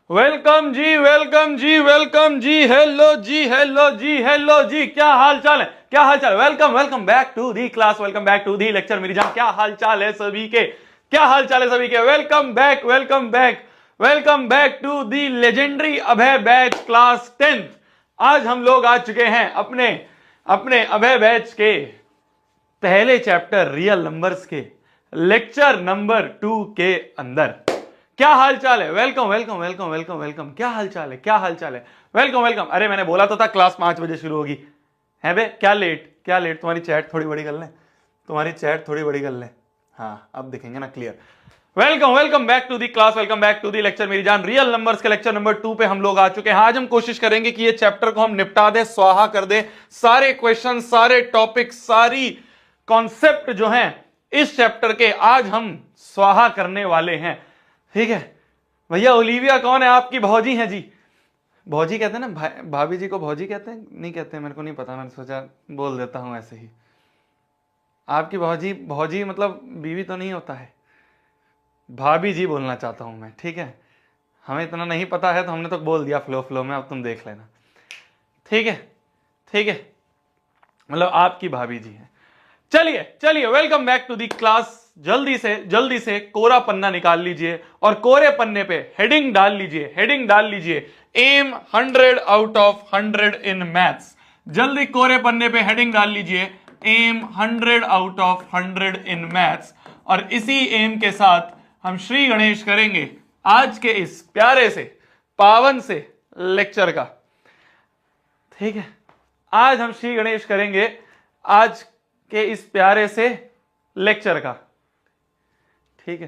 Welcome ji, welcome ji, welcome ji, hello ji, hello ji, hello ji. क्या हाल चाल है, क्या हाल चाल है? Welcome, welcome back to the class, welcome back to the lecture. मेरी जान, क्या हाल चाल है सभी के? क्या हाल चाल है सभी के? Welcome back, welcome back, welcome back to the legendary Abhay batch class 10th। आज हम लोग आ चुके हैं अपने अपने अभय बैच के पहले चैप्टर रियल नंबर्स के लेक्चर नंबर 2 के अंदर। क्या हाल चाल है? Welcome, welcome, welcome, welcome, welcome. क्या हाल चाल है, क्या हाल चाल है? Welcome, welcome. अरे मैंने बोला तो था क्लास 5 बजे शुरू होगी। है बे, क्या लेट, क्या लेट? तुम्हारी चैट थोड़ी बड़ी कर लें, तुम्हारी चैट थोड़ी बड़ी कर लें। हाँ, अब दिखेंगे ना clear. Welcome, welcome back to the class, welcome back to the lecture. मेरी जान, रियल नंबर्स के लेक्चर नंबर 2 पे हम लोग आ चुके हैं। आज हम कोशिश करेंगे कि ये चैप्टर को हम निपटा दे, स्वाहा कर दे। सारे क्वेश्चन, सारे टॉपिक, सारी कॉन्सेप्ट जो हैं इस चैप्टर के आज हम स्वाहा करने वाले हैं। ठीक है भैया। ओलिविया कौन है? आपकी भौजी है जी। भौजी कहते हैं ना, भाभी जी को भौजी कहते हैं? नहीं कहते हैं, मेरे को नहीं पता, मैंने सोचा बोल देता हूं ऐसे ही। आपकी भौजी, भौजी मतलब बीवी तो नहीं होता है, भाभी जी बोलना चाहता हूं मैं। ठीक है, हमें इतना नहीं पता है तो हमने तो बोल दिया फ्लो फ्लो में, अब तुम देख लेना। ठीक है, ठीक है, मतलब आपकी भाभी जी है। चलिए चलिए, welcome back to the class. जल्दी से कोरा पन्ना निकाल लीजिए और कोरे पन्ने पे हेडिंग डाल लीजिए, हेडिंग डाल लीजिए, aim 100 out of 100 in maths. जल्दी कोरे पन्ने पे हेडिंग डाल लीजिए, aim 100 out of 100 in maths. और इसी एम के साथ हम श्री गणेश करेंगे आज के इस प्यारे से, पावन से लेक्चर का। ठीक है, आज हम श्री गणेश करेंगे आज के इस प्यारे से लेक्चर का। ठीक है,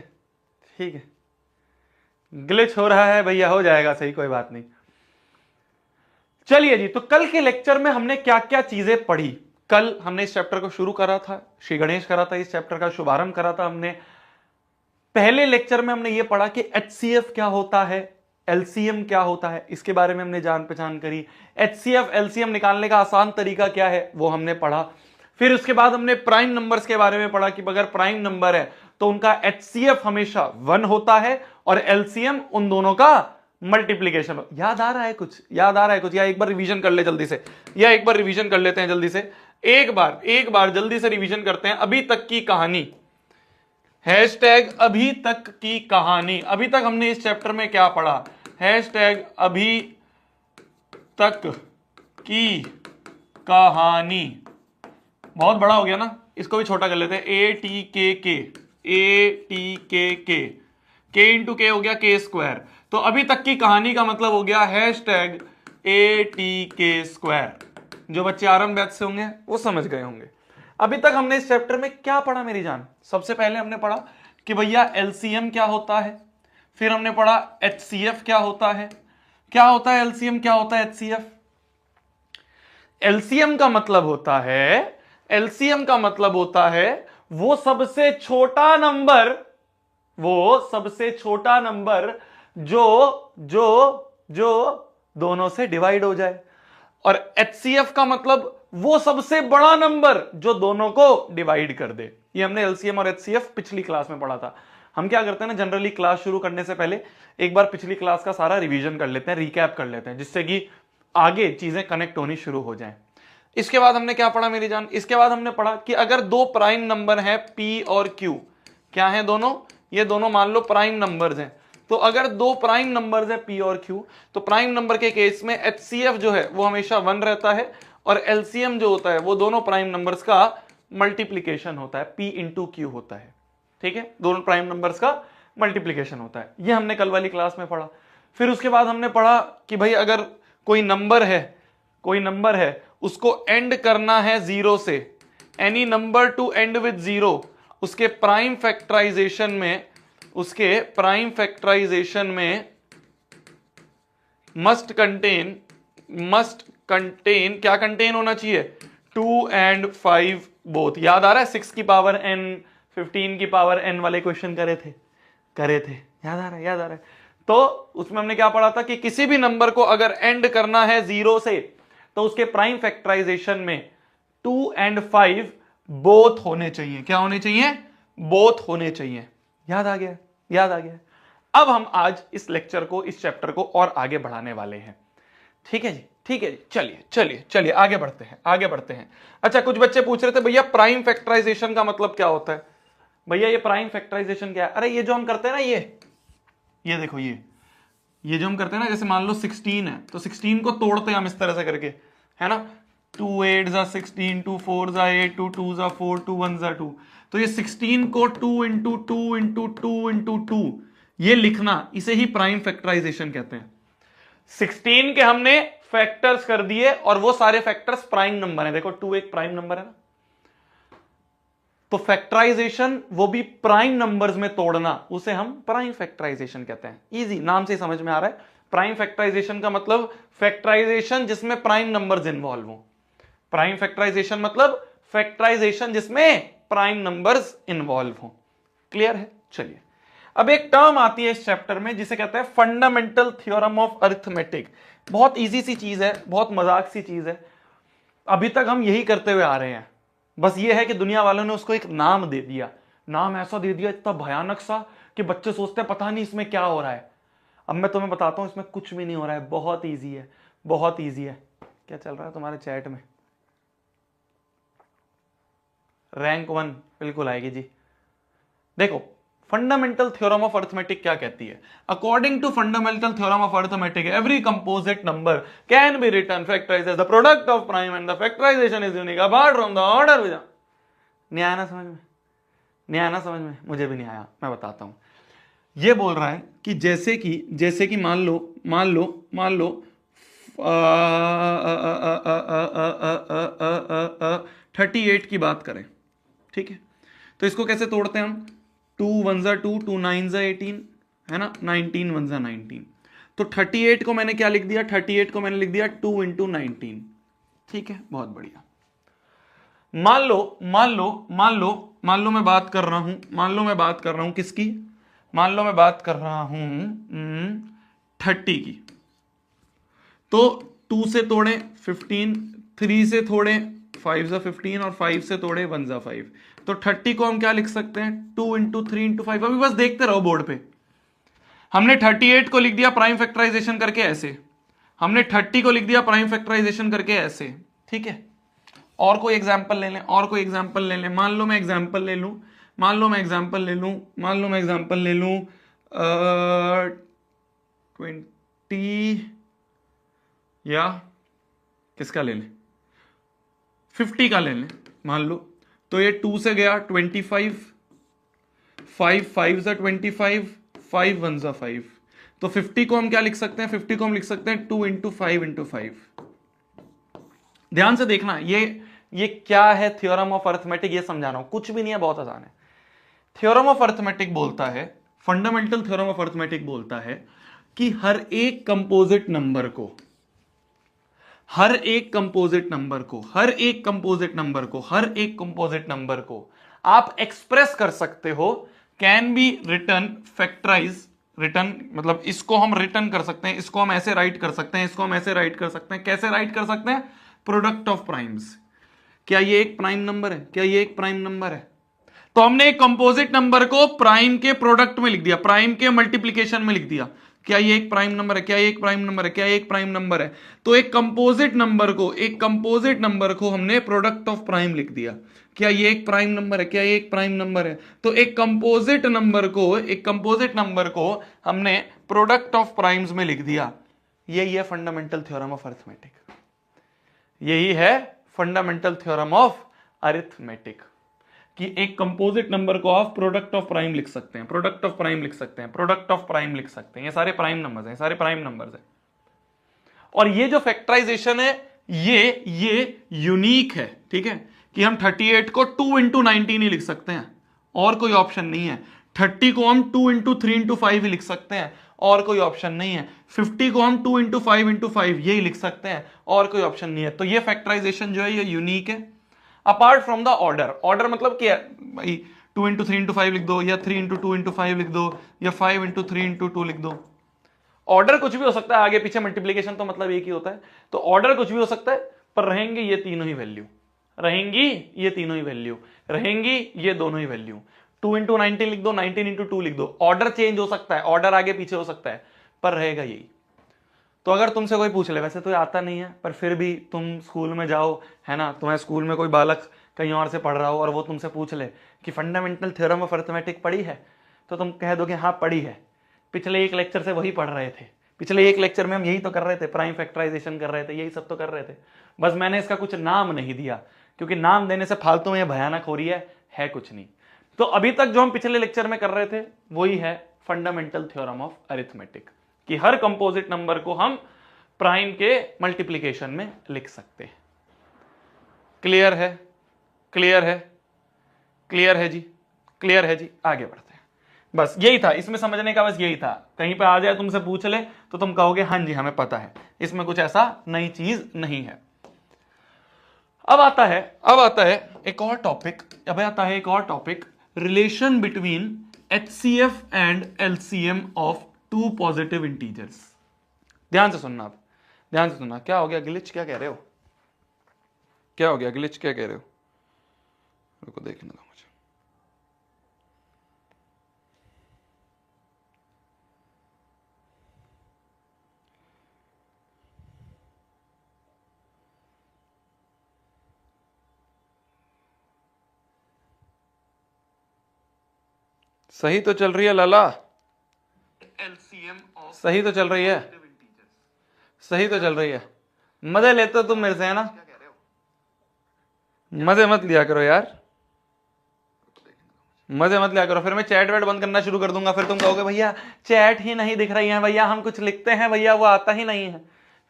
ठीक है, ग्लिच हो रहा है भैया, हो जाएगा सही, कोई बात नहीं। चलिए जी, तो कल के लेक्चर में हमने क्या क्या चीजें पढ़ी? कल हमने इस चैप्टर को शुरू करा था, श्री गणेश करा था, इस चैप्टर का शुभारंभ करा था हमने। पहले लेक्चर में हमने यह पढ़ा कि एचसीएफ क्या होता है, एलसीएम क्या होता है, इसके बारे में हमने जान पहचान करी। एचसीएफ एलसीएम निकालने का आसान तरीका क्या है वो हमने पढ़ा। फिर उसके बाद हमने प्राइम नंबर्स के बारे में पढ़ा कि अगर प्राइम नंबर है तो उनका एचसीएफ हमेशा 1 होता है और एलसीएम उन दोनों का मल्टीप्लीकेशन। याद आ रहा है कुछ? याद आ रहा है कुछ? या एक बार रिवीजन कर ले जल्दी से, या एक बार रिवीजन कर लेते हैं जल्दी से। एक बार जल्दी से रिवीजन करते हैं अभी तक की कहानी। हैशटैग अभी तक की कहानी। अभी तक हमने इस चैप्टर में क्या पढ़ा? हैशटैग अभी तक की कहानी। बहुत बड़ा हो गया ना, इसको भी छोटा कर लेते हैं। ए टी के के इंटू के हो गया के स्क्वायर। तो अभी तक की कहानी का मतलब हो गया हैशटैग ए टी के स्क्वायर। जो बच्चे आरंभ बैच से होंगे वो समझ गए होंगे। अभी तक हमने इस चैप्टर में क्या पढ़ा मेरी जान? सबसे पहले हमने पढ़ा कि भैया एलसीएम क्या होता है, फिर हमने पढ़ा एचसीएफ क्या होता है। क्या होता है एलसीएम, क्या होता है एचसीएफ? एलसीएम का मतलब होता है, एलसीएम का मतलब होता है वो सबसे छोटा नंबर, वो सबसे छोटा नंबर जो जो जो दोनों से डिवाइड हो जाए। और एचसीएफ का मतलब वो सबसे बड़ा नंबर जो दोनों को डिवाइड कर दे। ये हमने एलसीएम और एचसीएफ पिछली क्लास में पढ़ा था। हम क्या करते हैं ना, जनरली क्लास शुरू करने से पहले एक बार पिछली क्लास का सारा रिवीजन कर लेते हैं, रिकैप कर लेते हैं, जिससे कि आगे चीजें कनेक्ट होनी शुरू हो जाएं। इसके बाद हमने क्या पढ़ा मेरी जान? इसके बाद हमने पढ़ा कि अगर दो प्राइम नंबर है P और Q, क्या है दोनों? ये दोनों मान लो प्राइम नंबर्स हैं। तो अगर दो प्राइम नंबर्स है P और Q, तो प्राइम नंबर के केस में HCF जो है वो हमेशा 1 रहता है और LCM जो होता है वो दोनों प्राइम नंबर्स का मल्टीप्लीकेशन होता है, P इंटू Q होता है। ठीक है, दोनों प्राइम नंबर्स का मल्टीप्लीकेशन होता है। ये हमने कल वाली क्लास में पढ़ा। फिर उसके बाद हमने पढ़ा कि भाई अगर कोई नंबर है उसको एंड करना है 0 से, any number two and with 0, उसके प्राइम फैक्टराइजेशन में मस्ट कंटेन क्या कंटेन होना चाहिए? 2 and 5 बोथ। याद आ रहा है 6 की पावर n 15 की पावर n वाले क्वेश्चन करे थे, याद आ रहा है। तो उसमें हमने क्या पढ़ा था कि किसी भी नंबर को अगर एंड करना है 0 से तो उसके प्राइम फैक्टराइजेशन में 2 and 5 बोथ होने चाहिए। क्या होने चाहिए? बोथ होने चाहिए। याद आ गया। अब हम आज इस लेक्चर को, इस चैप्टर को और आगे बढ़ाने वाले हैं। ठीक है जी, ठीक है जी, चलिए चलिए चलिए आगे बढ़ते हैं, आगे बढ़ते हैं। अच्छा, कुछ बच्चे पूछ रहे थे भैया प्राइम फैक्टराइजेशन का मतलब क्या होता है। भैया ये प्राइम फैक्टराइजेशन क्या है? अरे ये जो हम करते हैं ना, ये देखो, ये जो हम करते हैं ना, जैसे मान लो 16 है तो 16 को तोड़ते हैं हम इस तरह से करके, है ना। 2 8 जा 16, 2 4 जा 8, 2 2 जा 4, 2 1 जा 2। तो ये 16 को 2 इंटू 2 इंटू 2 इंटू 2 ये लिखना, इसे ही प्राइम फैक्टराइजेशन कहते हैं। 16 के हमने फैक्टर्स कर दिए और वो सारे फैक्टर्स प्राइम नंबर है। देखो 2 एक प्राइम नंबर है ना, तो फैक्टराइजेशन वो भी प्राइम नंबर्स में तोड़ना, उसे हम प्राइम फैक्टराइजेशन कहते हैं। इजी, नाम से समझ में आ रहा है। प्राइम फैक्टराइजेशन का मतलब फैक्टराइजेशन जिसमें प्राइम नंबर्स इन्वॉल्व हो। प्राइम फैक्टराइजेशन मतलब फैक्टराइजेशन जिसमें प्राइम नंबर्स इन्वॉल्व हो। क्लियर है? चलिए, अब एक टर्म आती है इस चैप्टर में जिसे कहते हैं फंडामेंटल थ्योरम ऑफ अरिथमेटिक। बहुत इजी सी चीज है, बहुत मजाक सी चीज है, अभी तक हम यही करते हुए आ रहे हैं। बस ये है कि दुनिया वालों ने उसको एक नाम दे दिया, नाम ऐसा दे दिया इतना भयानक सा कि बच्चे सोचते हैं पता नहीं इसमें क्या हो रहा है। अब मैं तुम्हें बताता हूं इसमें कुछ भी नहीं हो रहा है, बहुत इजी है, बहुत इजी है। क्या चल रहा है तुम्हारे चैट में? रैंक 1 बिल्कुल आएगी जी। देखो, फंडामेंटल थ्योरम ऑफ अरिथमेटिक क्या कहती है? According to fundamental theorem of arithmetic, every composite number can be written factorised as the product of prime and the factorisation is unique apart from the order with. नहीं आया ना समझ में? नहीं आया ना समझ में? मुझे भी नहीं आया, मैं बताता हूं। ये बोल रहा है कि जैसे कि मान लो 38 की बात करें, ठीक है, तो इसको कैसे तोड़ते हैं हम? 2 1 जा 2, 2 9 जा 18, है ना, 19 1 जा 19। तो 38 को मैंने क्या लिख दिया? 38 को मैंने लिख दिया 2 इंटू 19। ठीक है, बहुत बढ़िया। मान लो मैं बात कर रहा हूं किसकी? मान लो मैं बात कर रहा हूं 30 की। तो 2 से तोड़े 15, 3 से तोड़े 5 जा 15 और 5 से तोड़े 1 जा 5। तो 30 को हम क्या लिख सकते हैं? 2 इंटू 3 इंटू 5। अभी बस देखते रहो बोर्ड पे। हमने 38 को लिख दिया प्राइम फैक्टराइजेशन करके ऐसे, हमने 30 को लिख दिया प्राइम फैक्टराइजेशन करके ऐसे। ठीक है, और कोई एग्जाम्पल ले लें, मान लो मैं एग्जाम्पल ले लूं 20 या किसका ले लें, 50 का ले लें मान लो। तो ये 2 से गया 25, 5 5 जा 25, 5 1 जा 5। तो 50 को हम क्या लिख सकते हैं? 50 को हम लिख सकते हैं 2 इंटू 5 इंटू 5। ध्यान से देखना, ये क्या है थ्योरम ऑफ अरिथमेटिक, ये समझा रहा हूं, कुछ भी नहीं है, बहुत आसान है। थ्योरम ऑफ अरिथमेटिक बोलता है, फंडामेंटल थ्योरम ऑफ अरिथमेटिक बोलता है कि हर एक कंपोजिट नंबर को आप एक्सप्रेस कर सकते हो, can be written factorise. Written मतलब इसको हम रिटन कर सकते हैं, इसको हम ऐसे राइट कर सकते हैं, इसको हम ऐसे राइट कर सकते हैं। कैसे राइट कर सकते हैं? Product of primes. क्या ये एक प्राइम नंबर है? तो हमने एक कंपोजिट नंबर को प्राइम के प्रोडक्ट में लिख दिया, प्राइम के मल्टीप्लीकेशन में लिख दिया। क्या ये एक प्राइम नंबर है? तो एक कंपोजिट नंबर को हमने प्रोडक्ट ऑफ प्राइम लिख दिया। क्या ये एक प्राइम नंबर है? तो एक कंपोजिट नंबर को हमने प्रोडक्ट ऑफ प्राइम्स में लिख दिया। यही है फंडामेंटल थ्योरम ऑफ अरिथमेटिक। यही है फंडामेंटल थ्योरम ऑफ अरिथमेटिक कि एक कंपोजिट नंबर को आप प्रोडक्ट ऑफ प्राइम लिख सकते हैं, ये सारे प्राइम नंबर्स हैं, और ये जो फैक्टराइजेशन है ये यूनिक है। ठीक है, कि हम 38 को 2 इंटू 19 ही लिख सकते हैं, और कोई ऑप्शन नहीं है। 30 को हम 2 इंटू 3 इंटू 5 ही लिख सकते हैं, और कोई ऑप्शन नहीं है। 50 को हम 2 इंटू 5 यही लिख सकते हैं, और कोई ऑप्शन नहीं है। तो ये फैक्टराइजेशन जो है ये यूनिक है, अपार्ट फ्रॉम द ऑर्डर मतलब क्या भाई, 2 इंटू 3 इंटू 5 लिख दो, या 3 इंटू 2 इंटू 5 लिख दो, या 5 इंटू 3 इंटू 2 लिख दो। ऑर्डर कुछ भी हो सकता है, आगे पीछे मल्टीप्लीकेशन तो मतलब एक ही होता है। तो ऑर्डर कुछ भी हो सकता है, पर रहेंगे ये तीनों ही वैल्यू, रहेंगी ये दोनों ही वैल्यू। 2 × 19 लिख दो, 19 × 2 लिख दो, ऑर्डर चेंज हो सकता है, ऑर्डर आगे पीछे हो सकता है, पर रहेगा यही। तो अगर तुमसे कोई पूछ ले, वैसे तो ये आता नहीं है, पर फिर भी तुम स्कूल में जाओ, है ना, तुम्हारे स्कूल में कोई बालक कहीं और से पढ़ रहा हो और वो तुमसे पूछ ले कि फंडामेंटल थ्योरम ऑफ अरिथमेटिक पढ़ी है, तो तुम कह दोगे हाँ पढ़ी है, पिछले एक लेक्चर से वही पढ़ रहे थे, पिछले एक लेक्चर में हम यही तो कर रहे थे, प्राइम फैक्टराइजेशन कर रहे थे, यही सब तो कर रहे थे, बस मैंने इसका कुछ नाम नहीं दिया, क्योंकि नाम देने से फालतू में भयानक हो रही है कुछ नहीं। तो अभी तक जो हम पिछले लेक्चर में कर रहे थे वही है फंडामेंटल थ्योरम ऑफ अरिथमेटिक, कि हर कंपोजिट नंबर को हम प्राइम के मल्टीप्लिकेशन में लिख सकते हैं। क्लियर है? क्लियर है? क्लियर है जी? क्लियर है जी? आगे बढ़ते हैं। बस यही था इसमें समझने का, बस यही था। कहीं पे आ जाए तुमसे पूछ ले तो तुम कहोगे हाँ जी हमें पता है, इसमें कुछ ऐसा नई चीज नहीं है। अब आता है एक और topic, relation between HCF and LCM of two positive integers. ध्यान से सुनना, आप ध्यान से सुनना। क्या हो गया ग्लिच? क्या कह रहे हो? क्या हो गया ग्लिच? क्या कह रहे हो? रुको देखने दो मुझे। सही तो चल रही है लाला, सही तो चल रही है, सही तो चल रही है। मजे लेते हो तुम मेरे से, है ना? मजे मत लिया करो यार, मजे मत लिया करो, फिर मैं चैट वैट बंद करना शुरू कर दूंगा, फिर तुम कहोगे भैया चैट ही नहीं दिख रही है, भैया हम कुछ लिखते हैं भैया वो आता ही नहीं है,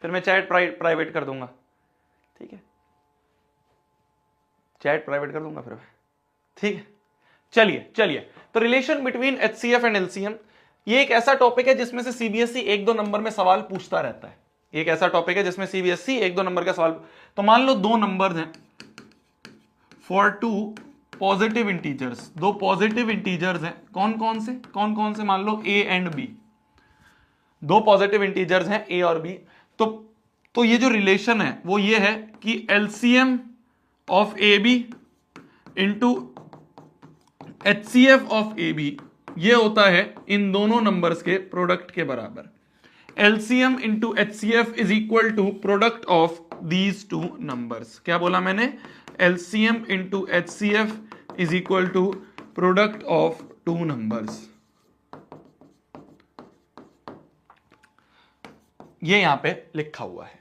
फिर मैं चैट प्राइवेट कर दूंगा। ठीक है, चैट प्राइवेट कर दूंगा फिर मैं। ठीक है, चलिए। तो relation between HCF and LCM, ये एक ऐसा टॉपिक है जिसमें से CBSE 1-2 नंबर में सवाल पूछता रहता है। एक ऐसा टॉपिक है जिसमें CBSE 1-2 नंबर का सवाल। तो मान लो दो नंबर्स हैं फॉर टू पॉजिटिव इंटीजर्स, दो पॉजिटिव इंटीजर्स हैं, कौन कौन से? मान लो A एंड B, दो पॉजिटिव इंटीजर्स हैं A और B। तो ये जो रिलेशन है वो ये है कि LCM of AB into HCF of AB ये होता है इन दोनों नंबर्स के प्रोडक्ट के बराबर। LCM into HCF is equal to product of these two numbers. क्या बोला मैंने? LCM into HCF is equal to product of two numbers. ये यहां पे लिखा हुआ है,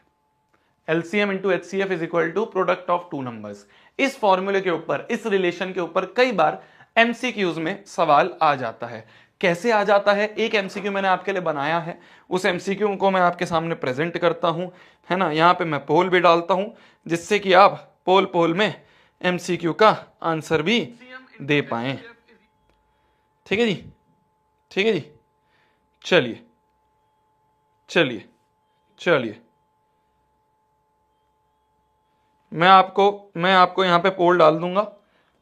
LCM into HCF is equal to product of two numbers. इस फॉर्मूले के ऊपर, इस रिलेशन के ऊपर कई बार MCQs में सवाल आ जाता है। कैसे आ जाता है? एक MCQ मैंने आपके लिए बनाया है, उस MCQ को मैं आपके सामने प्रेजेंट करता हूं, है ना। यहां पे मैं पोल भी डालता हूं जिससे कि आप पोल में MCQ का आंसर भी दे पाए। ठीक है जी, ठीक है जी। चलिए मैं आपको यहां पे पोल डाल दूंगा।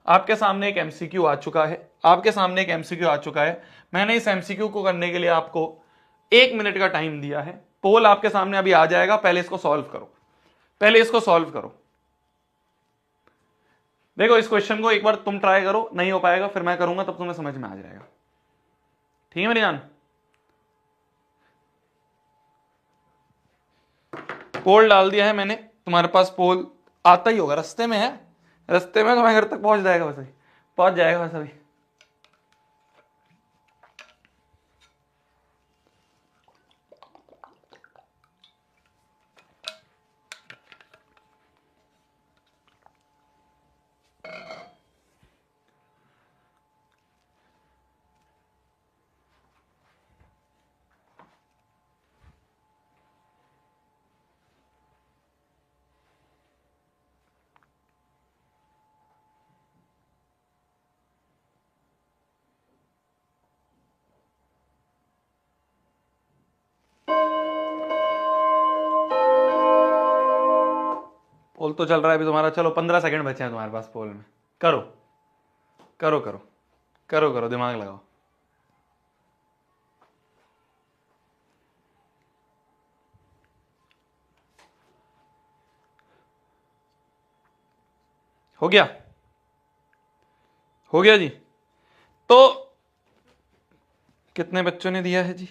आपके सामने एक MCQ आ चुका है, मैंने इस MCQ को करने के लिए आपको 1 मिनट का टाइम दिया है। पोल आपके सामने अभी आ जाएगा, पहले इसको सॉल्व करो। देखो इस क्वेश्चन को एक बार तुम ट्राई करो, नहीं हो पाएगा फिर मैं करूंगा, तब तुम्हें समझ में आ जाएगा। ठीक है मेरी जान? पोल डाल दिया है मैंने, तुम्हारे पास पोल आता ही होगा, रास्ते में है, रास्ते में तुम्हारे घर तक पहुंच जाएगा, वैसे भी। पोल तो चल रहा है अभी तुम्हारा, चलो 15 सेकंड बचे हैं तुम्हारे पास पोल में। करो, दिमाग लगाओ। हो गया जी। तो कितने बच्चों ने दिया है जी?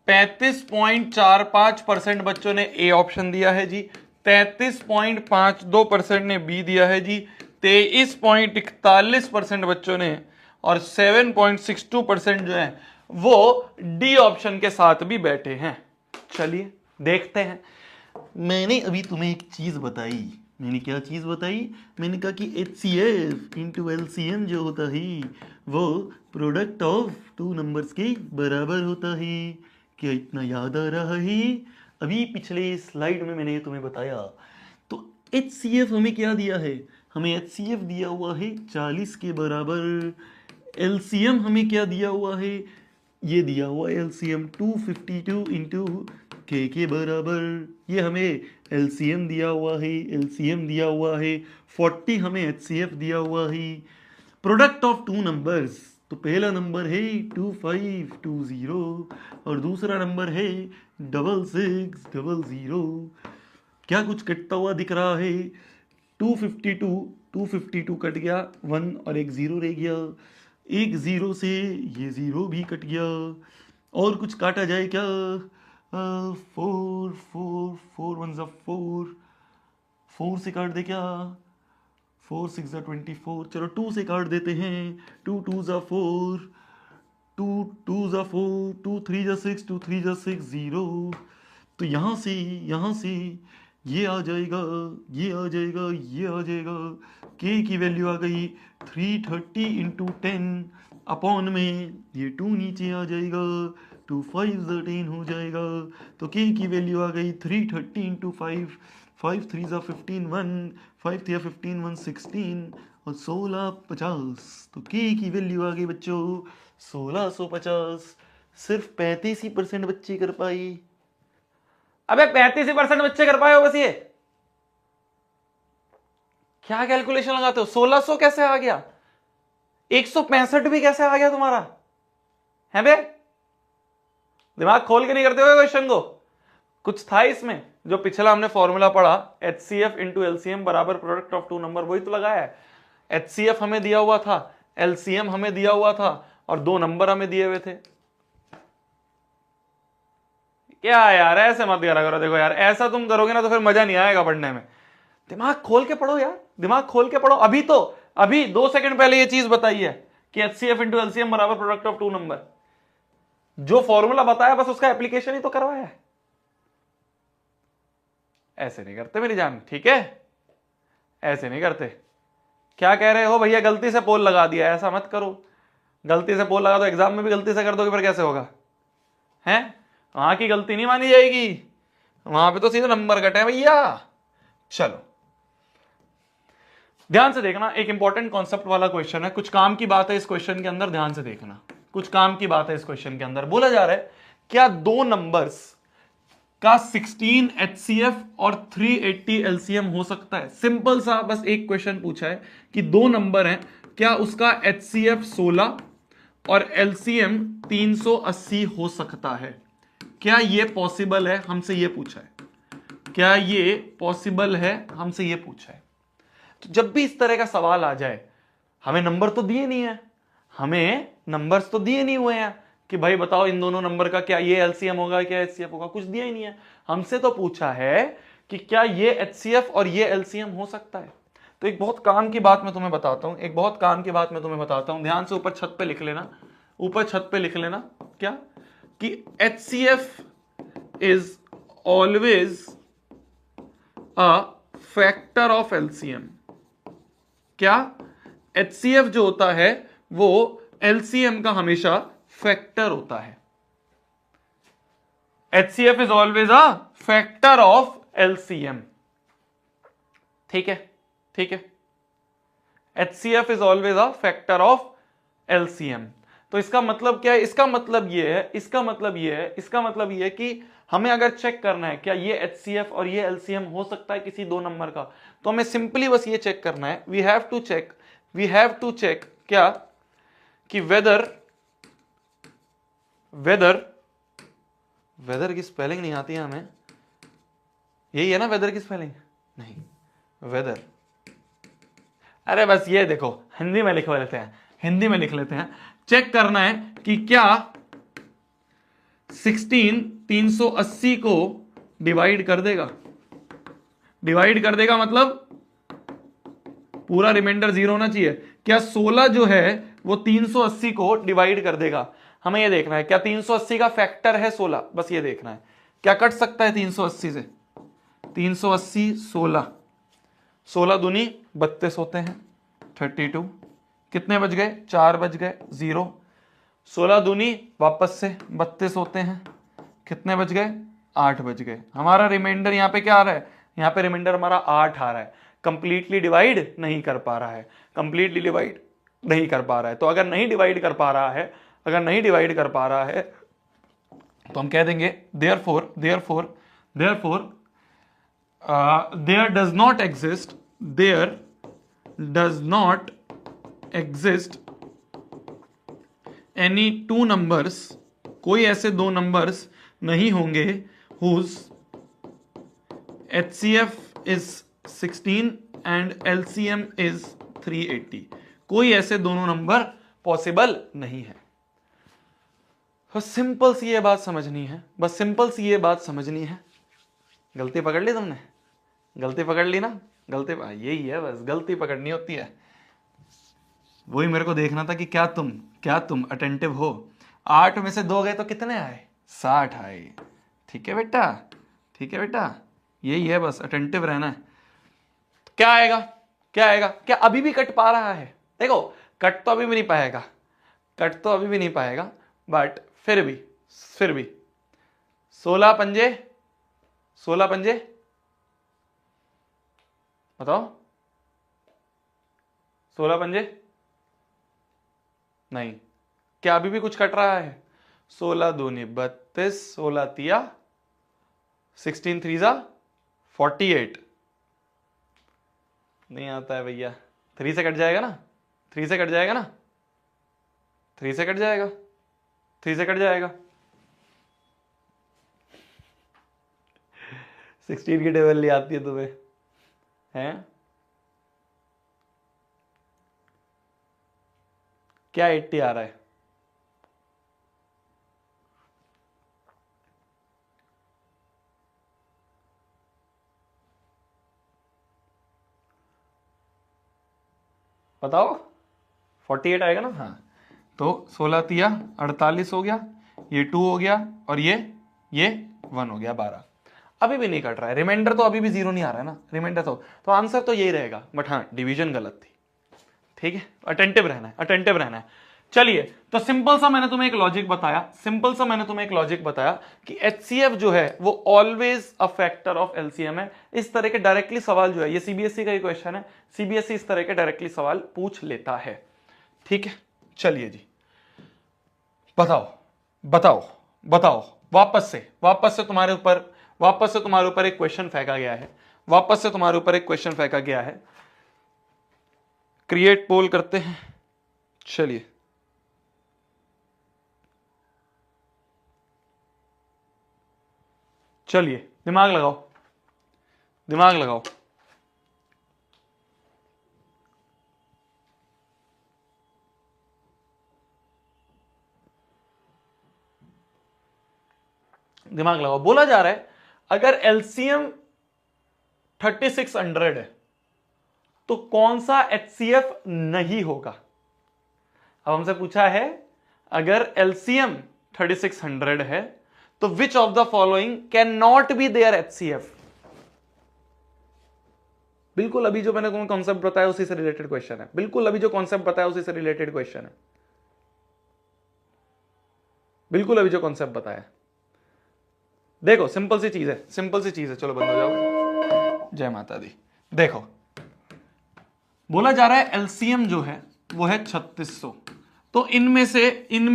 35.45% बच्चों ने ए ऑप्शन दिया है जी, 33.52% ने बी दिया है जी, 23.41% बच्चों ने और 7.62% जो है वो डी ऑप्शन के साथ भी बैठे हैं। चलिए देखते हैं। मैंने अभी तुम्हें एक चीज बताई। मैंने क्या चीज बताई? मैंने कहा कि HCF इंटू LCM जो होता है वो प्रोडक्ट ऑफ टू नंबर्स के बराबर होता है। क्या इतना याद आ रहा है? अभी पिछले स्लाइड में मैंने तुम्हें बताया। तो HCF हमें क्या दिया है? हमें HCF दिया हुआ है 40 के बराबर। LCM हमें क्या दिया हुआ है? ये दिया हुआ है LCM 252 इंटू के बराबर। ये हमें LCM दिया हुआ है, LCM दिया हुआ है 40, हमें HCF दिया हुआ है। प्रोडक्ट ऑफ टू नंबर्स, तो पहला नंबर है 2520 और दूसरा नंबर है 6600। क्या कुछ कटता हुआ दिख रहा है? 252 कट गया, 1 और एक 0 रह गया। एक 0 से ये 0 भी कट गया। और कुछ काटा जाए क्या? 4 4 4 1 4, 4 से काट दे क्या? 4 6 24। चलो 2 से काट देते हैं। 2 2 4, 2 2 4, 2 3 6, 2 3 6 0। तो यहाँ से ये आ जाएगा, ये आ जाएगा, ये आ जाएगा। के की वैल्यू आ गई 330 इंटू 10 अपॉन में ये 2 नीचे आ जाएगा, 2 5 10 हो जाएगा। तो के की वैल्यू आ गई 330 इंटू 5, 5 3 15 1, 5 3 15 1 16 और 16 50। तो के की वैल्यू आ गई बच्चों 1650। सिर्फ 35% बच्चे कर पाई। अबे 35% बच्चे कर पाए हो बस। ये क्या कैलकुलेशन लगाते हो? 1600 कैसे आ गया? 165 भी कैसे आ गया तुम्हारा? है बे, दिमाग खोल के नहीं करते हो क्वेश्चन को? कुछ था इसमें जो पिछला हमने फॉर्मूला पढ़ा, HCF इंटू LCM बराबर प्रोडक्ट ऑफ टू नंबर, वही तो लगाया है। HCF हमें दिया हुआ था, LCM हमें दिया हुआ था और दो नंबर हमें दिए हुए थे। क्या यार, ऐसे मत करा करो। देखो यार, ऐसा तुम करोगे ना तो फिर मजा नहीं आएगा पढ़ने में। दिमाग खोल के पढ़ो यार, दिमाग खोल के पढ़ो। अभी 2 सेकंड पहले ये चीज बताई है कि HCF इंटू LCM बराबर प्रोडक्ट ऑफ टू नंबर। जो फॉर्मूला बताया बस उसका एप्लीकेशन ही तो करवाया है। ऐसे नहीं करते मेरी जान, ठीक है? ऐसे नहीं करते। क्या कह रहे हो भैया? गलती से पोल लगा दिया, ऐसा मत करो। गलती से पोल लगा दो, एग्जाम में भी गलती से कर दोगे, फिर कैसे होगा? हैं? वहां की गलती नहीं मानी जाएगी, वहां पे तो सीधे नंबर कटे हैं भैया। चलो ध्यान से देखना, एक इंपॉर्टेंट कॉन्सेप्ट वाला क्वेश्चन है, कुछ काम की बात है इस क्वेश्चन के अंदर। ध्यान से देखना, कुछ काम की बात है इस क्वेश्चन के अंदर। बोला जा रहा है क्या दो नंबर्स का 16 HCF और 380 LCM हो सकता है? सिंपल सा बस एक क्वेश्चन पूछा है कि दो नंबर हैं, क्या उसका HCF 16 और LCM 380 हो सकता है? क्या ये पॉसिबल है? हमसे ये पूछा है। क्या ये पॉसिबल है? हमसे ये पूछा है। तो जब भी इस तरह का सवाल आ जाए, हमें नंबर तो दिए नहीं है, हमें नंबर्स तो दिए नहीं हुए हैं कि भाई बताओ इन दोनों नंबर का क्या ये LCM होगा, क्या HCF होगा, कुछ दिया ही नहीं है। हमसे तो पूछा है कि क्या ये HCF और ये LCM हो सकता है। तो एक बहुत काम की बात मैं तुम्हें बताता हूं, एक बहुत काम की बात मैं तुम्हें बताता हूं। ध्यान से ऊपर छत पे लिख लेना, ऊपर छत पे लिख लेना क्या कि HCF is always a factor of LCM। क्या? HCF जो होता है वो LCM का हमेशा फैक्टर होता है। HCF is always a factor of LCM। ठीक है, ठीक है। HCF is always a factor of LCM। तो इसका मतलब क्या है? इसका मतलब ये है, इसका मतलब ये है, इसका मतलब ये है कि हमें अगर चेक करना है क्या ये HCF और ये LCM हो सकता है किसी दो नंबर का, तो हमें सिंपली बस ये चेक करना है, वी हैव टू चेक क्या कि वेदर की स्पेलिंग नहीं आती है हमें, यही है ना वेदर की स्पेलिंग? नहीं, वेदर। अरे बस ये देखो, हिंदी में लिखवा लेते हैं, हिंदी में लिख लेते हैं, चेक करना है कि क्या 16 380 को डिवाइड कर देगा। डिवाइड कर देगा मतलब पूरा रिमाइंडर 0 होना चाहिए। क्या 16 जो है वो 380 को डिवाइड कर देगा? हमें ये देखना है क्या 380 का फैक्टर है 16, बस ये देखना है क्या कट सकता है 380 से। 380 16, 16 दूनी 32 होते हैं 32, कितने बच गए? 4 बच गए 0। 16 दूनी वापस से 32 होते हैं, कितने बच गए? 8 बच गए। हमारा रिमाइंडर यहाँ पे क्या आ रहा है? यहाँ पे रिमाइंडर हमारा 8 आ रहा है। कंप्लीटली डिवाइड नहीं कर पा रहा है, कंप्लीटली डिवाइड नहीं कर पा रहा है। तो अगर नहीं डिवाइड कर पा रहा है, अगर नहीं डिवाइड कर पा रहा है तो हम कह देंगे therefore there does not exist any two numbers, कोई ऐसे दो नंबर्स नहीं होंगे whose HCF is 16 and LCM is 380। कोई ऐसे दोनों नंबर पॉसिबल नहीं है। बस सिंपल सी ये बात समझनी है, बस सिंपल सी ये बात समझनी है। गलती पकड़ ली तुमने? गलती पकड़ ली ना? गलती यही है, बस गलती पकड़नी होती है। वही मेरे को देखना था कि क्या तुम अटेंटिव हो। 8 में से 2 गए तो कितने आए? 60 आए। ठीक है बेटा, ठीक है बेटा, यही है, बस अटेंटिव रहना है। तो क्या आएगा? क्या आएगा? क्या अभी भी कट पा रहा है? देखो कट तो अभी भी नहीं पाएगा, कट तो अभी भी नहीं पाएगा, बट फिर भी 16 पंजे बताओ, 16 पंजे नहीं। क्या अभी भी कुछ कट रहा है? 16 दूनी 32, 16 तिया 16 3 48। नहीं आता है भैया। 3 से कट जाएगा ना? 3 से कट जाएगा ना? 3 से कट जाएगा, 3 से कट जाएगा। 16 की टेबल ले आती है तुम्हें, हैं? क्या 80 आ रहा है? बताओ। 48 आएगा ना? हाँ, तो 16 तिया 48 हो गया, ये 2 हो गया, और ये 1 हो गया 12। अभी भी नहीं कट रहा है, रिमाइंडर तो अभी भी 0 नहीं आ रहा है ना, रिमाइंडर तो आंसर तो यही रहेगा, बट हाँ डिवीजन गलत थी। ठीक है, अटेंटिव रहना है, अटेंटिव रहना है। चलिए, तो सिंपल सा मैंने तुम्हें एक लॉजिक बताया, कि HCF जो है वो always a factor of LCM है। इस तरह के डायरेक्टली सवाल जो है, ये CBSE का ही क्वेश्चन है, CBSE इस तरह के डायरेक्टली सवाल पूछ लेता है। ठीक है, चलिए जी, बताओ वापस से तुम्हारे ऊपर एक क्वेश्चन फेंका गया है, क्रिएट पोल करते हैं। चलिए, दिमाग लगाओ। दिमाग लगाओ। बोला जा रहा है अगर LCM 3600 है तो कौन सा HCF नहीं होगा। अब हमसे पूछा है अगर LCM 3600 है तो which of the following can not be their HCF। बिल्कुल अभी जो मैंने कॉन्सेप्ट बताया उसी से रिलेटेड क्वेश्चन है, बिल्कुल अभी जो कॉन्सेप्ट बताया उसी से रिलेटेड क्वेश्चन है, बिल्कुल अभी जो कॉन्सेप्ट बताया। देखो सिंपल सी चीज है, चलो बंद हो जाओ, जय माता दी। देखो बोला जा रहा है LCM जो है वो है 3600, तो इनमें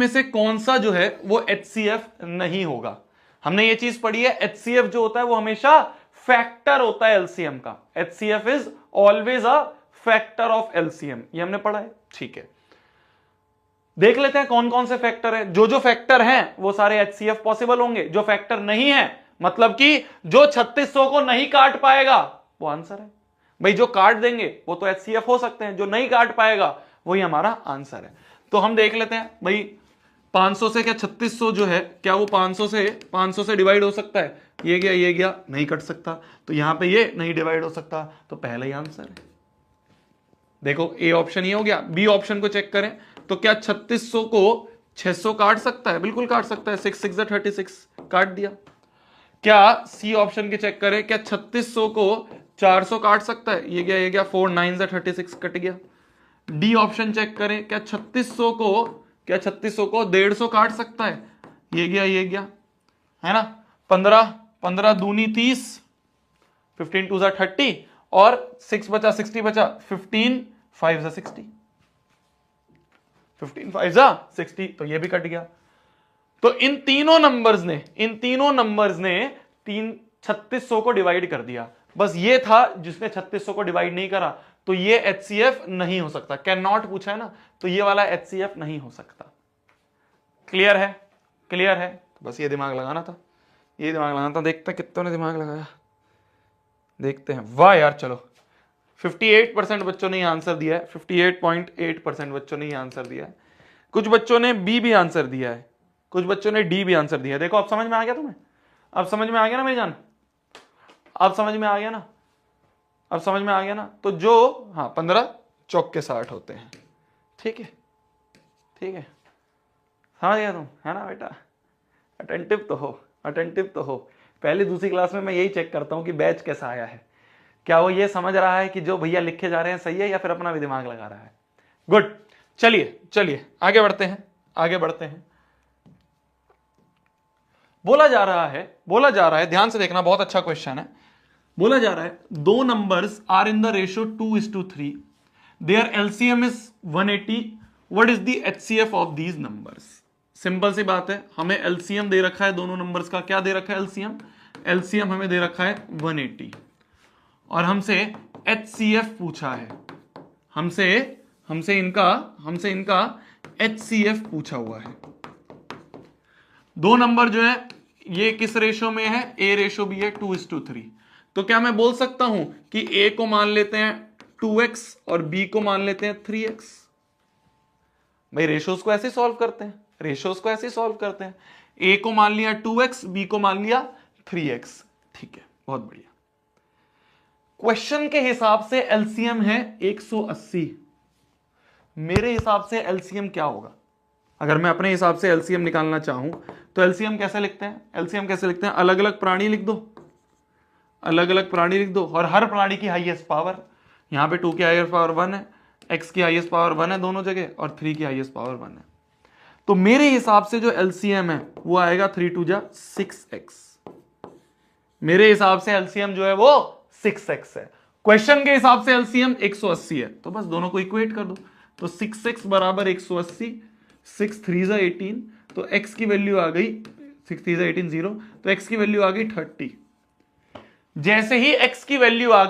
से कौन सा जो है वो HCF नहीं होगा। हमने ये चीज पढ़ी है, HCF जो होता है वो हमेशा फैक्टर होता है LCM का। HCF is always a factor of LCM, ये हमने पढ़ा है। ठीक है, देख लेते हैं कौन कौन से फैक्टर है। जो फैक्टर हैं वो सारे HCF पॉसिबल होंगे, जो फैक्टर नहीं है मतलब कि जो 3600 को नहीं काट पाएगा वो आंसर है। भाई जो काट देंगे वो तो HCF हो सकते हैं, जो नहीं काट पाएगा वही हमारा आंसर है। तो हम देख लेते हैं भाई 500 से क्या 3600 जो है, क्या वो 500 से डिवाइड हो सकता है? ये गया नहीं कट सकता, तो यहां पे ये नहीं डिवाइड हो सकता, तो पहला ही आंसर है। देखो ए ऑप्शन ये हो गया। बी ऑप्शन को चेक करें तो क्या 3600 को 600 काट सकता है? बिल्कुल काट सकता है, 6 6 36 काट दिया। क्या सी ऑप्शन के चेक करें, क्या 3600 को 400 काट सकता है? ये गया 4 9 36 कट गया। डी ऑप्शन चेक करें, क्या 3600 को 150 काट सकता है? ये गया है ना। 15 दूनी 30, 15 2 30 और 6 बचा 60 बचा, 15 5 60, 15 5 60, तो ये भी कट गया। तो इन तीनों नंबर्स ने 3600 को डिवाइड कर दिया। बस ये था जिसने 3600 को डिवाइड नहीं करा, तो ये HCF नहीं हो सकता। कैन नॉट पूछा है ना, तो ये वाला HCF नहीं हो सकता। क्लियर है। तो बस ये दिमाग लगाना था, देखते हैं कितनों ने दिमाग लगाया, देखते हैं। वाह यार, चलो 58% बच्चों ने आंसर दिया है, 58.8% बच्चों ने आंसर दिया है। कुछ बच्चों ने बी भी आंसर दिया है, कुछ बच्चों ने डी भी आंसर दिया है। देखो अब समझ में आ गया तुम्हें? अब समझ में आ गया ना मेरी जान? अब समझ में आ गया ना? तो जो 15 चौक के 60 होते हैं। ठीक है, समझ गया तुम, है ना बेटा? अटेंटिव तो हो। पहली दूसरी क्लास में मैं यही चेक करता हूं कि बैच कैसा आया है, क्या वो ये समझ रहा है कि जो भैया लिखे जा रहे हैं सही है, या फिर अपना भी दिमाग लगा रहा है। गुड, चलिए आगे बढ़ते हैं। बोला जा रहा है, ध्यान से देखना, बहुत अच्छा क्वेश्चन है। बोला जा रहा है दो numbers are in the ratio 2:3, their LCM is 180, what is the HCF of these numbers? Simple सी बात है, हमें एलसीएम दे रखा है दोनों नंबर्स का। क्या दे रखा है? एलसीएम हमें दे रखा है 180, और हमसे HCF पूछा है। हमसे इनका HCF पूछा हुआ है। दो नंबर जो है ये किस रेशो में है? A रेशो भी है 2:3। तो क्या मैं बोल सकता हूं कि A को मान लेते हैं 2x और B को मान लेते हैं 3x? भाई रेशोज को ऐसे सॉल्व करते हैं, A को मान लिया 2x, B को मान लिया 3x। ठीक है, बहुत बढ़िया। क्वेश्चन के हिसाब से एलसीएम है 180। मेरे हिसाब से एलसीएम क्या होगा? अगर मैं अपने हिसाब से एलसीएम निकालना चाहूं तो एलसीएम कैसे लिखते हैं? अलग अलग प्राणी लिख दो, और हर प्राणी की हाईएस्ट पावर, यहां पे 2 की हाईएस्ट पावर 1 है, x की हाईएस्ट पावर 1 है दोनों जगह, और 3 की हाईएस्ट पावर 1 है। तो मेरे हिसाब से जो एलसीएम है वो आएगा 3 2 6x। मेरे हिसाब से एलसीएम जो है वो 6x है। क्वेश्चन के हिसाब से एलसीएम 180 है, तो बस दोनों को इक्वेट कर दो। तो 6x बराबर 180, 6 3 18, तो x की वैल्यू आ गई 6 3 18 0, तो x की वैल्यू आ गई 30। जैसे ही x की वैल्यू आ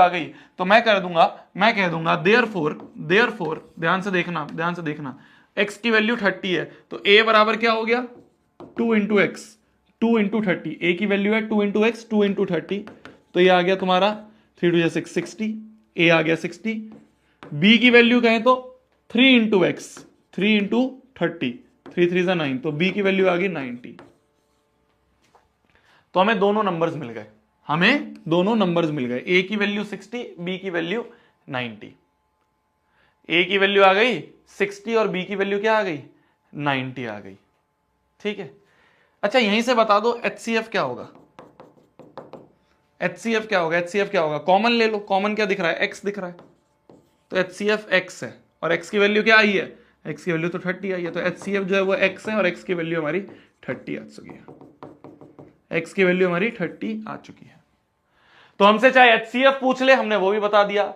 गई तो मैं कह दूंगा देयरफॉर ध्यान से देखना x की वैल्यू 30 है, तो a बराबर क्या हो गया? 2 इंटू एक्स, 2 इंटू 30। a की वैल्यू है 2 इंटू एक्स, 2 इंटू 30, तो ये आ गया तुम्हारा 3 2 6 60, a आ गया 60। b की वैल्यू कहें तो 3 इंटू एक्स, 3 इंटू 30, 3 3 9, तो b की वैल्यू आ गई 90। तो हमें दोनों नंबर्स मिल गए, a की वैल्यू 60, b की वैल्यू 90। a की वैल्यू आ गई 60 और b की वैल्यू क्या आ गई? 90 आ गई। ठीक है, अच्छा यहीं से बता दो HCF क्या होगा? कॉमन ले लो, कॉमन क्या दिख रहा है? x दिख रहा है, तो HCF x है, और x की वैल्यू क्या आई है? x की वैल्यू तो 30 आई है, तो HCF जो है वो x है, और x की वैल्यू हमारी 30 आ चुकी है। तो हमसे चाहे HCF पूछ ले, हमने वो भी बता दिया।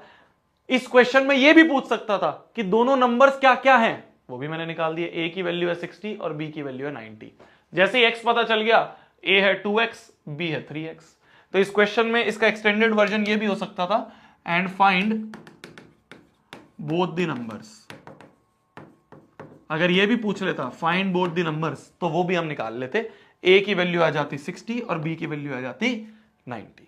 इस क्वेश्चन में ये भी पूछ सकता था कि दोनों नंबर्स क्या क्या हैं, वो भी मैंने निकाल दिए। a की वैल्यू है 60 और b की वैल्यू है 90। जैसे ही x पता चल गया, a है 2x, b है 3x, तो इस क्वेश्चन में इसका एक्सटेंडेड वर्जन ये भी हो सकता था, and find both the numbers. अगर ये भी पूछ लेता फाइंड बोथ द नंबर्स, तो वो भी हम निकाल लेते। a की वैल्यू आ जाती 60 और b की वैल्यू आ जाती 90।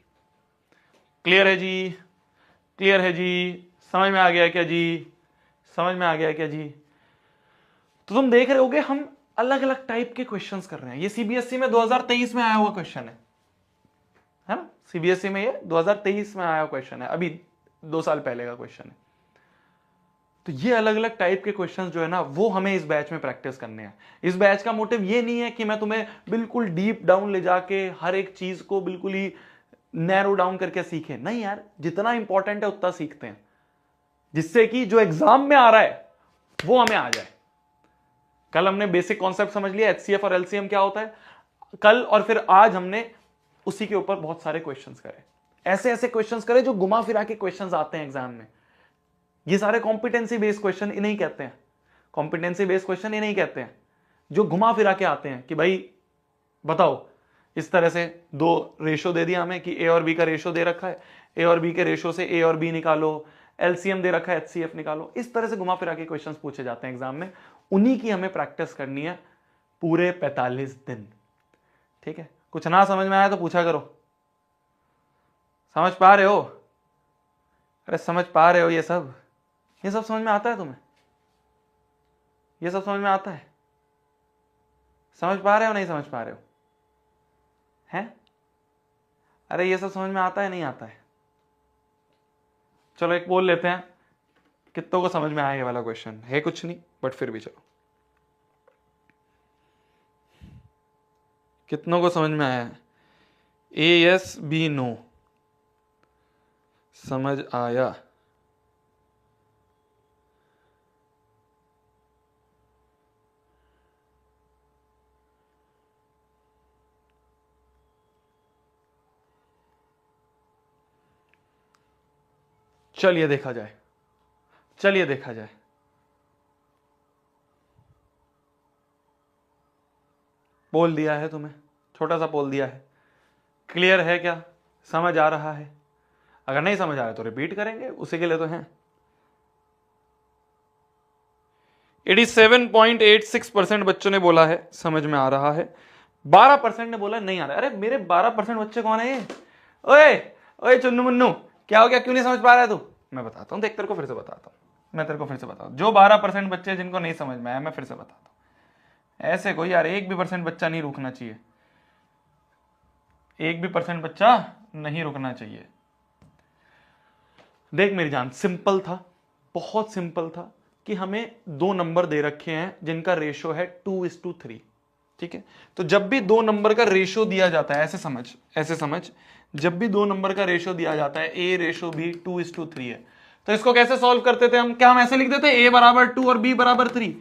क्लियर है जी? समझ में आ गया क्या जी? समझ में आ गया क्या जी? तो तुम देख रहे होगे हम अलग अलग टाइप के क्वेश्चंस कर रहे हैं। ये सीबीएसई में 2023 में आया हुआ क्वेश्चन है ना? सीबीएसई में ये 2023 में आया हुआ क्वेश्चन है, अभी 2 साल पहले का क्वेश्चन है। तो ये अलग अलग टाइप के क्वेश्चंस जो है ना, वो हमें इस बैच में प्रैक्टिस करने हैं। इस बैच का मोटिव ये नहीं है कि मैं तुम्हें बिल्कुल डीप डाउन ले जाके हर एक चीज को बिल्कुल ही नैरो डाउन करके सीखे, नहीं यार, जितना इंपॉर्टेंट है उतना सीखते हैं, जिससे कि जो एग्जाम में आ रहा है वो हमें आ जाए। कल हमने बेसिक कॉन्सेप्ट समझ लिया, एचसीएफ और एलसीएम क्या होता है कल, और फिर आज हमने उसी के ऊपर बहुत सारे क्वेश्चंस करे, ऐसे ऐसे क्वेश्चंस करे जो घुमा फिरा के क्वेश्चंस आते हैं एग्जाम में। ये सारे कॉम्पिटेंसी बेस्ड क्वेश्चन इन्हें कहते हैं, कॉम्पिटेंसी बेस्ड क्वेश्चन इन्हें कहते हैं, जो घुमा फिरा के आते हैं कि भाई बताओ, इस तरह से 2 रेशो दे दिया हमें कि ए और बी का रेशो दे रखा है, ए और बी के रेशो से ए और बी निकालो, एलसीएम दे रखा है, एचसीएफ निकालो। इस तरह से घुमा फिरा के क्वेश्चंस पूछे जाते हैं एग्जाम में, उन्हीं की हमें प्रैक्टिस करनी है पूरे 45 दिन। ठीक है, कुछ ना समझ में आया तो पूछा करो। समझ पा रहे हो? अरे समझ पा रहे हो? ये सब समझ में आता है तुम्हें? ये सब समझ में आता है? समझ पा रहे हो? नहीं समझ पा रहे हो? हैं? अरे ये सब समझ में आता है नहीं आता है? चलो एक बोल लेते हैं, कितनों को समझ में आया ये वाला क्वेश्चन है? कुछ नहीं, बट फिर भी चलो, कितनों को समझ में आया है? ए यस, बी नो। समझ आया? चलिए देखा जाए, चलिए देखा जाए। पोल दिया है तुम्हें, छोटा सा पोल दिया है, क्लियर है क्या? समझ आ रहा है? अगर नहीं समझ आ रहा है तो रिपीट करेंगे, उसी के लिए तो है। 87.86% बच्चों ने बोला है समझ में आ रहा है, 12% ने बोला नहीं आ रहा है। अरे मेरे 12% बच्चे कौन है ये? ओए ओए चुन्नू मुन्नू, क्या हो गया? क्यों नहीं समझ पा रहा है तू? मैं बताता हूं, देख तेरे को फिर से बताता हूं, मैं तेरे को फिर से बताता हूं। जो 12% बच्चे जिनको नहीं समझ में आया, मैं फिर से बताता हूं। ऐसे कोई यार एक भी परसेंट बच्चा नहीं रुकना चाहिए, एक भी परसेंट बच्चा नहीं रुकना चाहिए। देख मेरी जान, सिंपल था, बहुत सिंपल था कि हमें 2 नंबर दे रखे हैं जिनका रेशो है 2:3। ठीक है, तो जब भी 2 नंबर का रेशो दिया जाता है, ऐसे समझ, जब भी 2 नंबर का रेशो दिया जाता है, ए रेशो बी 2:3 है, तो इसको कैसे सॉल्व करते थे हम? क्या हम ऐसे लिख देते ए बराबर 2 और बी बराबर 3?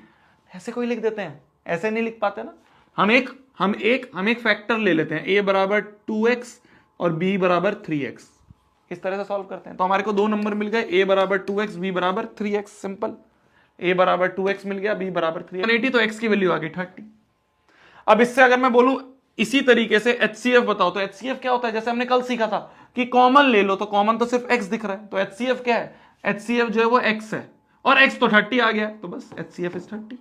ऐसे कोई लिख देते हैं? ऐसे नहीं लिख पाते ना। हम एक फैक्टर ले लेते हैं, ए बराबर 2x और बी बराबर 3x, इस तरह से सॉल्व करते हैं। तो हमारे को 2 नंबर मिल गए, ए बराबर 2x, बी बराबर 3x। सिंपल, ए बराबर 2x मिल गया, बी बराबर 3x, 180, तो x की वैल्यू आ गई 30। अब इससे अगर मैं बोलूं इसी तरीके से HCF बताओ, तो HCF क्या होता है? जैसे हमने कल सीखा था कि कॉमन ले लो, तो कॉमन तो सिर्फ x दिख रहा है, तो HCF क्या है? HCF जो है वो x है, और x तो 30 आ गया, तो बस HCF is 30।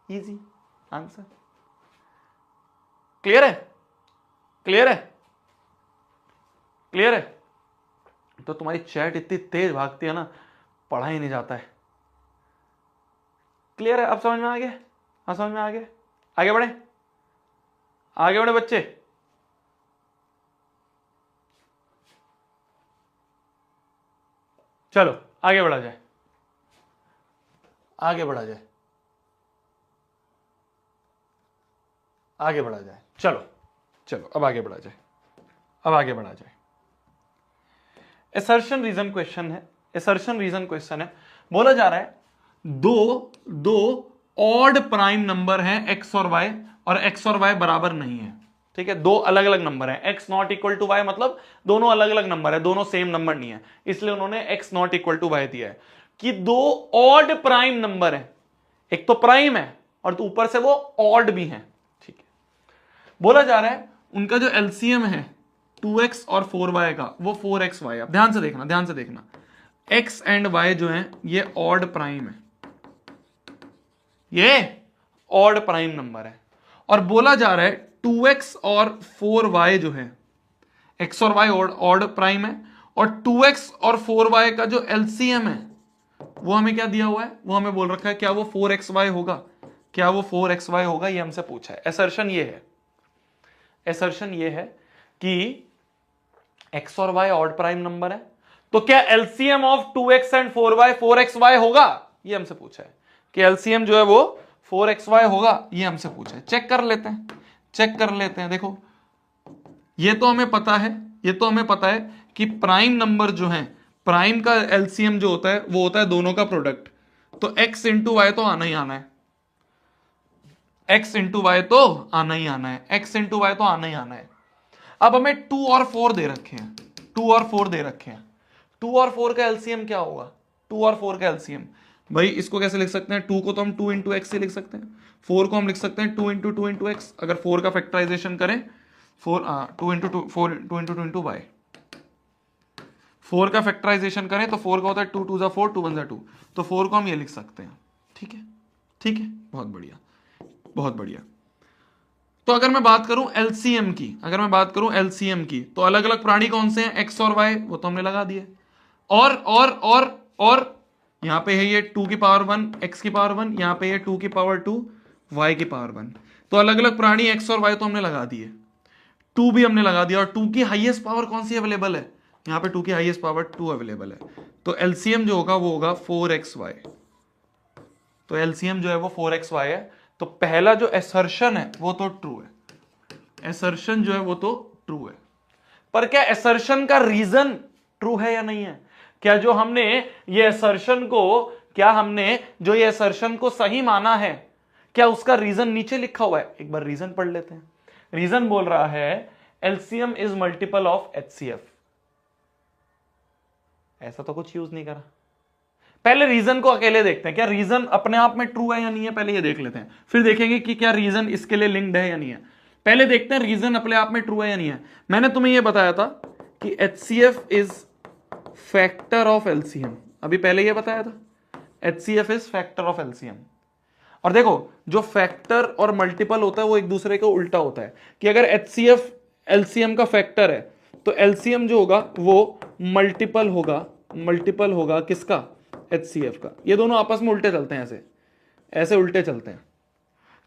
Easy answer. Clear है? क्लियर है? क्लियर है? तो तुम्हारी चैट इतनी तेज भागती है ना, पढ़ा ही नहीं जाता है। क्लियर है? अब समझ में आ गया? हाँ समझ में आ गया। आगे बढ़े, आगे बढ़े बच्चे। चलो आगे बढ़ा जाए, आगे बढ़ा जाए, आगे बढ़ा जाए। चलो चलो अब आगे बढ़ा जाए, अब आगे बढ़ा जाए। असर्शन रीजन क्वेश्चन है, असर्शन रीजन क्वेश्चन है। बोला जा रहा है दो ऑड प्राइम नंबर हैं एक्स और वाई, और एक्स और वाई बराबर नहीं है। ठीक है, 2 अलग अलग नंबर हैं, X not equal to Y, मतलब दोनों अलग अलग नंबर है, दोनों सेम नंबर नहीं है, इसलिए उन्होंने X not equal to Y दिया है। कि 2 ऑड प्राइम नंबर है, एक तो प्राइम है और तो ऊपर से वो ऑड भी है। ठीक है, बोला जा रहा है उनका जो एलसीएम है 2x और 4y का, वो 4xy। अब ध्यान से देखना, ध्यान से देखना, x एंड y जो है ये ऑड प्राइम है, ये ऑड प्राइम नंबर है। और बोला जा रहा है 2x और 4y जो है, x और y ऑड प्राइम है, और 2x और 4y का जो एलसीएम है वो हमें क्या दिया हुआ है, वो हमें बोल रखा है क्या वो 4xy होगा, क्या वो 4xy होगा, ये हमसे पूछा है। एसर्शन ये है, एसर्शन ये है कि x और y ऑड प्राइम नंबर है, तो क्या LCM of 2x and 4y 4xy होगा, ये हमसे पूछा है कि एलसीएम जो है वो 4xy होगा, ये हमसे पूछा है। चेक कर लेते हैं, चेक कर लेते हैं। देखो ये तो हमें पता है, ये तो हमें पता है कि प्राइम नंबर जो है, प्राइम का एलसीएम जो होता है वो होता है दोनों का प्रोडक्ट, तो x इंटू वाई तो आना ही आना है, x इंटू वाई तो आना ही आना है, x इंटू वाई तो आना ही आना है। अब हमें 2 और 4 दे रखे हैं, 2 और 4 दे रखे हैं, 2 और 4 का एलसीएम क्या होगा, 2 और 4 का एलसीएम, भाई इसको कैसे लिख सकते हैं, 2 को तो हम 2 इंटू एक्स से लिख सकते हैं, 4 को हम लिख सकते हैं 2 इंटू एक्स। अगर 4 का फैक्टराइजेशन करें 2 इंटू 2 इंटू वाई, 4 का फैक्टराइजेशन करें तो 4 का होता है 2 2 4 2 1 2, तो 4 को हम ये लिख सकते हैं। ठीक है, ठीक है, बहुत बढ़िया, बहुत बढ़िया। तो अगर मैं बात करूं एलसीएम की, अगर मैं बात करूं एलसीएम की, तो अलग अलग प्राणी कौन से हैं, एक्स और वाई, वो तो हमने लगा दिए। और यहां पे है ये 2 की पावर 1 एक्स की पावर 1, यहां पे है 2 की पावर 2 वाई की पावर 1, तो अलग अलग प्राणी एक्स और वाई तो हमने लगा दिए, 2 भी हमने लगा दिया। और 2 की हाईएस्ट पावर कौन सी अवेलेबल है, यहां पे 2 की हाईएस्ट पावर 2 अवेलेबल है, तो एलसीएम जो होगा वो होगा 4xy, तो एलसीएम जो है वो 4xy है। तो पहला जो एसर्शन है वो तो ट्रू है, एसर्शन जो है वो तो ट्रू है। पर क्या एसर्शन का रीजन ट्रू है या नहीं है, क्या जो हमने ये एसर्शन को, क्या हमने जो ये एसर्शन को सही माना है, क्या उसका रीजन नीचे लिखा हुआ है, एक बार रीजन पढ़ लेते हैं। रीजन बोल रहा है LCM is multiple of HCF, ऐसा तो कुछ यूज नहीं करा। पहले रीजन को अकेले देखते हैं, क्या रीजन अपने आप में ट्रू है या नहीं है, पहले ये देख लेते हैं, फिर देखेंगे कि क्या रीजन इसके लिए लिंक्ड है या नहीं है। पहले देखते हैं रीजन अपने आप में ट्रू है या नहीं है। मैंने तुम्हें यह बताया था कि HCF is factor of LCM, अभी पहले यह बताया था HCF is factor of LCM. और देखो जो फैक्टर और मल्टीपल होता है वो एक दूसरे के उल्टा होता है, कि अगर HCF एलसीएम का फैक्टर है तो एलसीएम जो होगा वो मल्टीपल होगा, मल्टीपल होगा किसका, HCF का। ये दोनों आपस में उल्टे चलते हैं, ऐसे ऐसे उल्टे चलते हैं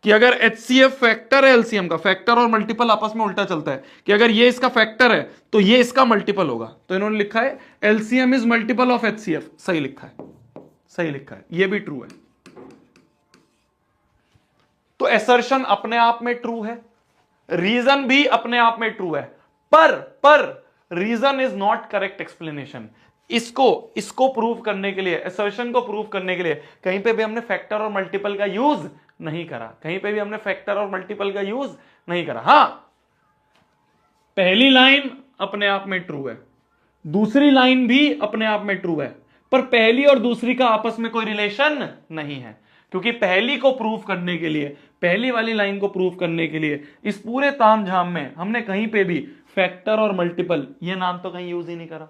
कि अगर HCF फैक्टर है एलसीएम का, फैक्टर और मल्टीपल आपस में उल्टा चलता है कि अगर ये इसका फैक्टर है तो ये इसका मल्टीपल होगा। तो इन्होंने लिखा है LCM is multiple of HCF, सही लिखा है, सही लिखा है, ये भी ट्रू है। तो एसर्शन अपने आप में ट्रू है, रीजन भी अपने आप में ट्रू है, पर reason is not correct explanation. इसको प्रूव करने के लिए, एसर्शन को प्रूव करने के लिए कहीं पे भी हमने फैक्टर और मल्टीपल का यूज नहीं करा, कहीं पे भी हमने फैक्टर और मल्टीपल का यूज नहीं करा। हां, पहली लाइन अपने आप में ट्रू है, दूसरी लाइन भी अपने आप में ट्रू है, पर पहली और दूसरी का आपस में कोई रिलेशन नहीं है, क्योंकि पहली को प्रूव करने के लिए, पहली वाली लाइन को प्रूव करने के लिए इस पूरे तामझाम में हमने कहीं पे भी फैक्टर और मल्टीपल ये नाम तो कहीं यूज ही नहीं करा,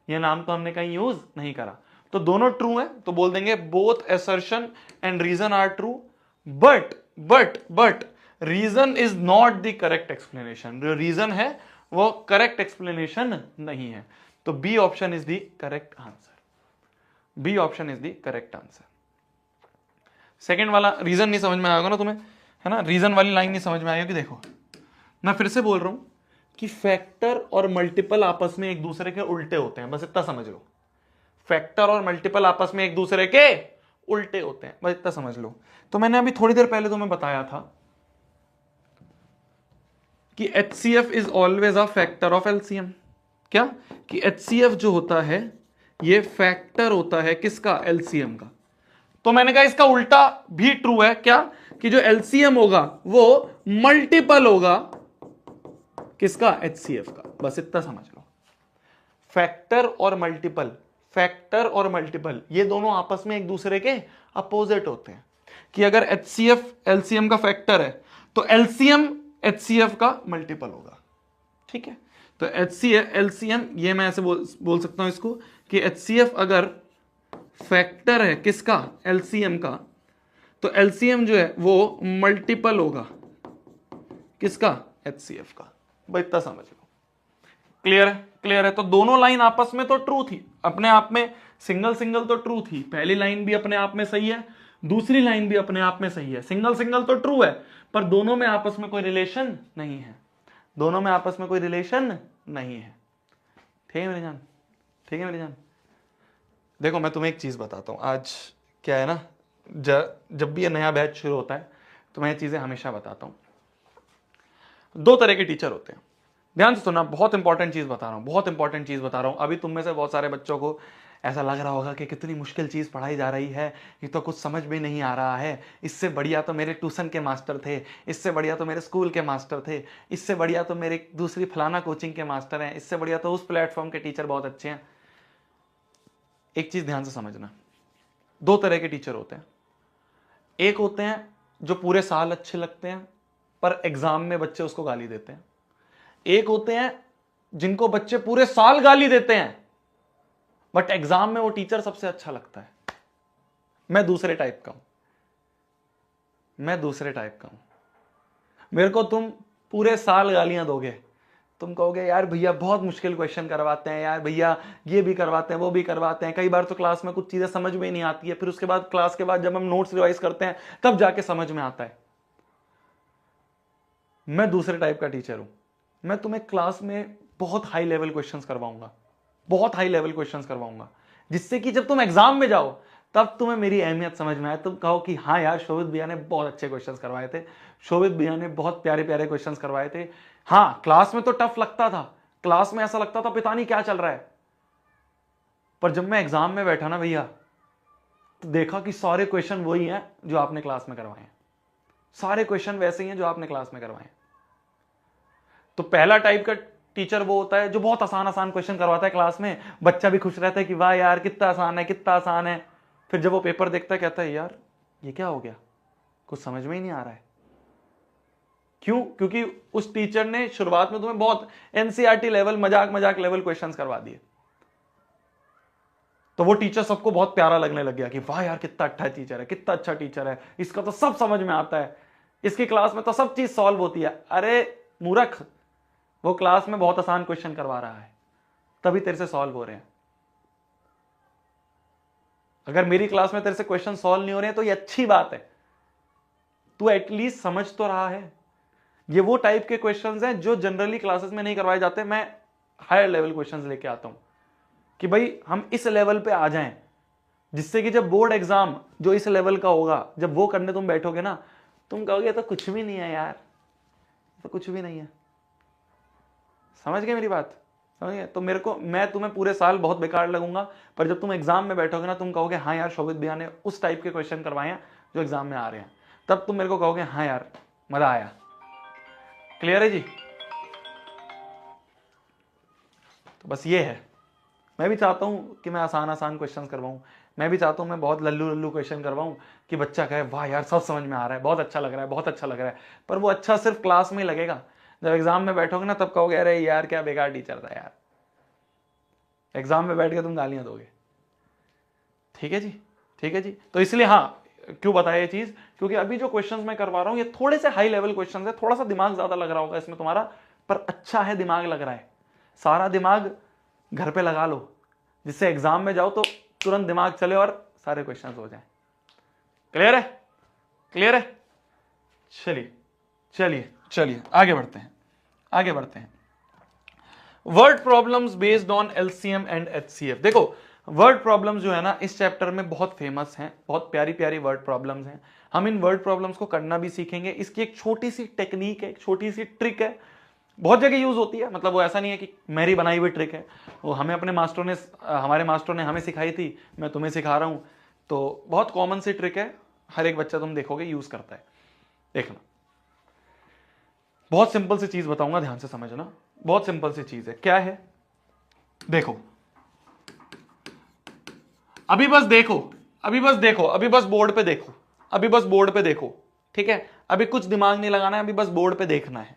ये नाम तो हमने कहीं यूज नहीं करा। तो दोनों ट्रू है, तो बोल देंगे both assertion and reason are true, but reason is not the correct explanation. जो रीजन है वो करेक्ट एक्सप्लेनेशन नहीं है। तो B option is the correct answer, B option is the correct answer. Second वाला रीजन नहीं समझ में आएगा ना तुम्हें, है ना, रीजन वाली लाइन नहीं समझ में आएगी। देखो मैं फिर से बोल रहा हूं कि फैक्टर और मल्टीपल आपस में एक दूसरे के उल्टे होते हैं, बस इतना समझ लो। फैक्टर और मल्टीपल आपस में एक दूसरे के उल्टे होते हैं, बस इतना समझ लो। तो मैंने अभी थोड़ी देर पहले तुम्हें बताया था कि HCF is always a factor of LCM. क्या, कि HCF जो होता है ये फैक्टर होता है किसका, एलसीएम का। तो मैंने कहा इसका उल्टा भी ट्रू है, क्या, कि जो एलसीएम होगा वो मल्टीपल होगा किसका, HCF का। बस इतना समझ लो। फैक्टर और मल्टीपल, फैक्टर और मल्टीपल ये दोनों आपस में एक दूसरे के अपोजिट होते हैं, कि अगर HCF LCM का फैक्टर है तो LCM HCF का मल्टीपल होगा। ठीक है, तो HCF LCM ये मैं ऐसे बोल सकता हूं इसको कि HCF अगर फैक्टर है किसका, LCM का, तो LCM जो है वो मल्टीपल होगा किसका, HCF का। भाई इतना समझ लो। क्लियर है, क्लियर है। तो दोनों लाइन आपस में तो ट्रू थी, अपने आप में सिंगल सिंगल तो ट्रू थी, पहली लाइन भी अपने आप में सही है, दूसरी लाइन भी अपने आप में सही है। सिंगल सिंगल तो ट्रू है, पर दोनों में आपस में कोई रिलेशन नहीं है, दोनों में आपस में कोई रिलेशन नहीं है। ठीक है मेरी जान, ठीक है मेरी जान। देखो मैं तुम्हें एक चीज बताता हूं, आज क्या है ना, जब भी ये नया बैच शुरू होता है तो मैं ये चीजें हमेशा बताता हूं। दो तरह के टीचर होते हैं, ध्यान से सुनना, बहुत इंपॉर्टेंट चीज बता रहा हूं, बहुत इंपॉर्टेंट चीज बता रहा हूं। अभी तुम में से बहुत सारे बच्चों को ऐसा लग रहा होगा कि कितनी मुश्किल चीज पढ़ाई जा रही है, ये तो कुछ समझ भी नहीं आ रहा है, इससे बढ़िया तो मेरे ट्यूशन के मास्टर थे, इससे बढ़िया तो मेरे स्कूल के मास्टर थे, इससे बढ़िया तो मेरे दूसरी फलाना कोचिंग के मास्टर हैं, इससे बढ़िया तो उस प्लेटफॉर्म के टीचर बहुत अच्छे हैं। एक चीज ध्यान से समझना, दो तरह के टीचर होते हैं। एक होते हैं जो पूरे साल अच्छे लगते हैं पर एग्जाम में बच्चे उसको गाली देते हैं। एक होते हैं जिनको बच्चे पूरे साल गाली देते हैं बट एग्जाम में वो टीचर सबसे अच्छा लगता है। मैं दूसरे टाइप का हूं, मैं दूसरे टाइप का हूं। मेरे को तुम पूरे साल गालियां दोगे, तुम कहोगे यार भैया बहुत मुश्किल क्वेश्चन करवाते हैं, यार भैया ये भी करवाते हैं वो भी करवाते हैं, कई बार तो क्लास में कुछ चीजें समझ में नहीं आती है, फिर उसके बाद क्लास के बाद जब हम नोट्स रिवाइज करते हैं तब जाके समझ में आता है। मैं दूसरे टाइप का टीचर हूं, मैं तुम्हें क्लास में बहुत हाई लेवल क्वेश्चंस करवाऊंगा, बहुत हाई लेवल क्वेश्चंस करवाऊंगा, जिससे कि जब तुम एग्जाम में जाओ तब तुम्हें मेरी अहमियत समझ में आए, तुम कहो कि हाँ यार शोभित भैया ने बहुत अच्छे क्वेश्चंस करवाए थे, शोभित भैया ने बहुत प्यारे प्यारे क्वेश्चंस करवाए थे। हाँ क्लास में तो टफ लगता था, क्लास में ऐसा लगता था पता नहीं क्या चल रहा है, पर जब मैं एग्जाम में बैठा ना भैया तो देखा कि सारे क्वेश्चन वही हैं जो आपने क्लास में करवाए हैं, सारे क्वेश्चन वैसे ही हैं जो आपने क्लास में करवाए हैं। तो पहला टाइप का टीचर वो होता है जो बहुत आसान आसान क्वेश्चन करवाता है क्लास में, बच्चा भी खुश रहता है कि वाह यार कितना आसान है कितना आसान है। फिर जब वो पेपर देखता है कहता है यार ये क्या हो गया, कुछ समझ में ही नहीं आ रहा है। क्यों? क्योंकि उस टीचर ने शुरुआत में तुम्हें बहुत एनसीईआरटी लेवल, मजाक मजाक लेवल क्वेश्चंस करवा दिए, तो वो टीचर सबको बहुत प्यारा लगने लग गया कि वाह यार कितना अच्छा टीचर है, कितना अच्छा टीचर है, इसका तो सब समझ में आता है, इसकी क्लास में तो सब चीज सॉल्व होती है। अरे मूर्ख, वो क्लास में बहुत आसान क्वेश्चन करवा रहा है तभी तेरे से सॉल्व हो रहे हैं। अगर मेरी क्लास में तेरे से क्वेश्चन सॉल्व नहीं हो रहे हैं तो ये अच्छी बात है, तू एटलीस्ट समझ तो रहा है। ये वो टाइप के क्वेश्चंस हैं जो जनरली क्लासेस में नहीं करवाए जाते, मैं हायर लेवल क्वेश्चंस लेके आता हूं कि भाई हम इस लेवल पे आ जाएं, जिससे कि जब बोर्ड एग्जाम जो इस लेवल का होगा जब वो करने तुम बैठोगे ना, तुम कहोगे तो कुछ भी नहीं है यार, तो कुछ भी नहीं है। समझ गए मेरी बात? समझ गए? तो मैं तुम्हें पूरे साल बहुत बेकार लगूंगा, पर जब तुम एग्जाम में बैठोगे ना तुम कहोगे हाँ यार शोभित भैया ने उस टाइप के क्वेश्चन करवाए हैं जो एग्जाम में आ रहे हैं, तब तुम मेरे को कहोगे हाँ यार मजा आया। क्लियर है जी? तो बस ये है, मैं भी चाहता हूं कि मैं आसान आसान क्वेश्चन करवाऊं, मैं भी चाहता हूं मैं बहुत लल्लू लल्लू क्वेश्चन करवाऊं कि बच्चा कहे वाह यार सब समझ में आ रहा है, बहुत अच्छा लग रहा है, बहुत अच्छा लग रहा है। पर वो अच्छा सिर्फ क्लास में ही लगेगा, जब एग्जाम में बैठोगे ना तब कहोगे अरे यार क्या बेकार टीचर था यार। एग्जाम में बैठ के तुम गालियां दोगे। ठीक है जी? ठीक है जी? तो इसलिए हाँ, क्यों बताया ये चीज, क्योंकि अभी जो क्वेश्चंस मैं करवा रहा हूं ये थोड़े से हाई लेवल क्वेश्चंस है, थोड़ा सा दिमाग ज्यादा लग रहा होगा इसमें तुम्हारा, पर अच्छा है दिमाग लग रहा है। सारा दिमाग घर पे लगा लो, जिससे एग्जाम में जाओ तो तुरंत दिमाग चले और सारे क्वेश्चंस हो जाएं। क्लियर है? क्लियर है? चलिए चलिए चलिए आगे बढ़ते हैं, आगे बढ़ते हैं। Word problems based on LCM and HCF. देखो वर्ड प्रॉब्लम्स जो है ना इस चैप्टर में बहुत फेमस हैं, बहुत प्यारी प्यारी वर्ड प्रॉब्लम्स हैं। हम इन वर्ड प्रॉब्लम्स को करना भी सीखेंगे। इसकी एक छोटी सी टेक्निक है, एक छोटी सी ट्रिक है, बहुत जगह यूज होती है, मतलब वो ऐसा नहीं है कि मेरी बनाई हुई ट्रिक है, वो हमें अपने मास्टरों ने, हमारे मास्टरों ने हमें सिखाई थी, मैं तुम्हें सिखा रहा हूं। तो बहुत कॉमन सी ट्रिक है, हर एक बच्चा तुम देखोगे यूज करता है। देखना, बहुत सिंपल सी चीज बताऊंगा, ध्यान से समझना, बहुत सिंपल सी चीज है। क्या है? देखो, अभी बस देखो, अभी बस देखो, अभी बस बोर्ड पे देखो, अभी बस बोर्ड पे देखो, ठीक है? अभी कुछ दिमाग नहीं लगाना है, अभी बस बोर्ड पे देखना है।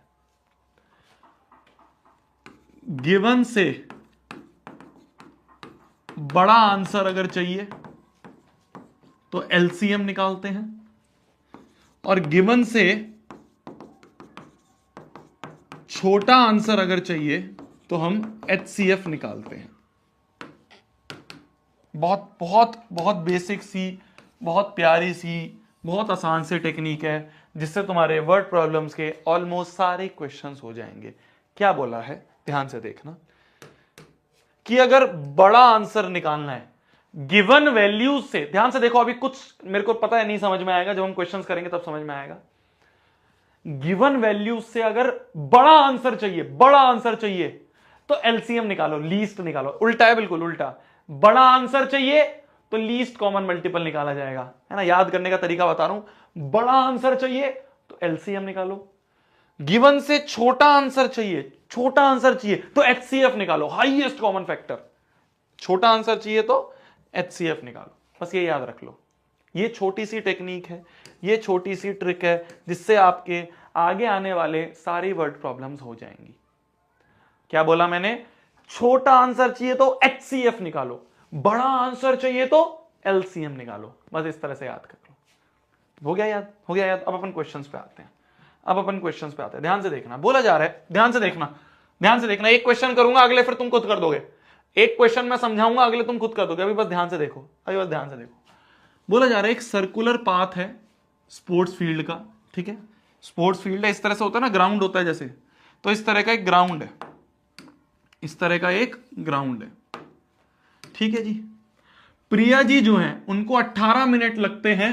गिवन से बड़ा आंसर अगर चाहिए तो एलसीएम निकालते हैं, और गिवन से छोटा आंसर अगर चाहिए तो हम एचसीएफ निकालते हैं। बहुत बहुत बहुत बेसिक सी, बहुत प्यारी सी, बहुत आसान सी टेक्निक है जिससे तुम्हारे वर्ड प्रॉब्लम्स के ऑलमोस्ट सारे क्वेश्चंस हो जाएंगे। क्या बोला है, ध्यान से देखना, कि अगर बड़ा आंसर निकालना है गिवन वैल्यूज से, ध्यान से देखो, अभी कुछ मेरे को पता है नहीं समझ में आएगा, जब हम क्वेश्चंस करेंगे तब समझ में आएगा। गिवन वैल्यूज से अगर बड़ा आंसर चाहिए, बड़ा आंसर चाहिए तो एलसीएम निकालो, लीस्ट निकालो। उल्टा है, बिल्कुल उल्टा। बड़ा आंसर चाहिए तो लीस्ट कॉमन मल्टीपल निकाला जाएगा, है ना। याद करने का तरीका बता रहा हूं। बड़ा आंसर चाहिए तो एलसीएम निकालो। गिवन से छोटा आंसर चाहिए, छोटा आंसर चाहिए तो एचसीएफ निकालो, हाईएस्ट कॉमन फैक्टर। छोटा आंसर चाहिए तो एचसीएफ निकालो। बस ये याद रख लो। ये छोटी सी टेक्निक है, ये छोटी सी ट्रिक है जिससे आपके आगे आने वाले सारी वर्ड प्रॉब्लम्स हो जाएंगी। क्या बोला मैंने? छोटा आंसर चाहिए तो एचसीएफ निकालो, बड़ा आंसर चाहिए तो एलसीएम निकालो। बस इस तरह से याद कर लो। हो गया याद? हो गया याद। अब अपन क्वेश्चंस पे आते हैं। ध्यान से देखना, बोला जा रहा है, ध्यान से देखना, ध्यान से देखना। एक क्वेश्चन करूंगा, अगले फिर तुम खुद कर दोगे। एक क्वेश्चन मैं समझाऊंगा, अगले तुम खुद कर दोगे। अभी बस ध्यान से देखो, अभी बस ध्यान से देखो। बोला जा रहा है एक सर्कुलर पाथ है स्पोर्ट्स फील्ड का, ठीक है। स्पोर्ट्स फील्ड है, इस तरह से होता है ना, ग्राउंड होता है जैसे, तो इस तरह का एक ग्राउंड है, इस तरह का एक ग्राउंड है, ठीक है जी। प्रिया जी जो है उनको 18 मिनट लगते हैं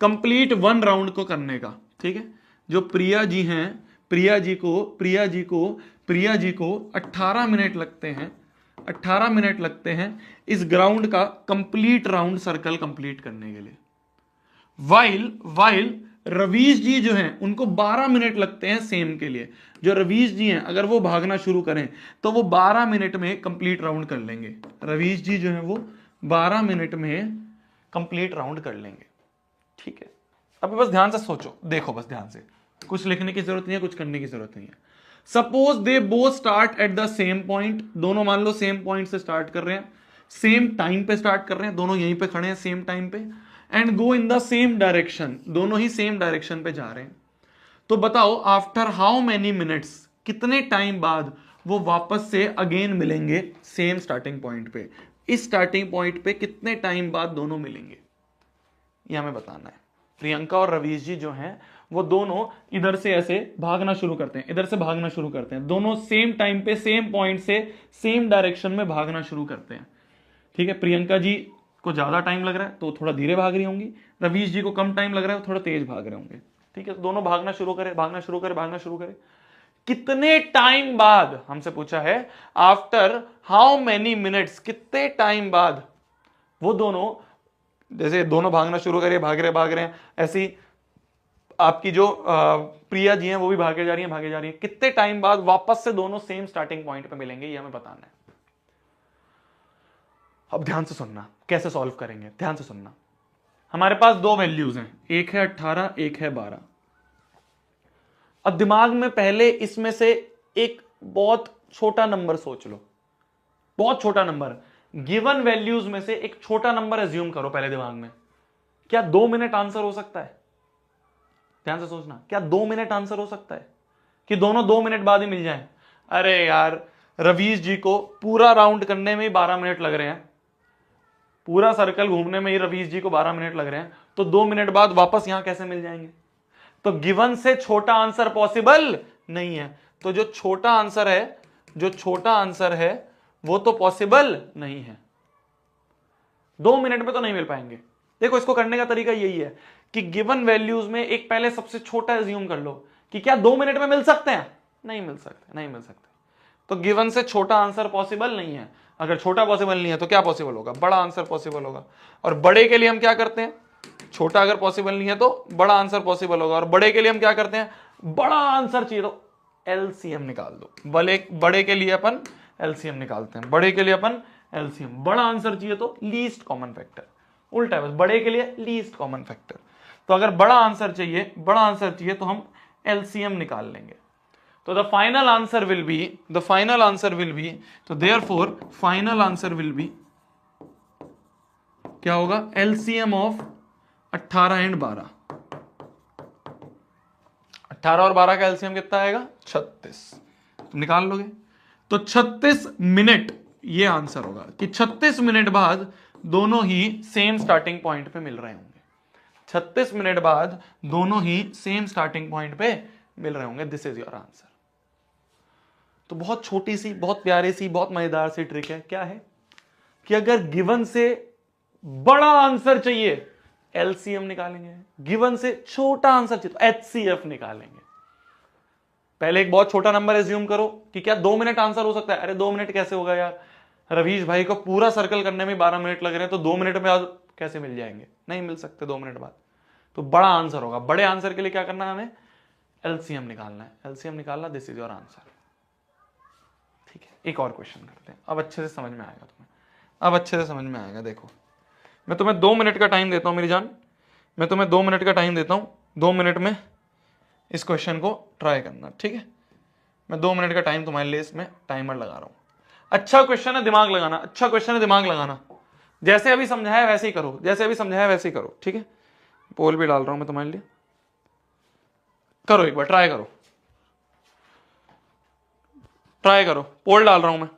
कंप्लीट 1 राउंड को करने का, ठीक है। जो प्रिया जी हैं, प्रिया जी को 18 मिनट लगते हैं, 18 मिनट लगते हैं इस ग्राउंड का कंप्लीट राउंड सर्कल कंप्लीट करने के लिए। वाइल रवीश जी जो हैं उनको 12 मिनट लगते हैं सेम के लिए। जो रवीश जी हैं अगर वो भागना शुरू करें तो वो 12 मिनट में कंप्लीट राउंड कर लेंगे। रवीश जी जो हैं वो 12 मिनट में कंप्लीट राउंड कर लेंगे, ठीक है। अब बस ध्यान से सोचो, देखो बस ध्यान से, कुछ लिखने की जरूरत नहीं है, कुछ करने की जरूरत नहीं है। Suppose they both start at the same point, दोनों मान लो सेम पॉइंट से स्टार्ट कर रहे हैं, सेम टाइम पे स्टार्ट कर रहे हैं, दोनों यहीं पे खड़े हैं सेम टाइम पे, and go in the same direction, दोनों ही सेम डायरेक्शन पे जा रहे हैं। तो बताओ आफ्टर हाउ मेनी मिनट्स, कितने टाइम बाद वो वापस से अगेन मिलेंगे सेम स्टार्टिंग पॉइंट पे। इस स्टार्टिंग पॉइंट पे कितने टाइम बाद दोनों मिलेंगे, ये हमें बताना है। प्रियंका और रवीश जी जो हैं वो दोनों इधर से ऐसे भागना शुरू करते हैं, इधर से भागना शुरू करते हैं, दोनों सेम टाइम पे सेम पॉइंट से सेम डायरेक्शन में भागना शुरू करते हैं, ठीक है। प्रियंका जी को ज्यादा टाइम लग रहा है तो थोड़ा धीरे भाग रही होंगी, रवीश जी को कम टाइम लग रहा है तो थोड़ा तेज भाग रहे होंगे, ठीक है। दोनों भागना शुरू करे। कितने टाइम बाद, हमसे पूछा है आफ्टर हाउ मेनी मिनट्स, कितने टाइम बाद वो दोनों, जैसे दोनों भागना शुरू करे, भाग रहे हैं, ऐसी आपकी जो प्रिया जी हैं वो भी भागे जा रही हैं, कितने टाइम बाद वापस से दोनों सेम स्टार्टिंग पॉइंट पे मिलेंगे, ये हमें बताना है। अब ध्यान से सुनना, कैसे सॉल्व करेंगे, ध्यान से सुनना। हमारे पास 2 वैल्यूज हैं, एक है 18, एक है 12। अब दिमाग में पहले इसमें से एक बहुत छोटा नंबर सोच लो, बहुत छोटा नंबर। गिवन वैल्यूज में से एक छोटा नंबर एज्यूम करो पहले दिमाग में। क्या 2 मिनट आंसर हो सकता है? ध्यान से सोचना, क्या 2 मिनट आंसर हो सकता है कि दोनों 2 मिनट बाद ही मिल जाएं? अरे यार, रवीश जी को पूरा राउंड करने में ही 12 मिनट लग रहे हैं, पूरा सर्कल घूमने में ही रवीश जी को 12 मिनट लग रहे हैं, तो 2 मिनट बाद वापस यहां कैसे मिल जाएंगे? तो गिवन से छोटा आंसर पॉसिबल नहीं है। तो जो छोटा आंसर है वो तो पॉसिबल नहीं है, 2 मिनट में तो नहीं मिल पाएंगे। देखो, इसको करने का तरीका यही है कि गिवन वैल्यूज में एक पहले सबसे छोटा एज्यूम कर लो कि क्या 2 मिनट में मिल सकते हैं? नहीं मिल सकते। तो गिवन से छोटा आंसर पॉसिबल नहीं है। अगर छोटा पॉसिबल नहीं है तो क्या पॉसिबल होगा? बड़ा आंसर पॉसिबल होगा। और बड़े के लिए हम क्या करते हैं? छोटा अगर पॉसिबल नहीं है तो बड़ा आंसर पॉसिबल होगा। और बड़े के लिए हम क्या करते हैं? बड़ा आंसर चाहिए तो एलसीएम निकाल दो। बड़े के लिए अपन एलसीएम निकालते हैं, बड़ा आंसर चाहिए तो लीस्ट कॉमन फैक्टर। उल्टा है, बस बड़े के लिए लीस्ट कॉमन फैक्टर। तो अगर बड़ा आंसर चाहिए तो हम एलसीएम निकाल लेंगे। तो the final answer will be, तो therefore final answer will be, क्या होगा? LCM of 18 and 12। 18 और 12 का एलसीएम कितना आएगा? 36। तुम निकाल लोगे तो 36 मिनट, ये आंसर होगा कि 36 मिनट बाद दोनों ही सेम स्टार्टिंग पॉइंट पे मिल रहे होंगे। 36 मिनट बाद दोनों ही सेम स्टार्टिंग पॉइंट पे मिल रहे होंगे। This is your answer. तो बहुत छोटी सी, बहुत प्यारी सी, बहुत मजेदार सी ट्रिक है। क्या है कि अगर गिवन से बड़ा आंसर चाहिए एलसीएम निकालेंगे, गिवन से छोटा आंसर चाहिए तो एचसीएफ निकालेंगे। पहले एक बहुत छोटा नंबर एज्यूम करो कि क्या 2 मिनट आंसर हो सकता है। अरे 2 मिनट कैसे होगा यार, रवीश भाई को पूरा सर्कल करने में 12 मिनट लग रहे हैं, तो 2 मिनट में आज कैसे मिल जाएंगे? नहीं मिल सकते 2 मिनट बाद। तो बड़ा आंसर होगा। बड़े आंसर के लिए क्या करना है हमें? एलसीएम निकालना है। एलसीएम निकालना, दिस इज योर आंसर। ठीक है, एक और क्वेश्चन करते हैं। अब अच्छे से समझ में आएगा तुम्हें, अब अच्छे से समझ में आएगा। देखो, मैं तुम्हें 2 मिनट का टाइम देता हूं मेरी जान, मैं तुम्हें 2 मिनट का टाइम देता हूं। 2 मिनट में इस क्वेश्चन को ट्राई करना, ठीक है? मैं 2 मिनट का टाइम तुम्हारे लिए इसमें टाइमर लगा रहा हूं। अच्छा क्वेश्चन है, दिमाग लगाना। अच्छा क्वेश्चन है, दिमाग लगाना। जैसे अभी समझाया वैसे ही करो, जैसे अभी समझाया वैसे ही करो, ठीक है? पोल भी डाल रहा हूं मैं तुम्हारे लिए, करो एक बार, ट्राई करो, ट्राई करो। पोल डाल रहा हूं मैं।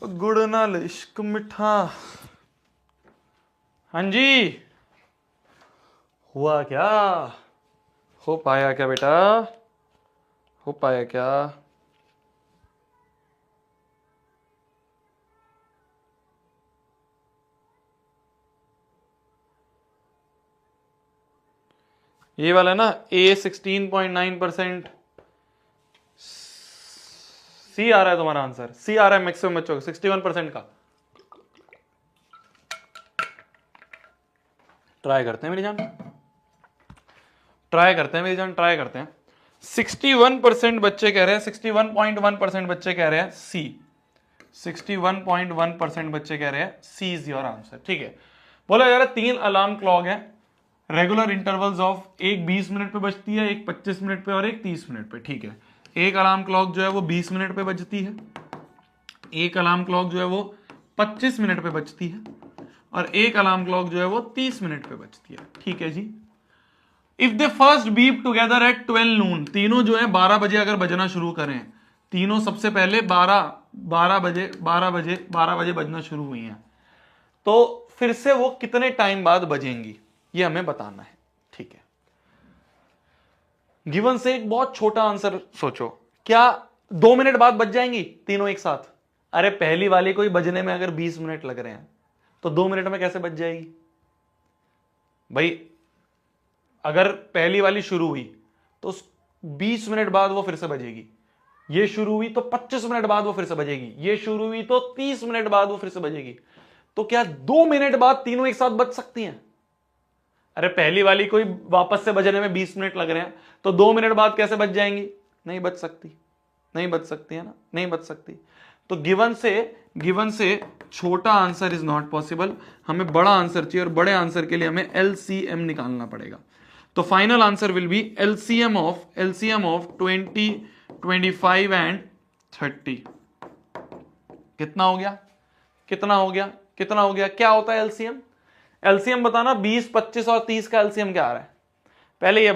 गुड़ नाल इश्क मिठा। हाँ जी, हुआ क्या? हो पाया क्या बेटा? हो पाया क्या? ये वाला ना ए 16.9%, सी आ रहा है तुम्हारा आंसर, सी आ रहा है मैक्सिमम बच्चों का 61% का। ट्राई करते हैं मेरी जान, ट्राई करते हैं मेरी जान, ट्राई करते हैं। 61% बच्चे कह रहे हैं, 61.1% बच्चे कह रहे हैं सी। 61.1% बच्चे कह रहे हैं सी इज योर आंसर। ठीक है, बोला यार 3 अलार्म क्लॉक है, रेगुलर इंटरवल्स ऑफ, एक 20 मिनट पे बजती है, एक 25 मिनट पे और एक 30 मिनट पे। ठीक है, एक अलार्म क्लॉक जो है वो 20 मिनट पे बजती है, एक अलार्म क्लॉक जो है वो 25 मिनट पे बजती है, और एक अलार्म क्लॉक जो है वो 30 मिनट पे बजती है। ठीक है जी। If they first beep together at 12 noon, तीनों जो है 12 बजे अगर बजना शुरू करें, तीनों सबसे पहले 12 बजे बजना शुरू हुई हैं, तो फिर से वो कितने टाइम बाद बजेंगी ये हमें बताना है। ठीक है, गिवन से एक बहुत छोटा आंसर सोचो, क्या 2 मिनट बाद बज जाएंगी तीनों एक साथ? अरे पहली वाली को ही बजने में अगर 20 मिनट लग रहे हैं तो 2 मिनट में कैसे बज जाएगी भाई? अगर पहली वाली शुरू हुई तो 20 मिनट बाद वो फिर से बजेगी, ये शुरू हुई तो 25 मिनट बाद वो फिर से बजेगी, ये शुरू हुई तो 30 मिनट बाद वो फिर से बजेगी। तो क्या 2 मिनट बाद तीनों एक साथ बज सकती हैं? अरे पहली वाली कोई वापस से बजने में 20 मिनट लग रहे हैं, तो 2 मिनट बाद कैसे बच जाएंगी? नहीं बच सकती, नहीं बच सकती है ना, नहीं बच सकती। तो गिवन से छोटा आंसर इज नॉट पॉसिबल, हमें बड़ा आंसर चाहिए, और बड़े आंसर के लिए हमें एलसीएम निकालना पड़ेगा। तो final answer will B LCM of 20, 25 and 30। कितना हो गया, कितना हो गया, कितना हो गया? क्या होता है एलसीएम? एलसीएम बताना, 20, 25 और 30 का एलसीएम क्या आ रहा है? पहले ये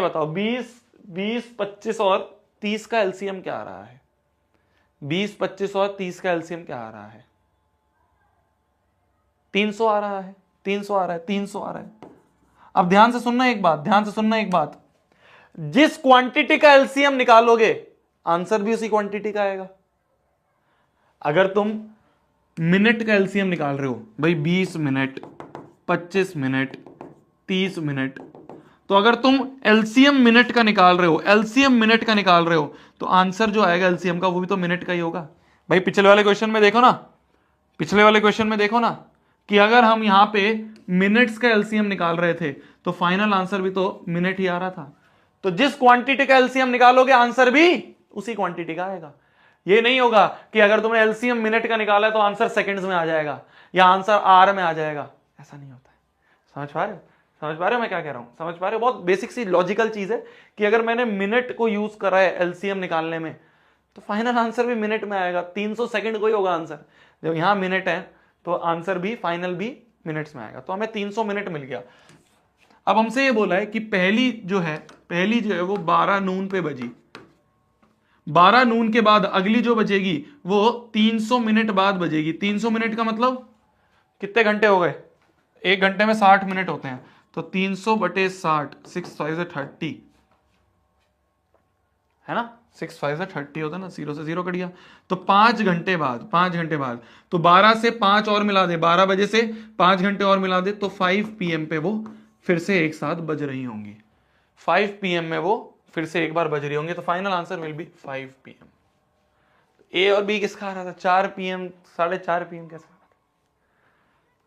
बताओ, 20, 25 और 30 का एलसीएम क्या आ रहा है? 20, 25 और 30 का एलसीएम क्या आ रहा है? 300 आ रहा है, 300 आ रहा है, 300 आ रहा है। अब ध्यान से सुनना एक बात, ध्यान से सुनना एक बात, जिस क्वांटिटी का एलसीएम निकालोगे आंसर भी उसी क्वांटिटी का आएगा। अगर तुम मिनट का एलसीएम निकाल रहे हो भाई, 20 मिनट, 25 मिनट, 30 मिनट, तो अगर तुम एलसीएम मिनट का निकाल रहे हो, एलसीएम मिनट का निकाल रहे हो, तो आंसर जो आएगा एलसीएम का वो भी तो मिनट का ही होगा। भाई पिछले वाले क्वेश्चन में देखो ना, पिछले वाले क्वेश्चन में देखो ना कि अगर हम यहां पे मिनट्स का एलसीएम निकाल रहे थे तो फाइनल आंसर भी तो मिनट ही आ रहा था। तो जिस क्वांटिटी का एलसीएम निकालोगे आंसर भी उसी क्वांटिटी का आएगा। ये नहीं होगा कि अगर तुमने एलसीएम मिनट का निकाला है तो आंसर सेकंड्स में आ जाएगा या आंसर आर में आ जाएगा, ऐसा नहीं होता है। समझ पा रहे हो, समझ पा रहे हो मैं क्या कह रहा हूं? समझ पा रहे हो? बहुत बेसिक सी लॉजिकल चीज है कि अगर मैंने मिनट को यूज करा है एलसीएम निकालने में तो फाइनल आंसर भी मिनट में आएगा। 300 सेकंड को ही होगा आंसर, जब यहां मिनट है तो आंसर भी फाइनल भी मिनट्स में आएगा। तो हमें 300 मिनट मिल गया। अब हमसे ये बोला है कि पहली जो है वो 12 नून पे बजी, 12 नून के बाद अगली जो बजेगी वो 300 मिनट बाद बजेगी। 300 मिनट का मतलब कितने घंटे हो गए? 1 घंटे में 60 मिनट होते हैं, तो 300/60, 6 5 30 है ना, 6 5 30 होता है ना, 0 से 0 कट गया। तो 5 घंटे बाद, 5 घंटे बाद, तो 12 से 5 और मिला दे, 12 बजे से 5 घंटे और मिला दे, तो 5 PM पे वो फिर से एक साथ बज रही होंगी। 5 PM में वो फिर से एक बार बज रही होंगी। तो final answer will B 5 PM। ए और बी किसका आ रहा था? 4 PM, 4:30 PM कैसे आ रहा था?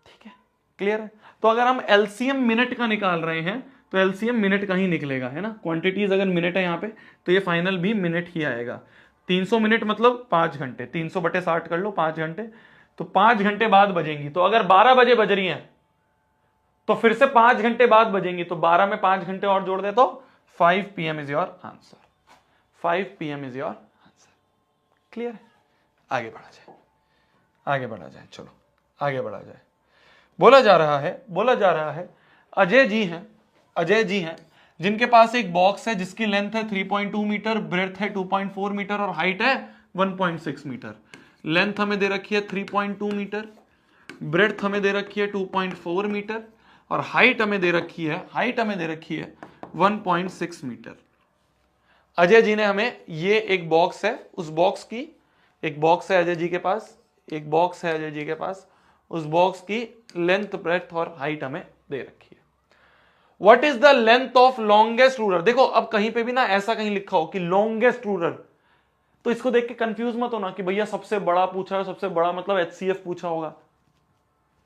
ठीक है, क्लियर है? तो अगर हम एलसीएम मिनट का निकाल रहे हैं तो एलसीएम मिनट का ही निकलेगा, है ना। क्वांटिटीज अगर मिनट है यहाँ पे तो ये फाइनल भी मिनट ही आएगा। 300 मिनट मतलब 5 घंटे, 300/60 कर लो, 5 घंटे, तो 5 घंटे बाद बजेंगी। तो अगर 12 बजे बज रही हैं तो फिर से 5 घंटे बाद बजेंगी, तो 12 में 5 घंटे और जोड़ दे तो 5 PM is your answer. 5 PM is your answer. Clear है? आगे बढ़ा जाए, आगे बढ़ा जाए, चलो आगे बढ़ा जाए। बोला जा रहा है अजय जी हैं जिनके पास एक बॉक्स है जिसकी लेंथ है 3.2 मीटर, ब्रेड्थ है 2.4 मीटर और हाइट है 1.6 मीटर। लेंथ हमें दे रखी है 3.2 मीटर, ब्रेड्थ हमें दे रखी है 2.4 मीटर और हाइट हमें दे रखी है 1.6 मीटर। अजय जी ने हमें, ये एक बॉक्स है, उस बॉक्स की एक बॉक्स है अजय जी के पास, एक बॉक्स है अजय जी के पास, उस बॉक्स की लेंथ, ब्रेड्थ और हाइट हमें दे रखी है। What is the length of longest ruler? देखो अब कहीं पे भी ना ऐसा कहीं लिखा हो कि लॉन्गेस्ट रूलर, तो इसको देख के कंफ्यूज मत होना कि भैया सबसे बड़ा पूछा है, सबसे बड़ा मतलब HCF पूछा होगा।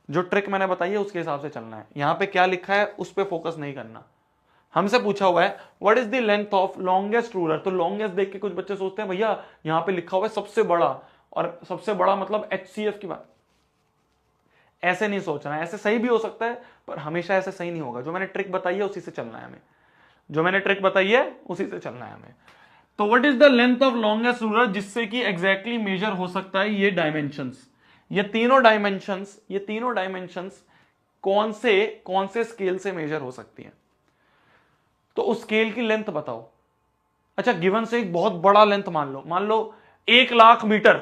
जो ट्रिक मैंने बताई है उसके हिसाब से चलना है। यहां पे क्या लिखा है उस पर फोकस नहीं करना। हमसे पूछा हुआ है what is the length of longest ruler, तो लॉन्गेस्ट देख के कुछ बच्चे सोचते हैं भैया यहां पे लिखा हुआ है सबसे बड़ा, और सबसे बड़ा मतलब HCF की बात। ऐसे नहीं सोचना है, ऐसे सही भी हो सकता है पर हमेशा ऐसे सही नहीं होगा। जो मैंने ट्रिक बताई है उसी से चलना है हमें, जो मैंने ट्रिक बताई है उसी से चलना है हमें। तो what is the length of longest ruler, जिससे कि एग्जैक्टली मेजर हो सकता है ये डायमेंशंस, ये तीनों डायमेंशंस कौन से स्केल से मेजर हो सकती हैं। तो उस स्केल की लेंथ बताओ। अच्छा गिवन से एक बहुत बड़ा लेंथ मान लो 1 लाख मीटर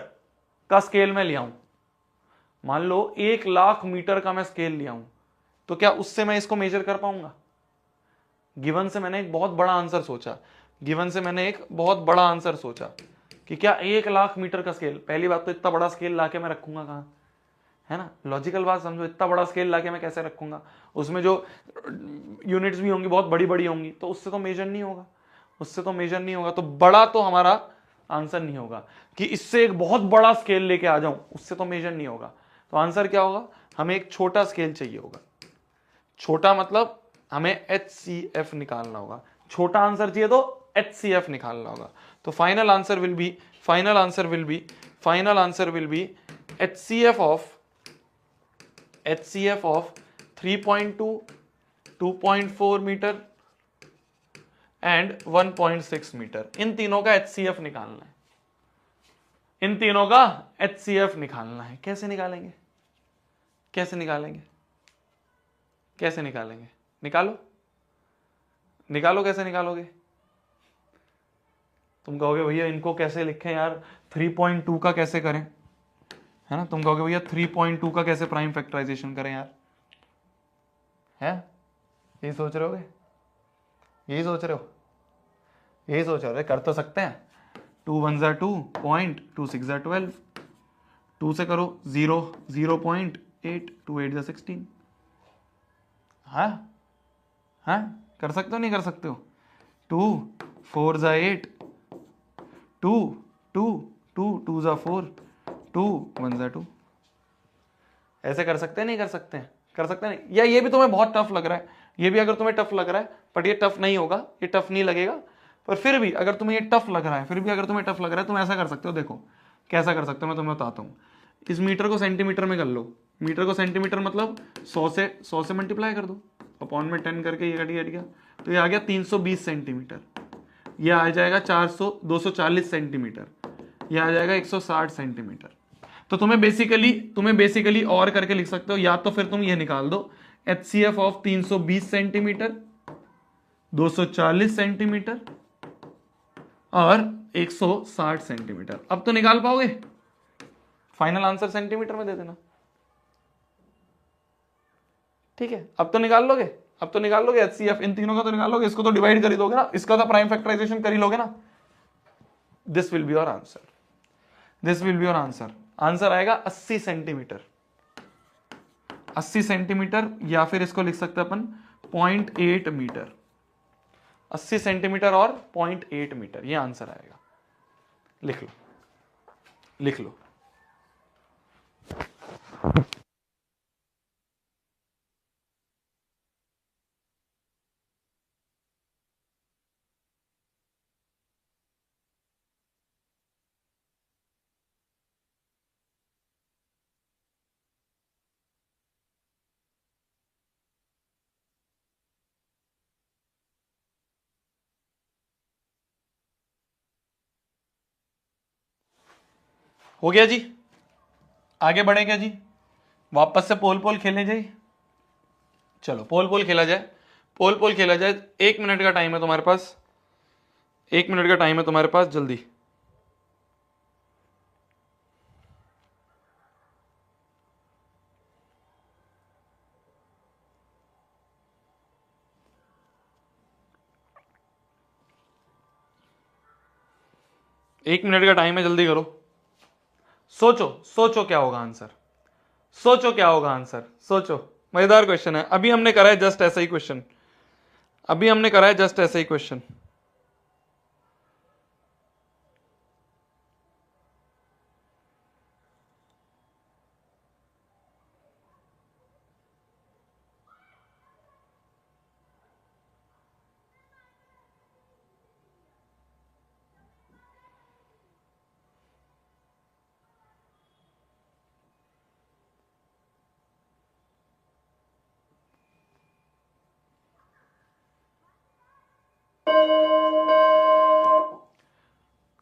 का स्केल में लिया हूं, मान लो 1 लाख मीटर का मैं स्केल लिया हूं, तो क्या उससे मैं इसको मेजर कर पाऊंगा? गिवन से मैंने एक बहुत बड़ा आंसर सोचा, कि क्या 1 लाख मीटर का स्केल, पहली बात तो इतना बड़ा स्केल लाके मैं रखूंगा कहां, है ना। लॉजिकल बात समझो, इतना बड़ा स्केल लाके मैं कैसे रखूंगा, उसमें जो यूनिट्स भी होंगी बहुत बड़ी बड़ी होंगी, तो उससे तो मेजर नहीं होगा, तो बड़ा तो हमारा आंसर नहीं होगा। कि इससे एक बहुत बड़ा स्केल लेके आ जाऊं, उससे तो मेजर नहीं होगा। तो आंसर क्या होगा? हमें एक छोटा स्केल चाहिए होगा, छोटा मतलब हमें HCF निकालना होगा, छोटा आंसर चाहिए तो HCF निकालना होगा। तो final answer will be HCF of 3.2, 2.4 metre and 1.6 metre, इन तीनों का HCF निकालना है, इन तीनों का HCF निकालना है। कैसे निकालेंगे, कैसे निकालेंगे, कैसे निकालेंगे? निकालो, निकालो, कैसे निकालोगे? तुम कहोगे भैया इनको कैसे लिखें यार, 3.2 का कैसे करें, है ना? तुम कहोगे भैया 3.2 का कैसे प्राइम फैक्टराइजेशन करें यार, है? यही सोच रहे होगे, यही सोच रहे हो, यही सोच रहे हो। कर तो सकते हैं, 2 1 2 पॉइंट, 2 6 12, 2 से करो 0 0.8, 2 8 16। हाँ हाँ, कर सकते हो, नहीं कर सकते हो? 2 4 8, 2 2 2 2 4, 2 1 2। ऐसे कर सकते हैं, नहीं कर सकते हैं? कर सकते हैं नहीं? या ये भी तुम्हें बहुत टफ लग रहा है, ये भी अगर तुम्हें टफ लग रहा है, बट ये टफ नहीं होगा, ये टफ नहीं लगेगा, पर फिर भी अगर तुम्हें ये टफ लग रहा है, फिर भी अगर तुम्हें टफ लग रहा है, तुम ऐसा कर सकते हो। देखो कैसा कर सकते हो, मैं तुम्हें बताता हूँ। इस मीटर को सेंटीमीटर में कर लो, मीटर को सेंटीमीटर मतलब 100 से मल्टीप्लाई कर दो, अपॉन में 10 करके ये कट गया, तो ये आ गया 320 सेंटीमीटर, ये आ जाएगा 240 सेंटीमीटर, ये आ जाएगा 160 सेंटीमीटर। तो तुम्हें बेसिकली और करके लिख सकते हो, या तो फिर तुम ये निकाल दो HCF ऑफ 320 सेंटीमीटर, 240 सेंटीमीटर और 160 सेंटीमीटर। अब तो निकाल पाओगे, फाइनल आंसर सेंटीमीटर में दे देना, ठीक है? अब तो निकाल लोगे, अब तो निकाल लोगे HCF, इन तीनों का तो निकाल लोगे, इसको तो डिवाइड कर ही दोगे ना, इसका तो प्राइम फैक्टराइजेशन कर ही लोगे ना। This will be your answer, this will be your answer. Answer आएगा 80 सेंटीमीटर, 80 सेंटीमीटर, या फिर इसको लिख सकते हैं अपन 0.8 मीटर, 80 सेंटीमीटर और 0.8 मीटर, ये आंसर आएगा। लिख लो, लिख लो। हो गया जी, आगे बढ़े क्या जी? वापस से पोल पोल खेलने जाए, चलो पोल पोल खेला जाए, पोल पोल खेला जाए। 1 मिनट का टाइम है तुम्हारे पास, 1 मिनट का टाइम है तुम्हारे पास, जल्दी। एक मिनट का टाइम है, जल्दी करो। सोचो, सोचो क्या होगा आंसर, सोचो क्या होगा आंसर, सोचो। मजेदार क्वेश्चन है, अभी हमने करा है जस्ट ऐसा ही क्वेश्चन, अभी हमने करा है जस्ट ऐसा ही क्वेश्चन।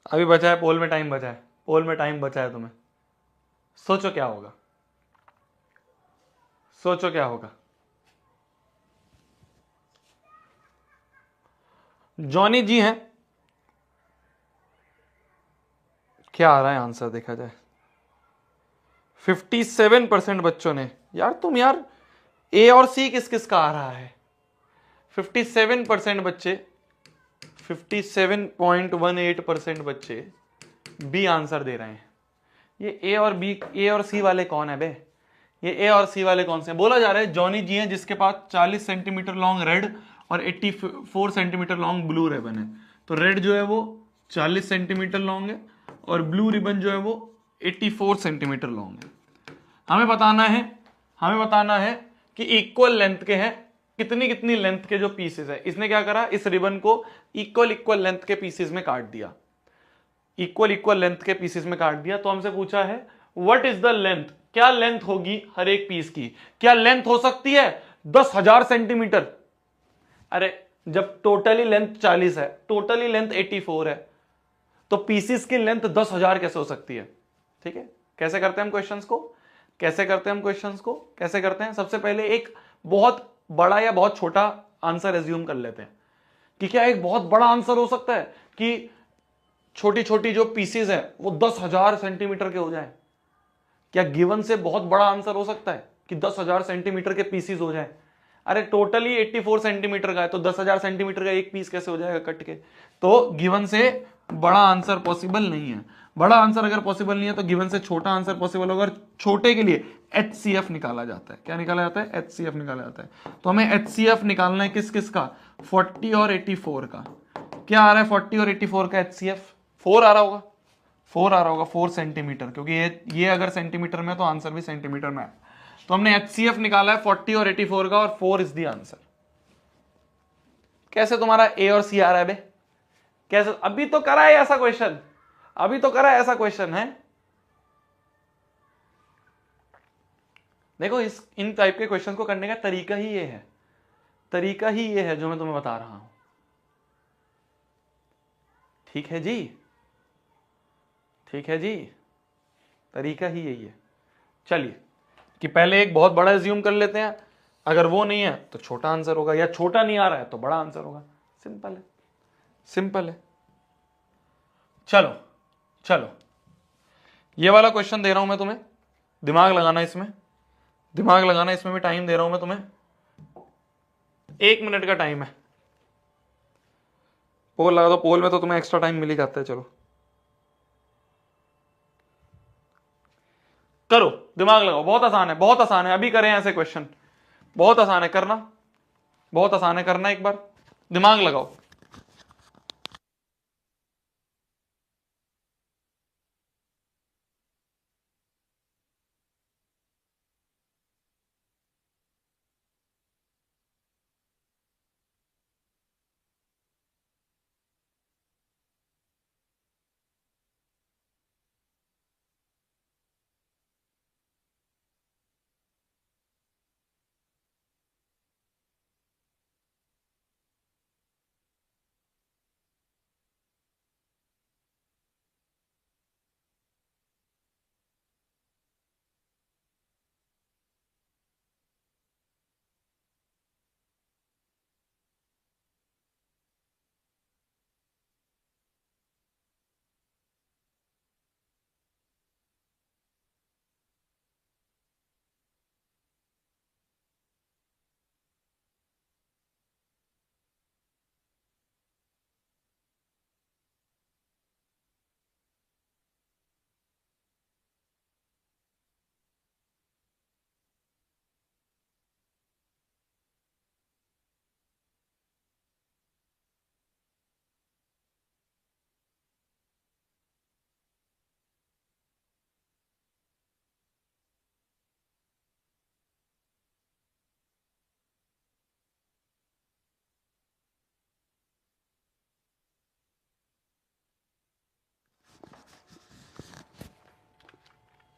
अभी बचा है, पोल में टाइम बचा है, पोल में टाइम बचा है तुम्हें। सोचो क्या होगा, सोचो क्या होगा। जॉनी जी हैं, क्या आ रहा है आंसर देखा जाए? 57% बच्चों ने, यार तुम यार ए और सी किस किस का आ रहा है? 57% बच्चे, 57.18% बच्चे बी आंसर दे रहे हैं। ये ए और बी, ए और सी वाले कौन है बे? ये ए और सी वाले कौन से हैं? बोला जा रहा है जॉनी जी हैं जिसके पास 40 सेंटीमीटर लॉन्ग रेड और 84 सेंटीमीटर लॉन्ग ब्लू रिबन है। तो रेड जो है वो 40 सेंटीमीटर लॉन्ग है और ब्लू रिबन जो है वो 84 सेंटीमीटर लॉन्ग है। हमें बताना है कि इक्वल लेंथ के हैं कितनी कितनी लेंथ के जो पीसेस है, इसने क्या करा, इस रिबन को इक्वल इक्वल लेंथ के पीसेस में काट दिया, इक्वल इक्वल लेंथ के पीसेस में काट दिया। तो हमसे पूछा है व्हाट इज द लेंथ, क्या लेंथ होगी हर एक पीस की, क्या लेंथ हो सकती है 10,000 सेंटीमीटर। अरे जब टोटली लेंथ 40 है, टोटली लेंथ 84 है, तो पीसेस की लेंथ 10,000 कैसे हो सकती है। ठीक है, कैसे करते हैं हम क्वेश्चंस को, कैसे करते हैं हम क्वेश्चंस को, कैसे करते हैं। सबसे पहले एक बहुत बड़ा या बहुत छोटा आंसर एज्यूम कर लेते हैं कि क्या एक बहुत बड़ा आंसर हो सकता है कि छोटी छोटी जो पीसेस है वो 10,000 सेंटीमीटर के हो जाए। क्या गिवन से बहुत बड़ा आंसर हो सकता है कि 10,000 सेंटीमीटर के पीसेस हो जाए। अरे टोटली 84 सेंटीमीटर का है, तो 10,000 सेंटीमीटर का एक पीस कैसे हो जाएगा कट के। तो गिवन से बड़ा आंसर पॉसिबल नहीं है। बड़ा आंसर अगर पॉसिबल नहीं है तो गिवन से छोटा आंसर पॉसिबल होगा। छोटे के लिए HCF निकाला जाता है। क्या निकाला जाता है, HCF निकाला जाता है। तो हमें HCF निकालना है किस किस का, 40 और 84 का। क्या आ रहा है 40 और 84 का HCF, 4 आ रहा होगा, 4 आ रहा होगा, 4 सेंटीमीटर, क्योंकि ये अगर सेंटीमीटर में है तो आंसर भी सेंटीमीटर में है। तो हमने HCF निकाला है 40 और 84 का, और 4 इज द आंसर। कैसे तुम्हारा A और C आ रहा है बे, कैसे, अभी तो करा है ऐसा क्वेश्चन, अभी तो करा है ऐसा क्वेश्चन है। देखो इस इन टाइप के क्वेश्चन को करने का तरीका ही ये है, तरीका ही ये है जो मैं तुम्हें बता रहा हूं। ठीक है जी, ठीक है जी, तरीका ही यही है। चलिए कि पहले एक बहुत बड़ा एज्यूम कर लेते हैं, अगर वो नहीं है तो छोटा आंसर होगा, या छोटा नहीं आ रहा है तो बड़ा आंसर होगा। सिंपल है, सिंपल है। चलो चलो, ये वाला क्वेश्चन दे रहा हूं मैं तुम्हें, दिमाग लगाना इसमें, दिमाग लगाना इसमें भी टाइम दे रहा हूं मैं तुम्हें, 1 मिनट का टाइम है। पोल लगा दो, पोल में तो तुम्हें एक्स्ट्रा टाइम मिल ही जाता है। चलो करो, दिमाग लगाओ, बहुत आसान है, बहुत आसान है। अभी करें ऐसे क्वेश्चन, बहुत आसान है करना, बहुत आसान है करना। एक बार दिमाग लगाओ।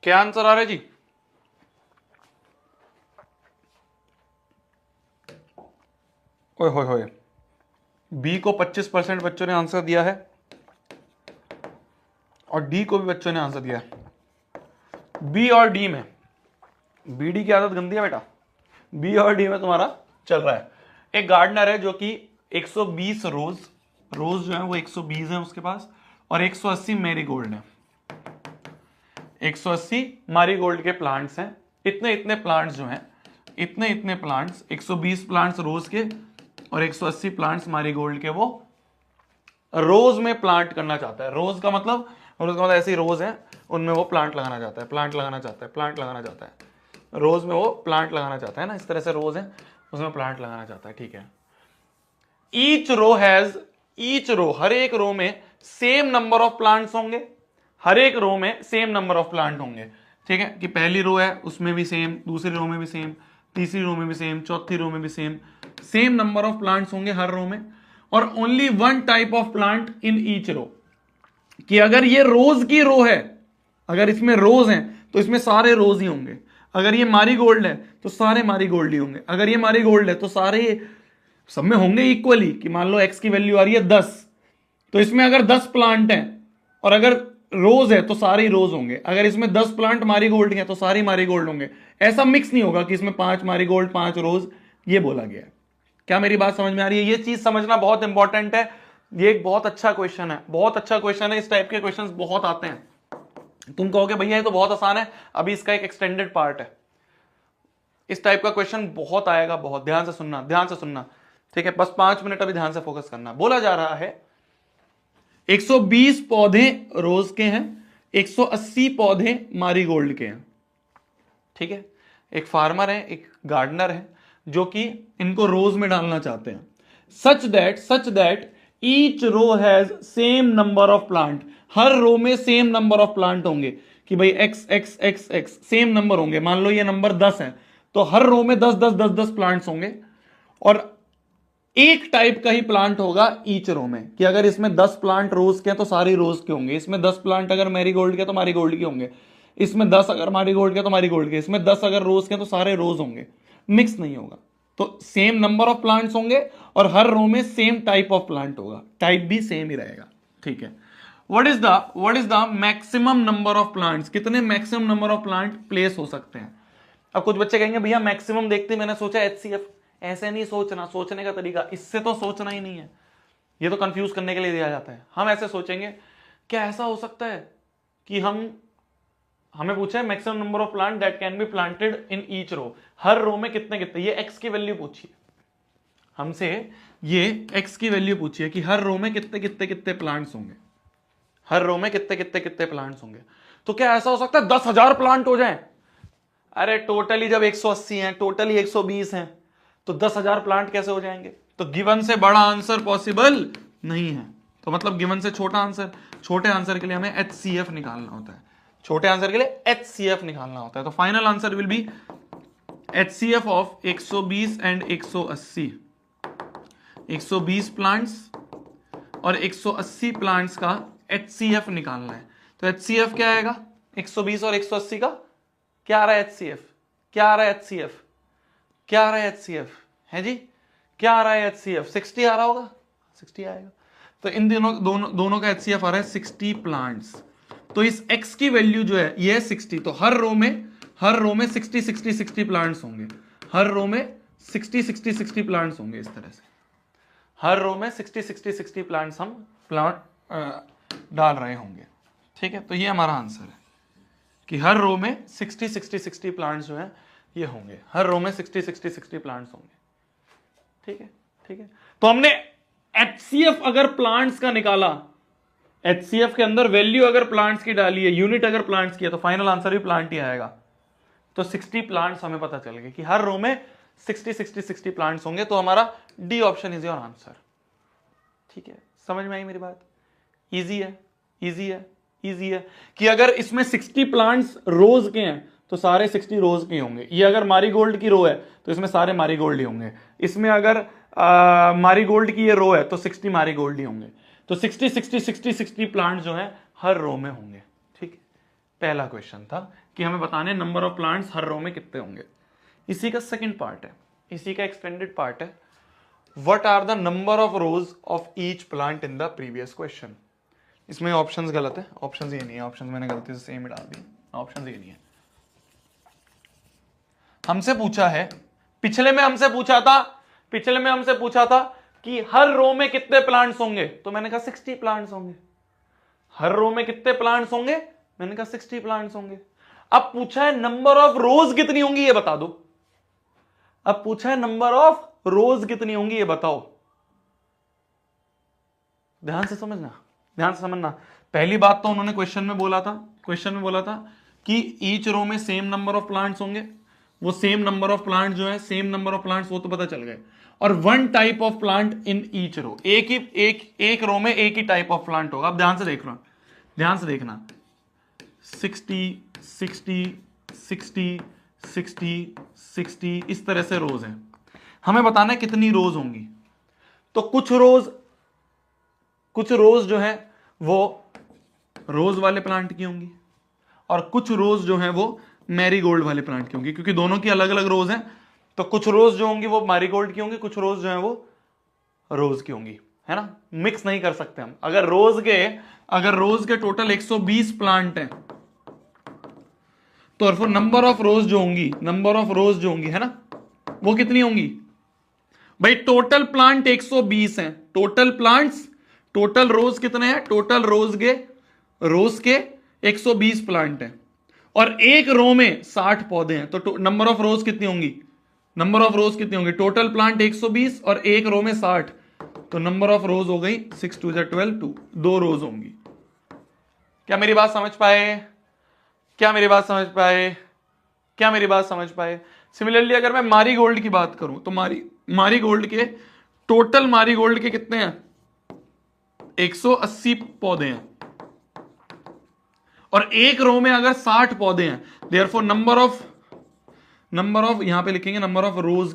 क्या आंसर आ रहा है जी, ओए होए होए, बी को 25% बच्चों ने आंसर दिया है, और डी को भी बच्चों ने आंसर दिया है। बी और डी में, बी डी की आदत गंदी है बेटा, बी और डी में तुम्हारा चल रहा है। एक गार्डनर है जो कि 120 रोज जो है वो 120 है उसके पास, और 180 मैरीगोल्ड है, 180 मैरीगोल्ड के प्लांट्स हैं। इतने इतने प्लांट्स जो हैं, इतने इतने प्लांट्स, 120 प्लांट्स रोज के और 180 प्लांट्स मैरीगोल्ड के, वो रोज में प्लांट करना चाहता है। रोज का मतलब ऐसी रोज है उनमें वो प्लांट लगाना चाहता है, प्लांट लगाना चाहता है, प्लांट लगाना चाहता है। रोज में वो प्लांट लगाना चाहता है ना, इस तरह से रोज है उसमें प्लांट लगाना चाहता है। ठीक है, each row has, each row, हर एक रो में सेम नंबर ऑफ प्लांट्स होंगे, हर एक रो में सेम नंबर ऑफ प्लांट होंगे। ठीक है, कि पहली रो है उसमें भी सेम, दूसरी रो में भी सेम, तीसरी रो में भी सेम, चौथी रो में भी same, same number of plants होंगे हर रो में, और only one type of plant in each row. कि अगर ये रोज की रो है, अगर इसमें रोज हैं तो इसमें सारे रोज ही होंगे। अगर ये मारीगोल्ड है तो सारे मारीगोल्ड ही होंगे। अगर ये मारीगोल्ड है तो सारे सब में होंगे इक्वली। कि मान लो एक्स की वैल्यू आ रही है 10, तो इसमें अगर 10 प्लांट हैं और अगर रोज है तो सारे ही रोज होंगे। अगर इसमें 10 प्लांट मारीगोल्ड हैं तो सारे मारीगोल्ड होंगे। ऐसा मिक्स नहीं होगा कि इसमें 5 मारीगोल्ड 5 रोज, ये बोला गया है। क्या मेरी बात समझ में आ रही है? ये चीज समझना बहुत इंपॉर्टेंट है। ये एक बहुत अच्छा क्वेश्चन है, बहुत अच्छा क्वेश्चन है। इस टाइप के क्वेश्चंस बहुत आते हैं। तुम कहोगे भैया ये तो बहुत आसान है, अभी इसका एक एक्सटेंडेड पार्ट है। इस टाइप का क्वेश्चन बहुत आएगा, बहुत ध्यान से सुनना, ध्यान से सुनना, ठीक है? बस 5 मिनट अभी ध्यान से फोकस करना। बोला जा रहा है 120 पौधे रोज के हैं, 180 पौधे मारीगोल्ड के हैं, ठीक है? एक फार्मर है, एक गार्डनर है, जो कि इनको रोज में डालना चाहते हैं। Such that each row has same number of plant. हर रो में सेम नंबर ऑफ प्लांट होंगे। कि भाई X X X X same number होंगे। मान लो ये नंबर 10 है तो हर रो में 10 10 10 10 प्लांट्स होंगे, और एक टाइप का ही प्लांट होगा ईच रो में। कि अगर इसमें 10 प्लांट रोज के हैं तो सारे रोज के होंगे। इसमें 10 प्लांट अगर मैरीगोल्ड के तो मारीगोल्ड के होंगे। इसमें 10 अगर मारीगोल्ड के तो मारीगोल्ड के। इसमें 10 अगर रोज के तो सारे रोज होंगे, मिक्स नहीं होगा। तो सेम नंबर ऑफ प्लांट्स होंगे और हर रो में सेम टाइप ऑफ प्लांट होगा। टाइप भी सेम ही रहेगा, ठीक है? What is the maximum number of plants? कितने maximum number of plant place हो सकते हैं? अब कुछ बच्चे कहेंगे भैया मैक्सिमम देखते मैंने सोचा HCF। ऐसे नहीं सोचना, सोचने का तरीका इससे तो सोचना ही नहीं है। ये तो कंफ्यूज करने के लिए दिया जाता है। हम ऐसे सोचेंगे, क्या ऐसा हो सकता है कि हमें पूछा है maximum number of plant that can be planted in each row. हर रो में कितने कितने, ये एक्स की वैल्यू पूछिए हमसे, ये एक्स की वैल्यू पूछिए कि हर रो में कितने कितने कितने प्लांट्स होंगे। हर रो में कितने कितने कितने प्लांट्स होंगे। तो क्या ऐसा हो सकता है 10,000 प्लांट हो जाएं? अरे टोटली जब 180 हैं, टोटली 120 हैं, तो 10,000 प्लांट कैसे हो जाएंगे? तो गिवन से बड़ा आंसर पॉसिबल नहीं है। तो मतलब गिवन से छोटा आंसर, छोटे आंसर के लिए हमें HCF निकालना होता है। छोटे आंसर के लिए HCF निकालना होता है। तो final answer will be HCF of 120 and 180। 120 plants और 180 प्लांट्स का HCF निकालना है। तो HCF क्या आएगा? 120 और 180 का क्या आ रहा है HCF? क्या आ रहा है HCF? क्या आ रहा है HCF? है जी, क्या आ रहा है HCF? 60 आ रहा होगा, 60 आएगा। तो इन दोनों का HCF आ रहा है 60 प्लांट्स। तो इस x की वैल्यू जो है ये है 60। तो हर रो में 60 60 60 प्लांट्स होंगे। हर रो में 60 60 60 प्लांट्स होंगे। इस तरह से हर रो में 60 60 60 प्लांट्स हम डाल रहे होंगे, ठीक है? तो ये हमारा आंसर है कि हर रो में 60 60 60 प्लांट्स जो है ये होंगे। हर रो में 60 60 60 प्लांट्स होंगे, ठीक है? ठीक है, तो हमने HCF अगर प्लांट्स का निकाला, HCF के अंदर वैल्यू अगर प्लांट्स की डाली है, यूनिट अगर प्लांट्स की है, तो फाइनल आंसर भी प्लांट ही आएगा। तो 60 प्लांट्स हमें पता चल गए कि हर रो में 60 60 60 प्लांट्स होंगे। तो हमारा D option is your answer, ठीक है? समझ में आई मेरी बात? इजी है, इजी है, इजी है। कि अगर इसमें 60 प्लांट्स रोज के हैं तो सारे 60 रोज के होंगे। ये अगर मारीगोल्ड की रो है तो इसमें सारे मारीगोल्ड ही होंगे। इसमें अगर मारीगोल्ड की ये रो है तो 60 मारीगोल्ड ही होंगे। तो 60 60 60 60 प्लांट जो है हर रो में होंगे, ठीक है? पहला क्वेश्चन था कि हमें बताने number of plants her row में कितने होंगे। इसी का सेकंड पार्ट है, इसी का एक्सटेंडेड पार्ट है, what are the number of rows of each plant in the previous question. इसमें ऑप्शंस गलत है, ऑप्शंस ये नहीं है, ऑप्शंस मैंने गलती से सेम ही डाल दिए, ऑप्शंस ये नहीं है। हमसे पूछा है, पिछले में हमसे पूछा था कि हर रो में कितने प्लांट्स होंगे, तो मैंने कहा 60 प्लांट्स होंगे। हर रो में कितने प्लांट्स होंगे, मैंने कहा 60 प्लांट्स होंगे। अब पूछा है नंबर ऑफ रोज कितनी होंगी ये बता दो। अब पूछा है नंबर ऑफ रोज कितनी होंगी ये बताओ। ध्यान से समझना, ध्यान से समझना। पहली बात तो उन्होंने क्वेश्चन में बोला था कि ईच रो में सेम नंबर ऑफ प्लांट्स होंगे। वो सेम नंबर ऑफ प्लांट जो है, सेम नंबर ऑफ प्लांट्स वो तो पता चल गए। और one type of plant in each row, एक रो में एक ही टाइप ऑफ प्लांट होगा। अब ध्यान से देखना 60 60 60 60 60 इस तरह से रोज हैं। हमें बताना है कितनी रोज होंगी। तो कुछ रोज जो है वो रोज वाले प्लांट की होंगी और कुछ रोज जो है वो मैरीगोल्ड वाले प्लांट की होंगी, क्योंकि दोनों की अलग अलग रोज हैं। तो कुछ रोज जो होंगी वो मैरीगोल्ड की होंगी, कुछ रोज जो है वो रोज की होंगी, है ना। मिक्स नहीं कर सकते हम। अगर रोज के टोटल 120 प्लांट हैं तो नंबर ऑफ रोज जो होंगी है ना, वो कितनी होंगी भाई। टोटल प्लांट 120 हैं, टोटल रोज कितने हैं, टोटल रोज के 120 प्लांट हैं और एक रो में 60 पौधे हैं। तो नंबर ऑफ रोज कितनी होंगी, टोटल प्लांट 120 और एक रो में 60, तो नंबर ऑफ रोज हो गई 6 2 12, 2 रोज होंगी। क्या मेरी बात समझ पाए? सिमिलरली अगर मैं मारीगोल्ड की बात करूं तो मारीगोल्ड के टोटल कितने हैं, 180 पौधे हैं और एक रो में अगर 60 पौधे हैं, देयरफॉर नंबर ऑफ यहां पे लिखेंगे नंबर ऑफ रोज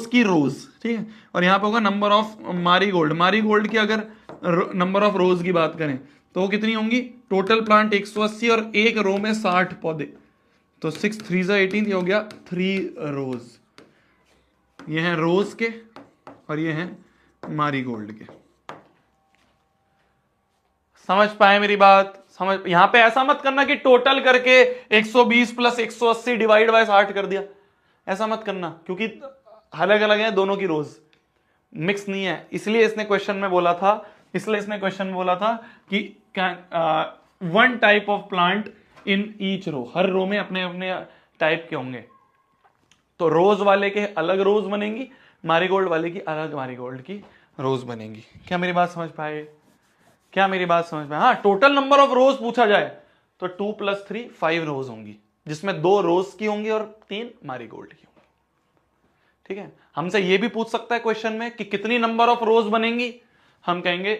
की रोज, ठीक है। और यहां पे होगा नंबर ऑफ मारीगोल्ड की अगर नंबर ऑफ रोज की बात करें तो वो कितनी होंगी, टोटल प्लांट 180 और एक रो में 60 पौधे, तो 6 3 18, ये हो गया 3 रोज। ये हैं रोज के और ये हैं मारीगोल्ड के। समझ पाए मेरी बात? यहां पे ऐसा मत करना कि टोटल करके 120 प्लस 180 डिवाइड बाय 60 कर दिया, ऐसा मत करना, क्योंकि अलग अलग है दोनों की रोज, मिक्स नहीं है। इसलिए इसने क्वेश्चन में बोला था कि one type of plant in each row, हर रो में अपने अपने टाइप के होंगे। तो रोज वाले के अलग रोज बनेंगी, मारीगोल्ड वाले की अलग मारीगोल्ड की रोज बनेंगी। क्या मेरी बात समझ पाए? हाँ, टोटल नंबर ऑफ रोज पूछा जाए तो 2 + 3 5 रोज होंगी, जिसमें 2 रोज की होंगी और 3 मारीगोल्ड की होंगी, ठीक है। हमसे यह भी पूछ सकता है क्वेश्चन में कि कितनी नंबर ऑफ रोज बनेंगी, हम कहेंगे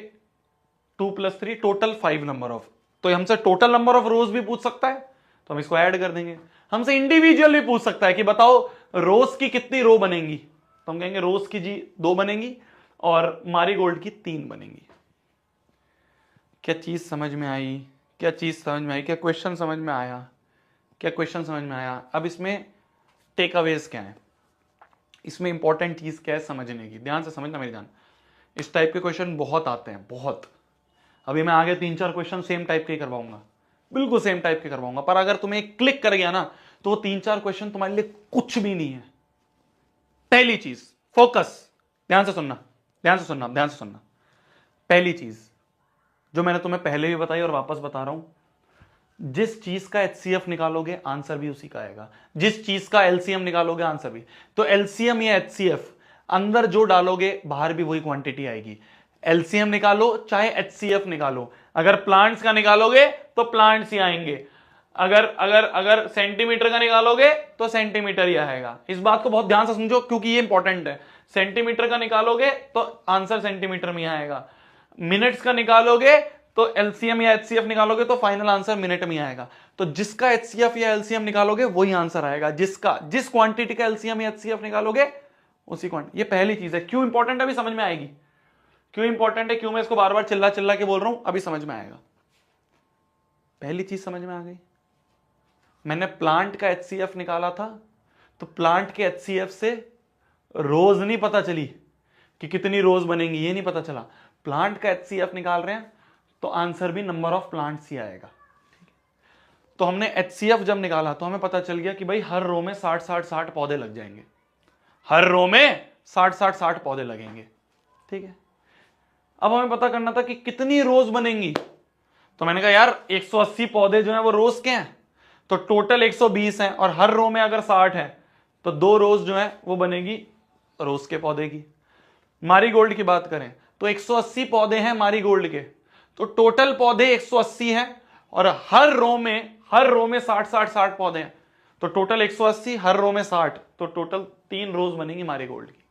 2 + 3 टोटल 5 नंबर ऑफ। तो हमसे टोटल नंबर ऑफ रोज भी पूछ सकता है तो हम इसको ऐड कर देंगे। हमसे इंडिविजुअल भी पूछ सकता है कि बताओ रोज की कितनी रो बनेंगी, तो हम कहेंगे रोज की जी 2 बनेंगी और मारीगोल्ड की 3 बनेंगी। क्या चीज समझ में आई? क्या क्वेश्चन समझ में आया? अब इसमें टेक अवेज क्या है, इसमें इंपॉर्टेंट चीज क्या है समझने की, ध्यान से समझना मेरी जान। इस टाइप के क्वेश्चन बहुत आते हैं, बहुत। अभी मैं आगे 3-4 क्वेश्चन सेम टाइप के करवाऊंगा, बिल्कुल सेम टाइप के करवाऊंगा, पर अगर तुम्हें क्लिक कर गया ना तो वो 3-4 क्वेश्चन तुम्हारे लिए कुछ भी नहीं है। पहली चीज, फोकस, ध्यान से सुनना। पहली चीज जो मैंने तुम्हें पहले भी बताई और वापस बता रहा हूं, जिस चीज का HCF निकालोगे आंसर भी उसी का आएगा, जिस चीज का LCM निकालोगे आंसर भी। तो LCM या HCF अंदर जो डालोगे बाहर भी वही क्वांटिटी आएगी। LCM निकालो चाहे HCF निकालो, अगर प्लांट्स का निकालोगे तो प्लांट्स ही आएंगे, अगर सेंटीमीटर का निकालोगे तो सेंटीमीटर ही आएगा। इस बात को बहुत ध्यान से समझो क्योंकि ये इंपॉर्टेंट है। सेंटीमीटर का निकालोगे तो आंसर सेंटीमीटर में आएगा, मिनट्स का निकालोगे तो LCM या HCF निकालोगे तो फाइनल आंसर मिनट में आएगा। तो जिसका HCF या LCM निकालोगे वही आंसर आएगा, जिस क्वांटिटी का LCM या HCF निकालोगे उसी क्वांटिटी। ये पहली चीज है। क्यों इंपॉर्टेंट है अभी समझ में आएगी, क्यों इंपॉर्टेंट है, क्यों मैं इसको बार बार चिल्ला के बोल रहा हूं, अभी समझ में आएगा। पहली चीज समझ में आ गई। मैंने प्लांट का HCF निकाला था तो प्लांट के HCF से रोज नहीं पता चली कि कितनी रोज बनेंगी, ये नहीं पता चला। प्लांट का HCF निकाल रहे हैं तो आंसर भी नंबर ऑफ प्लांट्स ही आएगा। तो हमने HCF जब निकाला तो हमें पता चल गया कि भाई हर रो में 60 पौधे लग जाएंगे, हर रो में 60 पौधे लगेंगे, ठीक है। अब हमें पता करना था कि कितनी रोज बनेंगी, तो मैंने कहा यार 180 पौधे जो हैं वो रोज के हैं, तो टोटल 120 हैं और हर रो में अगर 60 है तो 2 रोज जो है वो बनेगी रोज के पौधे की। मारीगोल्ड की बात करें तो 180 पौधे हैं मारीगोल्ड के, तो टोटल पौधे 180 हैं और हर रो में 60 पौधे हैं, तो टोटल 180, हर रो में 60, तो टोटल 3 रोज बनेंगी मारीगोल्ड की।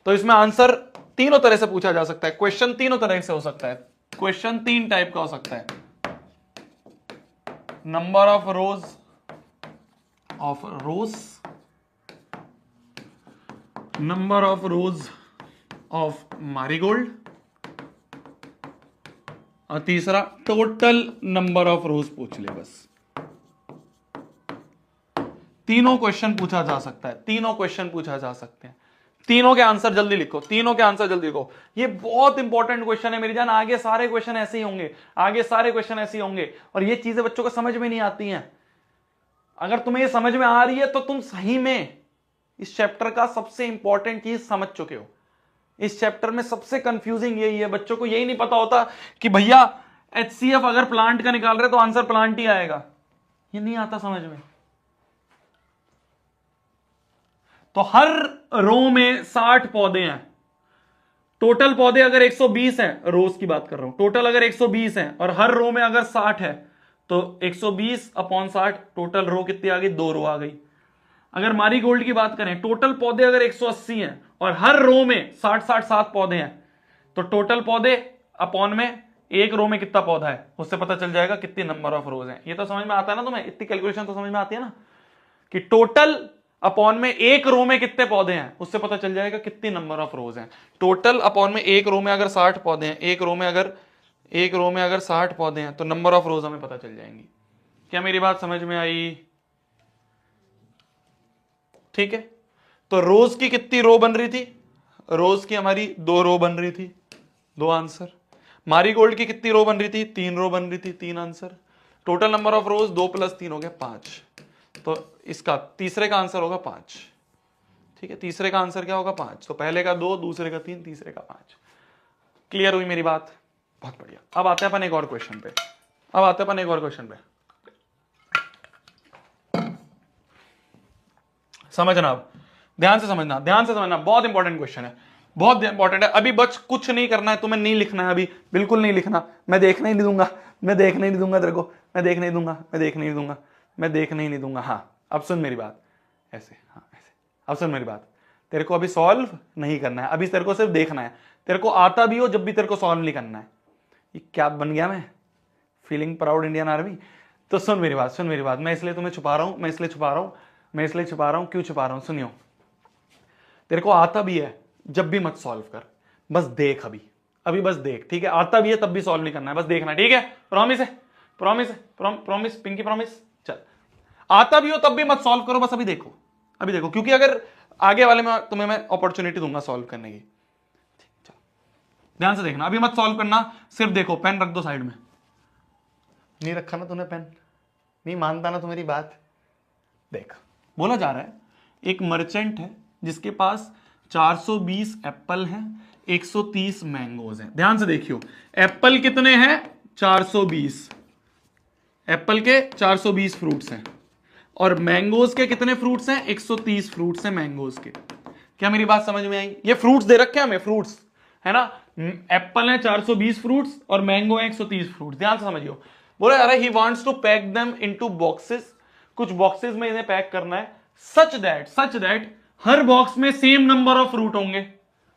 तो इसमें आंसर तीनों तरह से पूछा जा सकता है, क्वेश्चन तीनों तरह से हो सकता है। क्वेश्चन 3 टाइप का हो सकता है, number of rose number of rows of marigold, और तीसरा टोटल नंबर ऑफ रोज पूछ ले बस। तीनों क्वेश्चन पूछा जा सकता है, तीनों क्वेश्चन पूछा जा सकते हैं। तीनों के आंसर जल्दी लिखो, तीनों के आंसर जल्दी लिखो। ये बहुत इंपॉर्टेंट क्वेश्चन है मेरी जान, आगे सारे क्वेश्चन ऐसे ही होंगे, आगे सारे क्वेश्चन ऐसे ही होंगे, और ये चीजें बच्चों को समझ में नहीं आती हैं। अगर तुम्हें ये समझ में आ रही है तो तुम सही में इस चैप्टर का सबसे इंपॉर्टेंट चीज समझ चुके हो। इस चैप्टर में सबसे कंफ्यूजिंग यही है, बच्चों को यही नहीं पता होता कि भैया HCF अगर प्लांट का निकाल रहे तो आंसर प्लांट ही आएगा, ये नहीं आता समझ में। तो हर रो में 60 पौधे हैं, टोटल पौधे अगर 120 हैं, रोज की बात कर रहा हूं, टोटल अगर 120 हैं और हर रो में अगर 60 है तो 120 अपॉन 60, टोटल रो कितनी आ गई, 2 रो आ गई। अगर मैरीगोल्ड की बात करें, टोटल पौधे अगर 180 हैं और हर रो में 60-60-7 पौधे हैं, तो टोटल पौधे अपॉन में एक रो में कितना पौधा है, उससे पता चल जाएगा कितनी नंबर ऑफ रोज हैं। ये तो समझ में आता है ना तुम्हें, इतनी कैलकुलेशन तो समझ में आती है ना, कि टोटल अपॉन में एक रो में कितने पौधे हैं, उससे पता चल जाएगा कितनी नंबर ऑफ रोज हैं। टोटल अपॉन में एक रो में अगर 60 पौधे हैं, एक रो में अगर 60 पौधे हैं, तो नंबर ऑफ रोज हमें पता चल जाएंगी। क्या मेरी बात समझ में आई? ठीक है, तो रोज की कितनी रो बन रही थी, रोज की हमारी 2 रो बन रही थी, 2 आंसर। मैरीगोल्ड की कितनी रो बन रही थी, 3 रो बन रही थी, 3 आंसर। टोटल नंबर ऑफ रोज 2 + 3 हो गया 5, तो इसका तीसरे का आंसर होगा 5। ठीक है, तीसरे का आंसर क्या होगा, 5। तो पहले का 2, दूसरे का 3, तीसरे का 5। क्लियर हुई मेरी बात? बहुत बढ़िया। अब आते हैं अपन एक और क्वेश्चन पे, समझना, अब ध्यान से समझना, बहुत इंपॉर्टेंट क्वेश्चन है, बहुत इंपॉर्टेंट है। अभी बच कुछ नहीं करना है, तुम्हें नहीं लिखना है, अभी बिल्कुल नहीं लिखना। मैं देखने ही नहीं दूंगा तेरे को, मैं देखने ही नहीं दूंगा। हाँ, अब सुन मेरी बात, ऐसे, हाँ ऐसे, अब सुन मेरी बात। तेरे को अभी सॉल्व नहीं करना है, अभी तेरे को सिर्फ देखना है। तेरे को आता भी हो जब भी तेरे को सॉल्व नहीं करना है। ये क्या बन गया मैं, फीलिंग प्राउड इंडियन आर्मी। तो सुन मेरी बात, मैं इसलिए तुम्हें छुपा रहा हूं, क्यों छुपा रहा हूं, सुनियो। तेरे को आता भी है जब भी मत सॉल्व कर, बस देख, अभी बस देख, ठीक है? आता भी है तब भी सॉल्व नहीं करना है, बस देखना, ठीक है? Promise Pinky, promise. चल, आता भी हो तब भी मत सॉल्व करो, बस अभी देखो, क्योंकि अगर आगे वाले में तुम्हें मैं अपॉर्चुनिटी दूंगा सॉल्व करने की। चल, ध्यान से देखना, अभी मत सॉल्व करना, सिर्फ देखो। पेन रख दो साइड में। नहीं रखा ना तूने पेन, नहीं मानता ना तू मेरी बात। देख, बोला जा रहा है एक मर्चेंट है जिसके पास 420 एप्पल हैं, 130 मैंगोज हैं। ध्यान से देखियो, एप्पल कितने हैं, 420, एप्पल के 420 फ्रूट्स हैं, और मैंगोज के कितने फ्रूट्स हैं, 130 फ्रूट्स हैं मैंगोज के। क्या मेरी बात समझ में आई? ये फ्रूट्स दे रखे हैं हमें, फ्रूट्स है ना, एप्पल है 420 फ्रूट्स और मैंगो है 130 फ्रूट्स। ध्यान से समझियो, बोला जा रहा है he wants to pack them into boxes, कुछ बॉक्सेस में इन्हें पैक करना है, सच दैट हर बॉक्स में सेम नंबर ऑफ फ्रूट होंगे।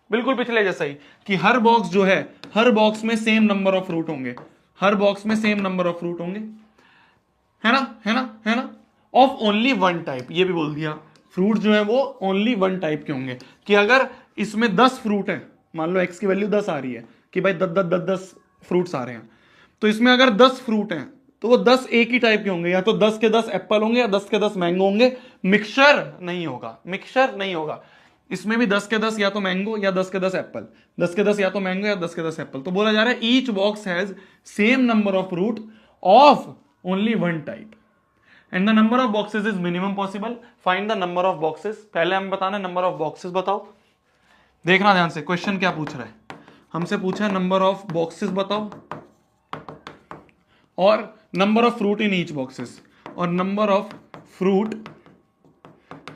बिल्कुल पिछले जैसा ही, कि हर बॉक्स जो है, हर बॉक्स में सेम नंबर ऑफ फ्रूट होंगे, है ना, ऑफ ओनली वन टाइप। ये भी बोल दिया, फ्रूट जो है वो ओनली वन टाइप के होंगे, कि अगर इसमें 10 फ्रूट है, मान लो एक्स की वैल्यू 10 आ रही है, कि भाई 10 फ्रूट्स आ रहे हैं, तो इसमें अगर 10 फ्रूट हैं तो वो 10 एक ही टाइप के होंगे, या तो 10 के 10 एप्पल होंगे या 10 के 10 मैंगो होंगे, मिक्सचर नहीं होगा। इसमें भी 10 के 10 या तो मैंगो या 10 के 10 एप्पल, 10 के 10 या तो मैंगो या 10 के 10 एप्पल। तो बोला जा रहा है each box has same number of fruit of only one type and the number of boxes is minimum possible. Find the number of boxes. पहले हमें बताना नंबर ऑफ बॉक्सेस बताओ। देखना ध्यान से, क्वेश्चन क्या पूछ रहा है, हमसे पूछा है नंबर ऑफ बॉक्सेस बताओ, और number of fruit in each boxes, और number of fruit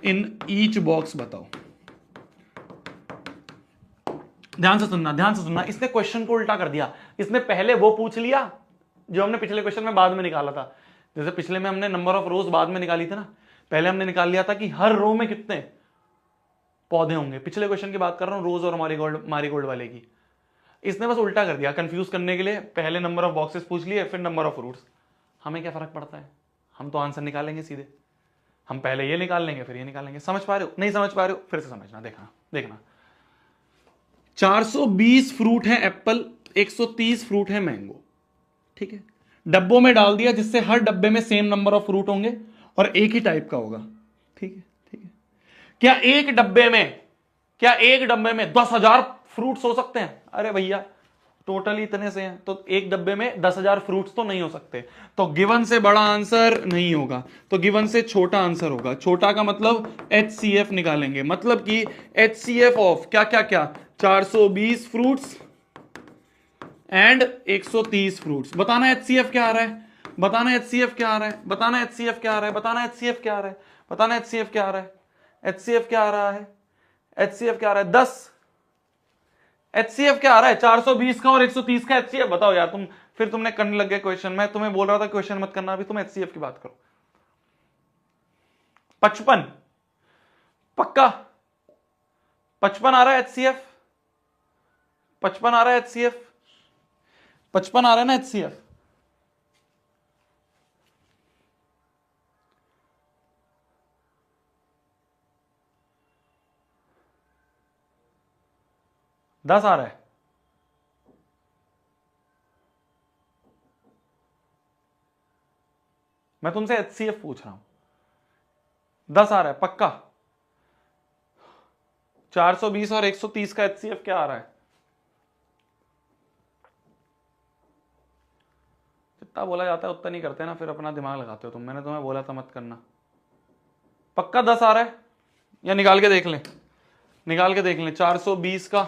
in each box बताओ। ध्यान से सुनना, इसने क्वेश्चन को उल्टा कर दिया। इसने पहले वो पूछ लिया जो हमने पिछले क्वेश्चन में बाद में निकाला था। जैसे पिछले में हमने नंबर ऑफ रोज बाद में निकाली थी ना, पहले हमने निकाल लिया था कि हर रो में कितने पौधे होंगे। पिछले क्वेश्चन की बात कर रहा हूं, रोज और मैरीगोल्ड वाले की। इसने बस उल्टा कर दिया कंफ्यूज करने के लिए, पहले नंबर ऑफ बॉक्सेस पूछ लिए फिर नंबर ऑफ फ्रूट्स। हमें क्या फर्क पड़ता है, हम तो आंसर निकालेंगे सीधे। हम पहले ये निकाल लेंगे फिर ये निकाल लेंगे। समझ पा रहे हो? नहीं समझ पा रहे हो? फिर से समझना, देखना देखना। 420 फ्रूट है एप्पल, 130 फ्रूट है मैंगो, ठीक है। डब्बों में डाल दिया जिससे हर डब्बे में सेम नंबर ऑफ फ्रूट होंगे और एक ही टाइप का होगा, ठीक है ठीक है। क्या एक डब्बे में 10,000 फ्रूट्स हो सकते हैं? अरे भैया टोटल इतने से हैं तो एक डब्बे में 10,000 फ्रूट्स तो नहीं हो सकते, तो गिवन से बड़ा आंसर नहीं होगा, तो गिवन से छोटा आंसर होगा। छोटा का मतलब HCF निकालेंगे, मतलब कि HCF ऑफ क्या क्या क्या 420 फ्रूट्स एंड 130 फ्रूट्स। बताना HCF क्या आ रहा है, बताना HCF क्या आ रहा है, बताना HCF क्या आ रहा है, बताना HCF क्या आ रहा है, बताना HCF क्या आ रहा है, HCF क्या आ रहा है, HCF क्या आ रहा है 10। HCF क्या आ रहा है 420 का और 130 का HCF बताओ यार। तुम फिर तुमने करने लग गए क्वेश्चन, मैं तुम्हें बोल रहा था क्वेश्चन मत करना, अभी तुम HCF की बात करो। 55 पक्का 55 आ रहा है HCF, 55 आ रहा है HCF, 55 आ रहा है ना HCF। दस आ रहा है, मैं तुमसे HCF पूछ रहा हूं। 10 आ रहा है पक्का? 420 और 130 का HCF क्या आ रहा है? जितना बोला जाता है उतना नहीं करते ना, फिर अपना दिमाग लगाते हो तुम। मैंने तुम्हें बोला था मत करना। पक्का 10 आ रहा है या निकाल के देख लें? निकाल के देख लें। 420 का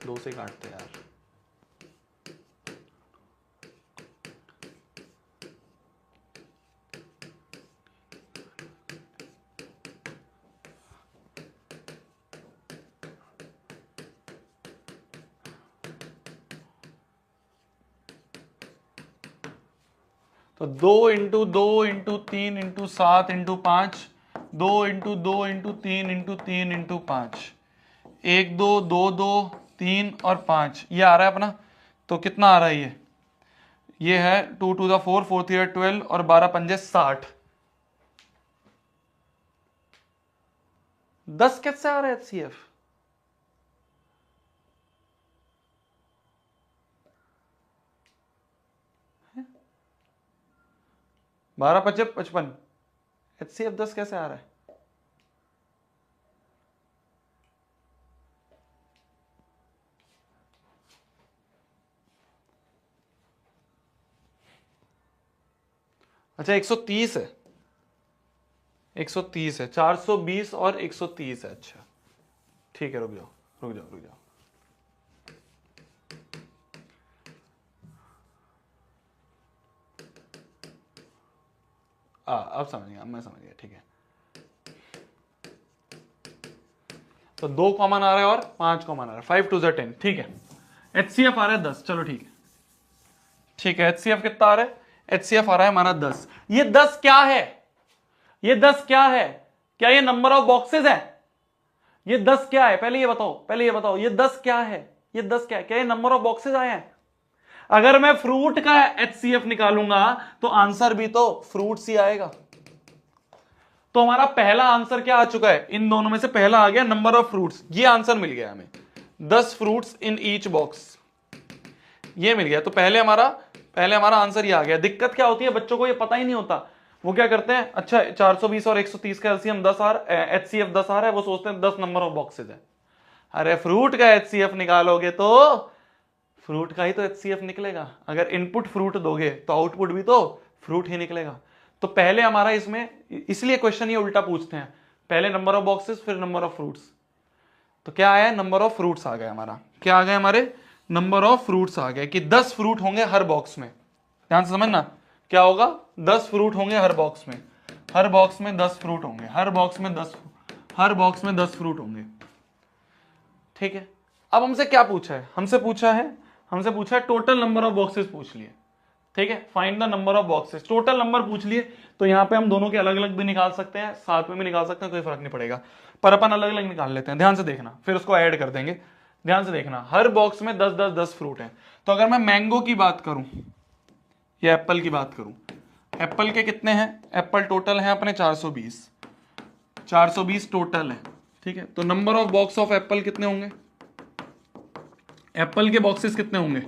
2 से काटते यार। तो 2 into 2 into 3 into 7 into 5, 2 into 2 into 3 into 3 into 5, 1 2 2 2 3 और 5, ये आ रहा है अपना। तो कितना आ रहा है ये है 2 टू द 4, 4 3 12 और 12 पंजे 60। 10 कैसे आ रहा है HCF? बारह पचे 55, HCF 10 कैसे आ रहा है? अच्छा 130 है, 130 है, 420 और 130 है। अच्छा ठीक है, रुक जाओ रुक जाओ रुक जाओ। अब समझ गया, मैं समझ गया, ठीक है। तो 2 कॉमन आ रहा है और 5 कॉमन आ रहा है, 5 2 10, ठीक है। HCF आ रहा है 10, चलो ठीक है ठीक है। HCF कितना आ रहा है? HCF आ रहा है हमारा 10। ये 10 क्या है? ये 10 क्या है? क्या ये नंबर ऑफ बॉक्सेस है? ये 10 क्या है? पहले ये बताओ, पहले ये बताओ, ये 10 क्या है? ये 10 क्या है? क्या ये नंबर ऑफ बॉक्सेस आए हैं? अगर मैं फ्रूट का HCF निकालूंगा तो आंसर भी तो फ्रूट्स ही आएगा। तो हमारा पहला आंसर क्या आ चुका है? इन दोनों में से पहला आ गया नंबर ऑफ फ्रूट्स, ये आंसर मिल गया हमें, 10 फ्रूट्स इन ईच बॉक्स, ये मिल गया। तो पहले हमारा आंसर ये आ गया। दिक्कत क्या होती है, बच्चों को ये पता ही नहीं होता, वो क्या करते हैं, अच्छा 420 और 130 का एलसीएम 10 आ रहा है, HCF 10 आ रहा है, वो सोचते हैं 10 नंबर ऑफ बॉक्सेस है। अरे फ्रूट का HCF निकालोगे तो फ्रूट का ही तो HCF निकलेगा। अगर इनपुट फ्रूट दोगे तो आउटपुट भी तो फ्रूट ही निकलेगा। तो पहले हमारा इसमें, इसलिए क्वेश्चन ये उल्टा पूछते हैं, पहले नंबर ऑफ बॉक्सेस फिर नंबर ऑफ फ्रूट्स। तो क्या आया? नंबर ऑफ फ्रूट्स आ गया हमारा। क्या आ गया हमारे? नंबर ऑफ फ्रूट्स आ गए कि 10 फ्रूट होंगे हर बॉक्स में। ध्यान से समझना, क्या होगा? 10 फ्रूट होंगे हर बॉक्स में, हर बॉक्स में 10 फ्रूट होंगे, हर बॉक्स में 10 फ्रूट होंगे, ठीक है। अब हमसे क्या पूछा है? हमसे पूछा है टोटल नंबर ऑफ बॉक्सेस पूछ लिए, ठीक है। Find the number of boxes, total number पूछ लिए। तो यहां पे हम दोनों के अलग अलग भी निकाल सकते हैं, साथ में भी निकाल सकते हैं, कोई फर्क नहीं पड़ेगा, पर अपन अलग अलग निकाल लेते हैं। ध्यान से देखना, फिर उसको ऐड कर देंगे। ध्यान से देखना, हर बॉक्स में 10 10 10 फ्रूट है। तो अगर मैं मैंगो की बात करूं या एप्पल की बात करूं, एप्पल के कितने हैं, एप्पल टोटल है अपने 420, 420 टोटल है, ठीक है। तो number of box of Apple कितने होंगे, एप्पल के बॉक्सेस कितने होंगे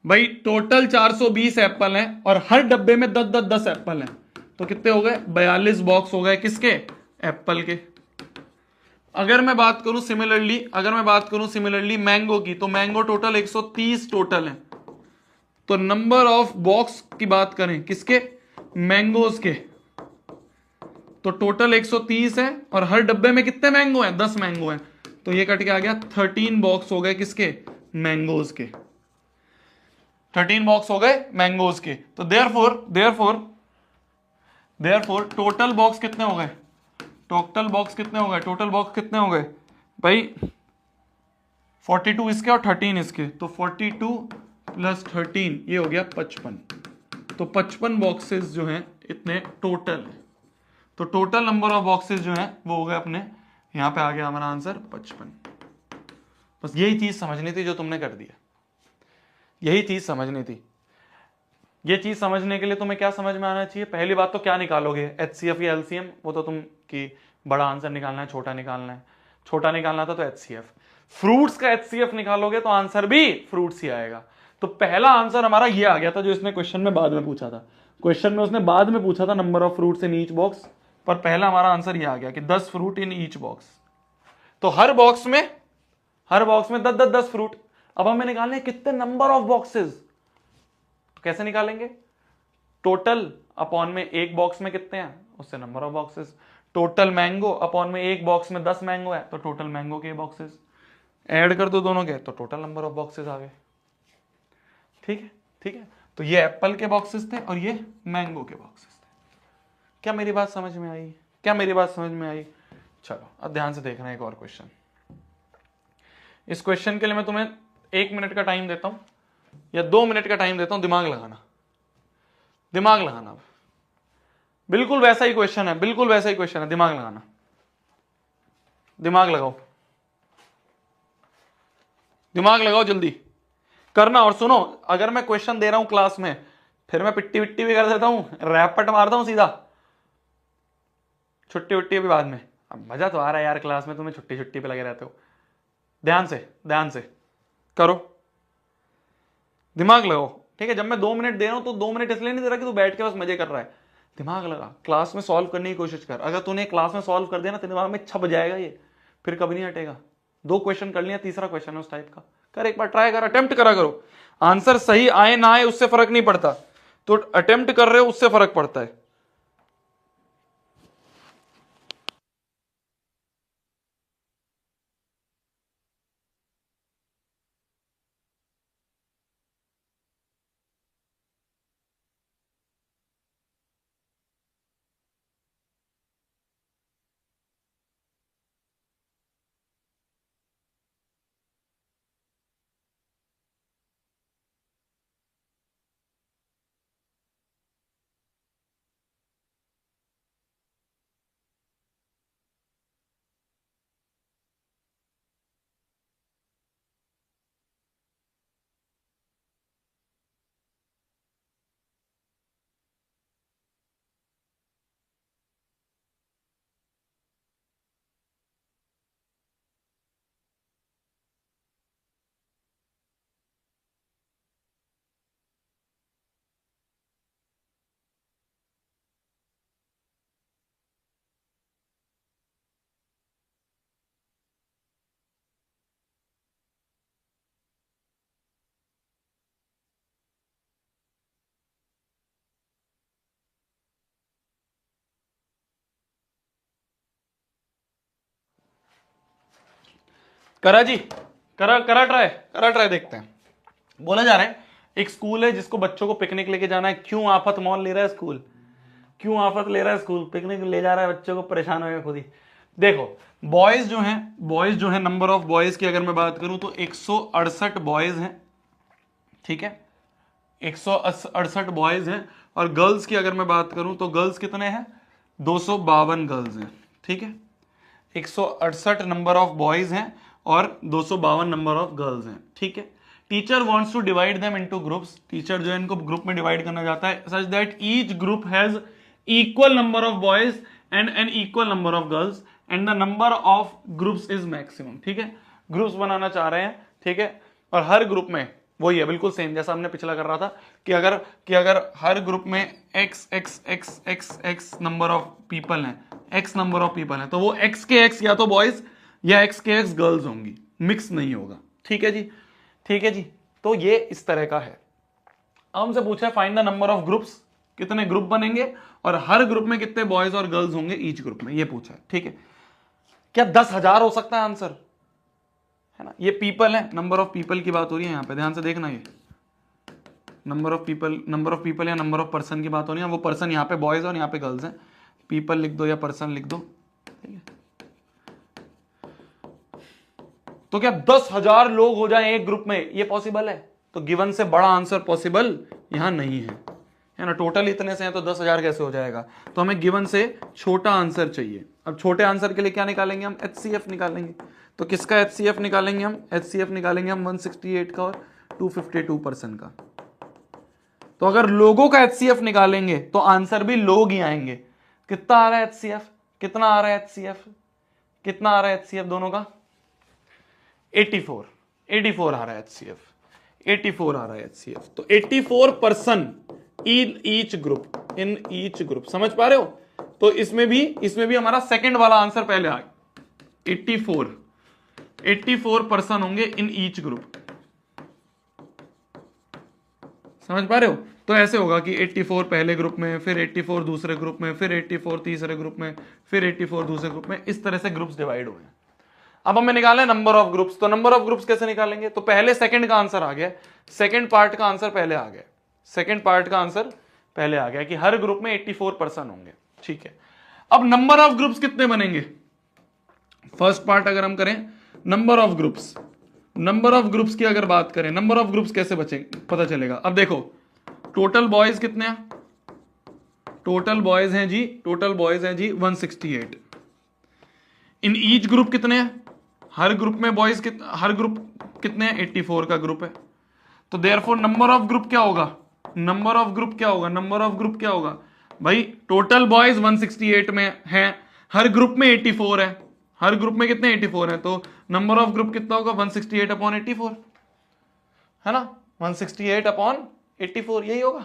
भाई, टोटल 420 एप्पल हैं और हर डब्बे में 10 10 10 एप्पल हैं, तो कितने हो गए, 42 बॉक्स हो गए, किसके, एप्पल के। अगर मैं बात करूं सिमिलरली मैंगो की, तो मैंगो टोटल 130 टोटल है। तो नंबर ऑफ बॉक्स की बात करें किसके, मैंगोज के, तो टोटल 130 है और हर डब्बे में कितने मैंगो हैं, 10 मैंगो हैं, तो ये कट के आ गया 13 बॉक्स हो गए किसके, मैंगोज के, 13 बॉक्स हो गए मैंगोज के। तो देयरफॉर टोटल बॉक्स कितने हो गए, टोटल बॉक्स कितने हो गए भाई, 42 इसके और 13 इसके, तो 42 प्लस 13 ये हो गया 55। तो 55 बॉक्सेस जो हैं इतने टोटल है। तो टोटल नंबर ऑफ बॉक्सेस जो हैं वो हो गए अपने, यहां पे आ गया हमारा आंसर 55। बस यही चीज समझनी थी जो तुमने कर दिया, यही चीज समझनी थी। ये चीज समझने के लिए तुम्हें क्या समझ में आना चाहिए, पहली बात तो क्या निकालोगे, HCF या LCM, वो तो तुम की बड़ा आंसर निकालना है, छोटा निकालना है, छोटा निकालना था तो HCF। फ्रूट्स का HCF निकालोगे तो आंसर भी फ्रूट्स ही आएगा। तो पहला आंसर हमारा ये आ गया था जो इसने क्वेश्चन में बाद में पूछा था, क्वेश्चन में उसने बाद में पूछा था number of fruits in each box, पर पहला हमारा आंसर ये आ गया कि 10 फ्रूट इन ईच बॉक्स। तो हर बॉक्स में 10 10 10 फ्रूट। अब हमें निकालने कितने नंबर ऑफ बॉक्सेस, तो कैसे निकालेंगे, टोटल अपॉन में एक बॉक्स में कितने हैं उससे number of boxes, total mango upon में एक बॉक्स में 10 मैंगो है तो टोटल मैंगो के बॉक्सेस, ऐड कर दो दोनों के तो टोटल नंबर ऑफ बॉक्सेस आ गए। ठीक है, ठीक है। तो ये एप्पल के बॉक्सेस थे और ये मैंगो के बॉक्सेस थे। क्या मेरी बात समझ में आई, क्या मेरी बात समझ में आई। चलो अब ध्यान से देखना एक और क्वेश्चन। इस क्वेश्चन के लिए मैं तुम्हें 1 मिनट का टाइम देता हूं या 2 मिनट का टाइम देता हूं, दिमाग लगाना, दिमाग लगाना। अब बिल्कुल वैसा ही क्वेश्चन है, बिल्कुल वैसा ही क्वेश्चन है, दिमाग लगाना, दिमाग लगाओ, दिमाग लगाओ, जल्दी करना। और सुनो, अगर मैं क्वेश्चन दे रहा हूं क्लास में फिर मैं पिट्टी विट्टी भी कर देता हूं, रैपट मारता हूं सीधा, छुट्टी वुट्टी भी बाद में। अब मजा तो आ रहा है यार क्लास में, तुम्हें छुट्टी छुट्टी पे लगे रहते हो। ध्यान से करो, दिमाग लगाओ, ठीक है। जब मैं 2 मिनट दे रहा हूं तो 2 मिनट इसलिए नहीं दे रहा कि तू बैठ के बस मजे कर रहा है, दिमाग लगा, क्लास में सॉल्व करने की कोशिश कर। अगर तूने क्लास में सॉल्व कर दिया ना तो दिमाग में छप जाएगा ये, फिर कभी नहीं हटेगा। 2 क्वेश्चन कर लिया, तीसरा क्वेश्चन है उस टाइप का, कर एक बार ट्राई कर, अटेम्प्ट करा करो। आंसर सही आए ना आए उससे फर्क नहीं पड़ता, तो अटेम्प्ट कर रहे हो उससे फर्क पड़ता है। करा जी, करा ट्राई देखते हैं। बोला जा रहा है एक स्कूल है जिसको बच्चों को पिकनिक लेके जाना है। क्यों आफत मौल ले रहा है स्कूल, क्यों आफत ले रहा है स्कूल, पिकनिक ले जा रहा है बच्चों को, परेशान हो गया खुद ही। देखो बॉयज जो है नंबर ऑफ बॉयज की अगर मैं बात करूं तो 168 बॉयज हैं, ठीक है, 168 बॉयज हैं। और गर्ल्स की अगर मैं बात करूं तो गर्ल्स कितने हैं, 252 गर्ल्स हैं, ठीक है। 168 नंबर ऑफ बॉयज हैं और 252 नंबर ऑफ गर्ल्स हैं, ठीक है। Teacher wants to divide them into groups, teacher जो है इनको ग्रुप में डिवाइड करना चाहता है such that each group has equal number of boys and an equal number of girls and the number of groups is maximum, ठीक है। Groups बनाना चाह रहे हैं, ठीक है, और हर ग्रुप में वही है बिल्कुल सेम जैसा हमने पिछला कर रहा था कि अगर हर ग्रुप में x x x x x number of people हैं, x नंबर ऑफ पीपल हैं, तो वो x के x या तो बॉयज या x के x गर्ल्स होंगी, मिक्स नहीं होगा, ठीक है जी, ठीक है जी। तो ये इस तरह का है। हमसे पूछा find the number of groups, कितने ग्रुप बनेंगे और हर ग्रुप में कितने बॉयज और गर्ल्स होंगे ईच ग्रुप में, ये पूछा है, ठीक है। क्या 10,000 हो सकता है आंसर, है ना। ये पीपल है, नंबर ऑफ पीपल की बात हो रही है यहाँ पे, ध्यान से देखना, ये नंबर ऑफ पीपल या नंबर ऑफ पर्सन की बात हो रही है। वो पर्सन यहाँ पे बॉयज और यहाँ पे गर्ल्स हैं, पीपल लिख दो या पर्सन लिख दो, ठीक है। तो क्या 10,000 लोग हो जाए एक ग्रुप में, ये पॉसिबल है? तो गिवन से बड़ा आंसर पॉसिबल यहां नहीं है ना। टोटल इतने से हैं तो 10,000 कैसे हो जाएगा? तो हमें गिवन से छोटा आंसर चाहिए। अब छोटे आंसर के लिए क्या निकालेंगे हम? HCF निकालेंगे। तो किसका HCF निकालेंगे हम? HCF निकालेंगे हम 168 का और 252% का। तो अगर लोगों का HCF निकालेंगे तो आंसर भी लोग ही आएंगे। कितना आ रहा है HCF? कितना आ रहा है HCF? कितना आ रहा है HCF दोनों का? 84 आ रहा है HCF, 84 आ रहा है HCF। तो 84% इन ईच ग्रुप, समझ पा रहे हो? तो इसमें भी हमारा सेकंड वाला आंसर पहले आ गया। 84% होंगे इन ईच ग्रुप, समझ पा रहे हो? तो ऐसे होगा कि 84 पहले ग्रुप में, फिर 84 दूसरे ग्रुप में, फिर 84 तीसरे ग्रुप में, फिर 84 दूसरे ग्रुप में, इस तरह से ग्रुप्स डिवाइड हुए हैं। अब हमें निकालना है नंबर ऑफ ग्रुप्स। तो नंबर ऑफ ग्रुप्स कैसे निकालेंगे? तो पहले सेकंड का आंसर आ गया, सेकंड पार्ट का आंसर पहले आ गया, सेकंड पार्ट का आंसर पहले आ गया कि हर ग्रुप में 84% होंगे, ठीक है। अब नंबर ऑफ ग्रुप्स कितने बनेंगे? फर्स्ट पार्ट अगर हम करें नंबर ऑफ ग्रुप्स की अगर बात करें, नंबर ऑफ ग्रुप्स कैसे बचेंगे पता चलेगा। अब देखो टोटल बॉयज कितने हैं? टोटल बॉयज हैं जी 168। इन ईच ग्रुप कितने हैं? हर ग्रुप में बॉयज हर ग्रुप कितने हैं? 84 का ग्रुप है। तो देयरफॉर नंबर ऑफ ग्रुप क्या होगा? नंबर ऑफ ग्रुप क्या होगा भाई? टोटल बॉयज 168 में हैं, हर ग्रुप में 84 है, हर ग्रुप में कितने 84 है, तो नंबर ऑफ ग्रुप कितना होगा? 168 अपॉन 84, है ना। 168 अपॉन 84 यही होगा,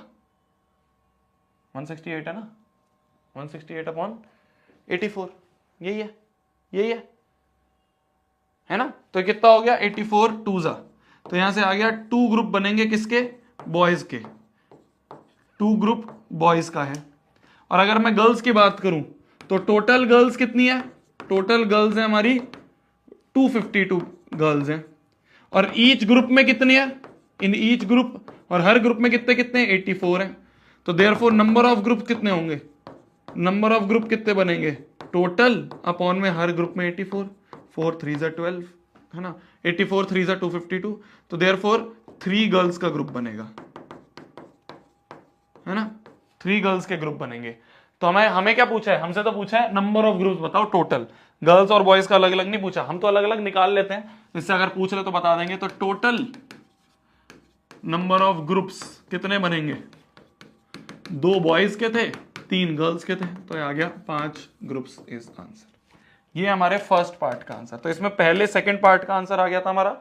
168 है ना, 168 अपॉन 84 यही है ना। तो कितना हो गया? 84 2 जा, तो यहां से आ गया 2 ग्रुप बनेंगे किसके? बॉयज के। 2 ग्रुप बॉयज का है। और अगर मैं गर्ल्स की बात करूं तो टोटल गर्ल्स कितनी है? टोटल गर्ल्स है हमारी 252 गर्ल्स हैं। और ईच ग्रुप में कितनी है? इन ईच ग्रुप, और हर ग्रुप में कितने 84 हैं। तो देयरफॉर नंबर ऑफ ग्रुप कितने होंगे? नंबर ऑफ ग्रुप कितने बनेंगे? टोटल अपॉन में हर ग्रुप में 84, 4 3 जा 12, है ना। 84 3 जा 252, तो देयरफॉर 3 गर्ल्स का ग्रुप बनेगा, है ना। 3 गर्ल्स के ग्रुप बनेंगे। तो हमें क्या पूछा है? हमसे तो पूछा है नंबर ऑफ ग्रुप्स बताओ टोटल। गर्ल्स और बॉयज का अलग अलग नहीं पूछा, हम तो अलग अलग निकाल लेते हैं, इससे अगर पूछ ले तो बता देंगे। तो टोटल नंबर ऑफ ग्रुप्स कितने बनेंगे? 2 बॉयज के थे, 3 गर्ल्स के थे, तो आ गया 5 ग्रुप्स इज आंसर। ये हमारे फर्स्ट पार्ट का आंसर। तो इसमें पहले सेकंड पार्ट का आंसर आ गया था हमारा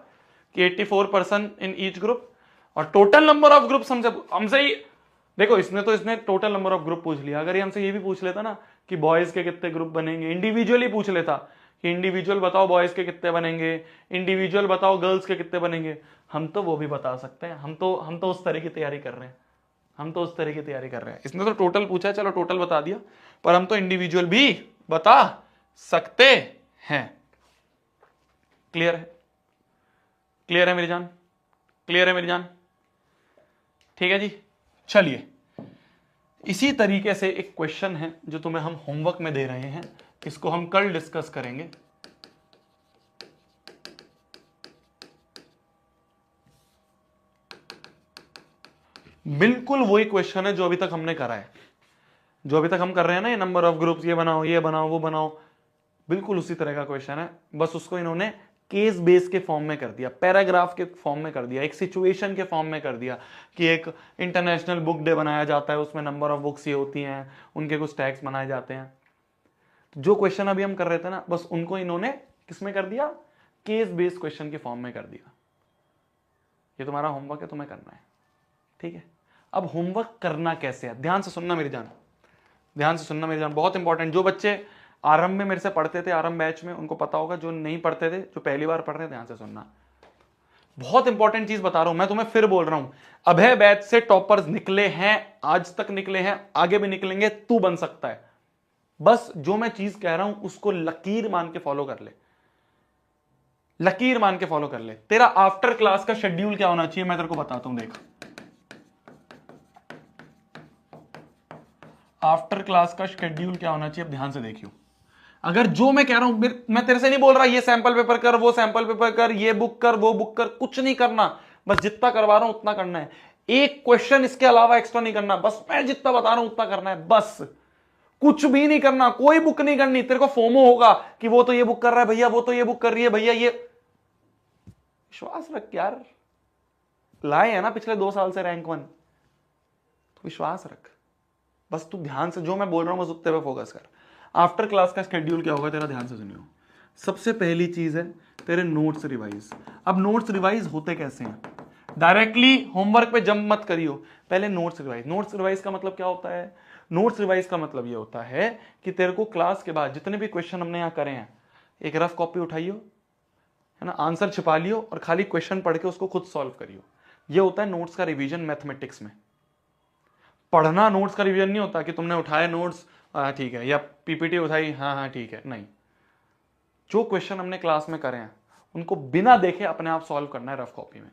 कि 84% इन ईच ग्रुप, और टोटल नंबर ऑफ ग्रुप्स हमसे ही देखो, इसने टोटल नंबर ऑफ ग्रुप पूछ लिया। अगर ये हमसे ये भी पूछ लेता ना कि बॉयज के कितने ग्रुप बनेंगे, इंडिविजुअली पूछ लेता कि इंडिविजुअल बताओ बॉयज के कितने बनेंगे, इंडिविजुअल बताओ गर्ल्स के कितने बनेंगे, हम तो वो भी बता सकते हैं। हम तो उस तरह की तैयारी कर रहे हैं, इसने तो टोटल पूछा है, चलो टोटल बता दिया, पर हम तो इंडिविजुअल भी बता सकते हैं। क्लियर है मेरी जान? ठीक है जी। चलिए, इसी तरीके से एक क्वेश्चन है जो तुम्हें हम होमवर्क में दे रहे हैं, इसको हम कल डिस्कस करेंगे। बिल्कुल वही क्वेश्चन है जो अभी तक हमने करा है, जो अभी तक हम कर रहे हैं ना, ये नंबर ऑफ ग्रुप्स, ये बनाओ वो बनाओ, बिल्कुल उसी तरह का क्वेश्चन है। बस उसको इन्होंने केस बेस के फॉर्म में कर दिया, पैराग्राफ के फॉर्म में कर दिया, एक सिचुएशन के फॉर्म में कर दिया कि एक इंटरनेशनल बुक डे बनाया जाता है, उसमें नंबर ऑफ बुक्स ये होती हैं, उनके कुछ टैग्स बनाए जाते हैं। जो क्वेश्चन अभी हम कर रहे थे ना, बस उनको इन्होंने किसमें कर दिया, केस बेस्ड क्वेश्चन के फॉर्म में कर दिया। ये तुम्हारा होमवर्क है, तुम्हें करना है, ठीक है। अब होमवर्क करना कैसे है, ध्यान से सुनना मेरी जान, ध्यान से सुनना मेरी जान, बहुत इंपॉर्टेंट। जो बच्चे आरंभ में मेरे से पढ़ते थे, आरंभ बैच में, उनको पता होगा। जो नहीं पढ़ते थे, जो पहली बार पढ़ रहे हैं, ध्यान से सुनना, बहुत इंपॉर्टेंट चीज बता रहा हूं मैं तुम्हें, फिर बोल रहा हूं। अभय बैच से टॉपर्स निकले हैं, आज तक निकले हैं, आगे भी निकलेंगे, तू बन सकता है। बस जो मैं चीज कह रहा हूं उसको लकीर मान के फॉलो कर ले, लकीर मान के फॉलो कर ले। तेरा आफ्टर क्लास का शेड्यूल क्या होना चाहिए, मैं तेरे को बताता हूं। देख, आफ्टर क्लास का शेड्यूल क्या होना चाहिए, अब ध्यान से देखियो। अगर जो मैं कह रहा हूं, मैं तेरे से नहीं बोल रहा ये सैंपल पेपर कर, वो सैंपल पेपर कर, ये बुक कर, वो बुक कर, कुछ नहीं करना। बस जितना करवा रहा हूं उतना करना है, एक क्वेश्चन इसके अलावा एक्स्ट्रा नहीं करना। बस मैं जितना बता रहा हूं उतना करना है, बस कुछ भी नहीं करना, कोई बुक नहीं करनी। तेरे को फोमो होगा कि वो तो ये बुक कर रहा है भैया, वो तो ये बुक कर रही है भैया, ये विश्वास रख यार, लाए है ना पिछले 2 साल से रैंक 1, तो विश्वास रख। बस तू ध्यान से जो मैं बोल रहा हूं बस उतने पे फोकस कर। आफ्टर क्लास का शेड्यूल क्या होगा तेरा, ध्यान से सुनियो। सबसे पहली चीज है तेरे नोट्स रिवाइज। अब नोट्स रिवाइज होते कैसे हैं, डायरेक्टली होमवर्क पे जंप मत करियो, पहले नोट्स रिवाइज। नोट्स रिवाइज का मतलब क्या होता है, नोट्स रिवाइज का मतलब ये होता है कि तेरे को क्लास के बाद जितने भी क्वेश्चन हमने यहां करे हैं, एक रफ कॉपी उठाइयो, है ना, आंसर छिपा लियो और खाली क्वेश्चन पढ़ के उसको खुद सॉल्व करियो। ये होता है नोट्स का रिवीजन मैथमेटिक्स में। पढ़ना नोट्स का रिवीजन नहीं होता कि तुमने उठाए नोट्स, हाँ ठीक है, या पीपीटी उठाई, हाँ हाँ ठीक है, नहीं। जो क्वेश्चन हमने क्लास में करे हैं उनको बिना देखे अपने आप सॉल्व करना है रफ कॉपी में।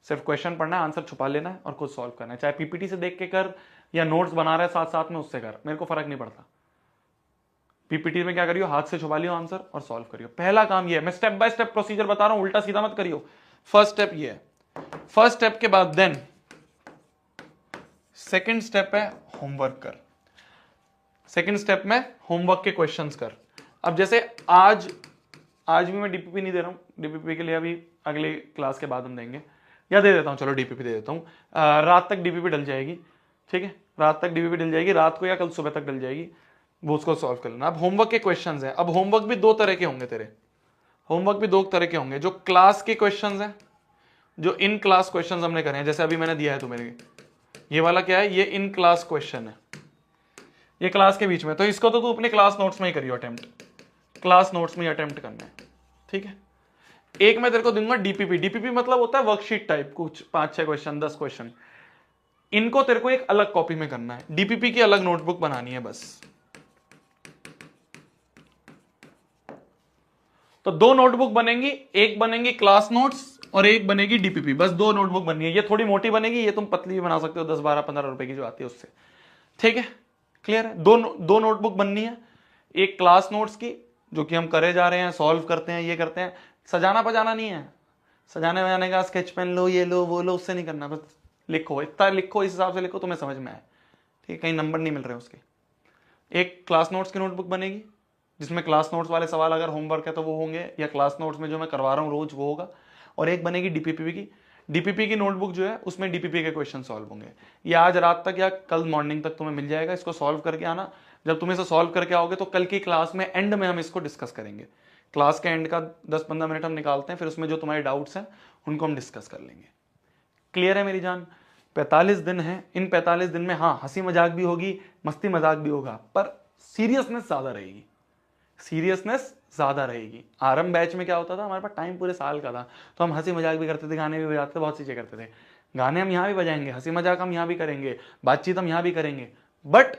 सिर्फ क्वेश्चन पढ़ना है, आंसर छुपा लेना है और खुद सॉल्व करना है। चाहे पीपीटी से देख के कर या नोट्स बना रहे साथ साथ में उससे कर, मेरे को फर्क नहीं पड़ता। पीपीटी में क्या करियो, हाथ से छुपा लियो आंसर और सॉल्व करियो। पहला काम ये है, मैं स्टेप बाय स्टेप प्रोसीजर बता रहा हूं, उल्टा सीधा मत करियो। फर्स्ट स्टेप ये है, फर्स्ट स्टेप के बाद देन सेकेंड स्टेप है होमवर्क कर। सेकेंड स्टेप में होमवर्क के क्वेश्चंस कर। अब जैसे आज भी मैं डीपीपी नहीं दे रहा हूं, डीपीपी के लिए अभी अगले क्लास के बाद हम देंगे, या दे देता हूं, चलो डीपीपी दे देता हूं। रात तक डीपीपी डल जाएगी, ठीक है, रात तक डीपीपी डल जाएगी, रात को या कल सुबह तक डल जाएगी, वो उसको सॉल्व कर लेना। अब होमवर्क के क्वेश्चंस हैं। अब होमवर्क भी 2 तरह के होंगे तेरे, होमवर्क भी 2 तरह के होंगे। जो क्लास के क्वेश्चंस हैं, जो इन क्लास क्वेश्चंस हमने करे हैं, जैसे अभी मैंने दिया है तुम्हें, ये वाला क्या है, ये इन क्लास क्वेश्चन है, ये क्लास के बीच में, तो इसको तो तू अपने क्लास नोट्स में ही करियो अटेम्प्ट, क्लास नोट्स में ही अटेम्प्ट करना है, ठीक है। एक मैं तेरे को दूंगा डीपीपी। डीपीपी मतलब होता है वर्कशीट टाइप, कुछ 5-6 क्वेश्चन, 10 क्वेश्चन, इनको तेरे को एक अलग कॉपी में करना है, डीपीपी की अलग नोटबुक बनानी है बस। तो 2 नोटबुक बनेंगी, एक बनेंगी क्लास नोट्स और एक बनेगी डीपीपी, बस 2 नोटबुक बननी है। ये थोड़ी मोटी बनेगी, ये तुम पतली भी बना सकते हो, 10, 12, 15 रुपए की जो आती है उससे, ठीक है, क्लियर है। 2 नोटबुक बननी है, एक क्लास नोट्स की जो कि हम करे जा रहे हैं, सॉल्व करते हैं, ये करते हैं, सजाना पजाना नहीं है, सजाने वजाने का स्केच पेन लो, ये लो वो लो, उससे नहीं करना, बस लिखो, इतना लिखो, इस हिसाब से लिखो तुम्हें समझ में आए, ठीक है, कहीं नंबर नहीं मिल रहे उसके। एक क्लास नोट्स की नोटबुक बनेगी जिसमें क्लास नोट्स वाले सवाल अगर होमवर्क है तो वो होंगे, या क्लास नोट्स में जो मैं करवा रहा हूँ रोज वो होगा, और एक बनेगी डीपीपी की। डीपीपी की नोटबुक जो है उसमें डीपीपी के क्वेश्चन सॉल्व होंगे। ये आज रात तक या कल मॉर्निंग तक तुम्हें मिल जाएगा, इसको सॉल्व करके आना। जब तुम इसे सॉल्व करके आओगे तो कल की क्लास में एंड में हम इसको डिस्कस करेंगे। क्लास के एंड का 10-15 मिनट हम निकालते हैं, फिर उसमें जो तुम्हारे डाउट्स हैं उनको हम डिस्कस कर लेंगे। क्लियर है मेरी जान। 45 दिन है, इन 45 दिन में हाँ हंसी मजाक भी होगी, मस्ती मजाक भी होगा, पर सीरियसनेस ज्यादा रहेगी, सीरियसनेस ज्यादा रहेगी। आरंभ बैच में क्या होता था, हमारे पास टाइम पूरे साल का था, तो हम हंसी मजाक भी करते थे, गाने भी बजाते थे, बहुत चीजें करते थे। गाने हम यहाँ भी बजाएंगे, हंसी मजाक हम यहाँ भी करेंगे, बातचीत हम यहाँ भी करेंगे, बट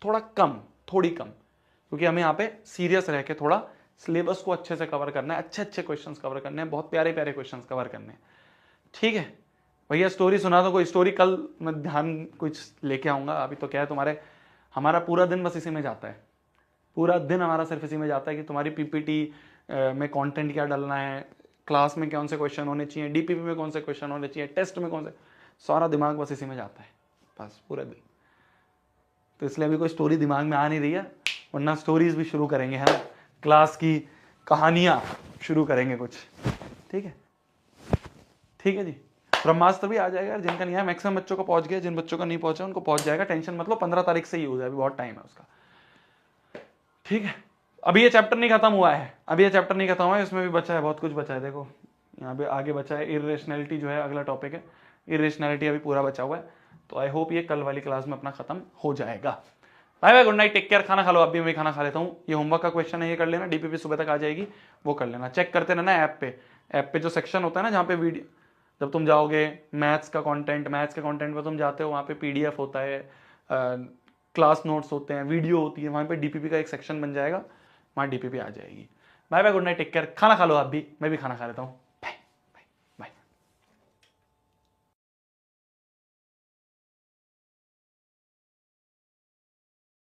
थोड़ा कम, थोड़ी कम, क्योंकि हमें यहाँ पे सीरियस रह के थोड़ा सिलेबस को अच्छे से कवर करना है, अच्छे अच्छे क्वेश्चंस कवर करने हैं, बहुत प्यारे प्यारे क्वेश्चंस कवर करने हैं, ठीक है। भैया स्टोरी सुना दो कोई स्टोरी, कल मैं ध्यान कुछ लेके आऊँगा। अभी तो क्या है, हमारा पूरा दिन बस इसी में जाता है, पूरा दिन हमारा सिर्फ इसी में जाता है कि तुम्हारी पीपीटी में कंटेंट क्या डालना है, क्लास में कौन से क्वेश्चन होने चाहिए, डीपीपी में कौन से क्वेश्चन होने चाहिए, टेस्ट में कौन से, सारा दिमाग बस इसी में जाता है बस पूरा दिन। तो इसलिए अभी कोई स्टोरी दिमाग में आ नहीं रही है, वरना स्टोरीज भी शुरू करेंगे, है ना, क्लास की कहानियाँ शुरू करेंगे कुछ, ठीक है? ठीक है जी। ब्रह्मास्त्र भी आ जाएगा यार, जिनका नहीं है मैक्सिमम बच्चों को पहुंच गया, जिन बच्चों का नहीं पहुंचा उनको पहुंच जाएगा, टेंशन मतलब 15 तारीख से ही हो जाए, अभी बहुत टाइम है उसका, ठीक है? अभी ये चैप्टर नहीं खत्म हुआ है, अभी ये चैप्टर नहीं खत्म हुआ है, इसमें भी बचा है, बहुत कुछ बचा है। देखो यहाँ पे आगे बचा है इरेशनैलिटी, जो है अगला टॉपिक है, इरेशनैलिटी अभी पूरा बचा हुआ है। तो आई होप ये कल वाली क्लास में अपना खत्म हो जाएगा। Bye bye, good night, take care, खाना खा लो। अभी मैं खाना खा लेता हूँ। ये होमवर्क का क्वेश्चन है, ये कर लेना, डीपीपी सुबह तक आ जाएगी, वो कर लेना। चेक करते रहना ऐप पे जो सेक्शन होता है ना, जहाँ पे वीडियो, जब तुम जाओगे मैथ्स का कंटेंट में तुम जाते हो, वहाँ पे पीडीएफ होता है, क्लास नोट्स होते हैं, वीडियो होती है, वहाँ पे डीपीपी का एक सेक्शन बन जाएगा, वहाँ डीपीपी आ जाएगी। Bye bye, good night, take care, खाना खा लो आप भी, मैं भी खाना खा लेता हूँ।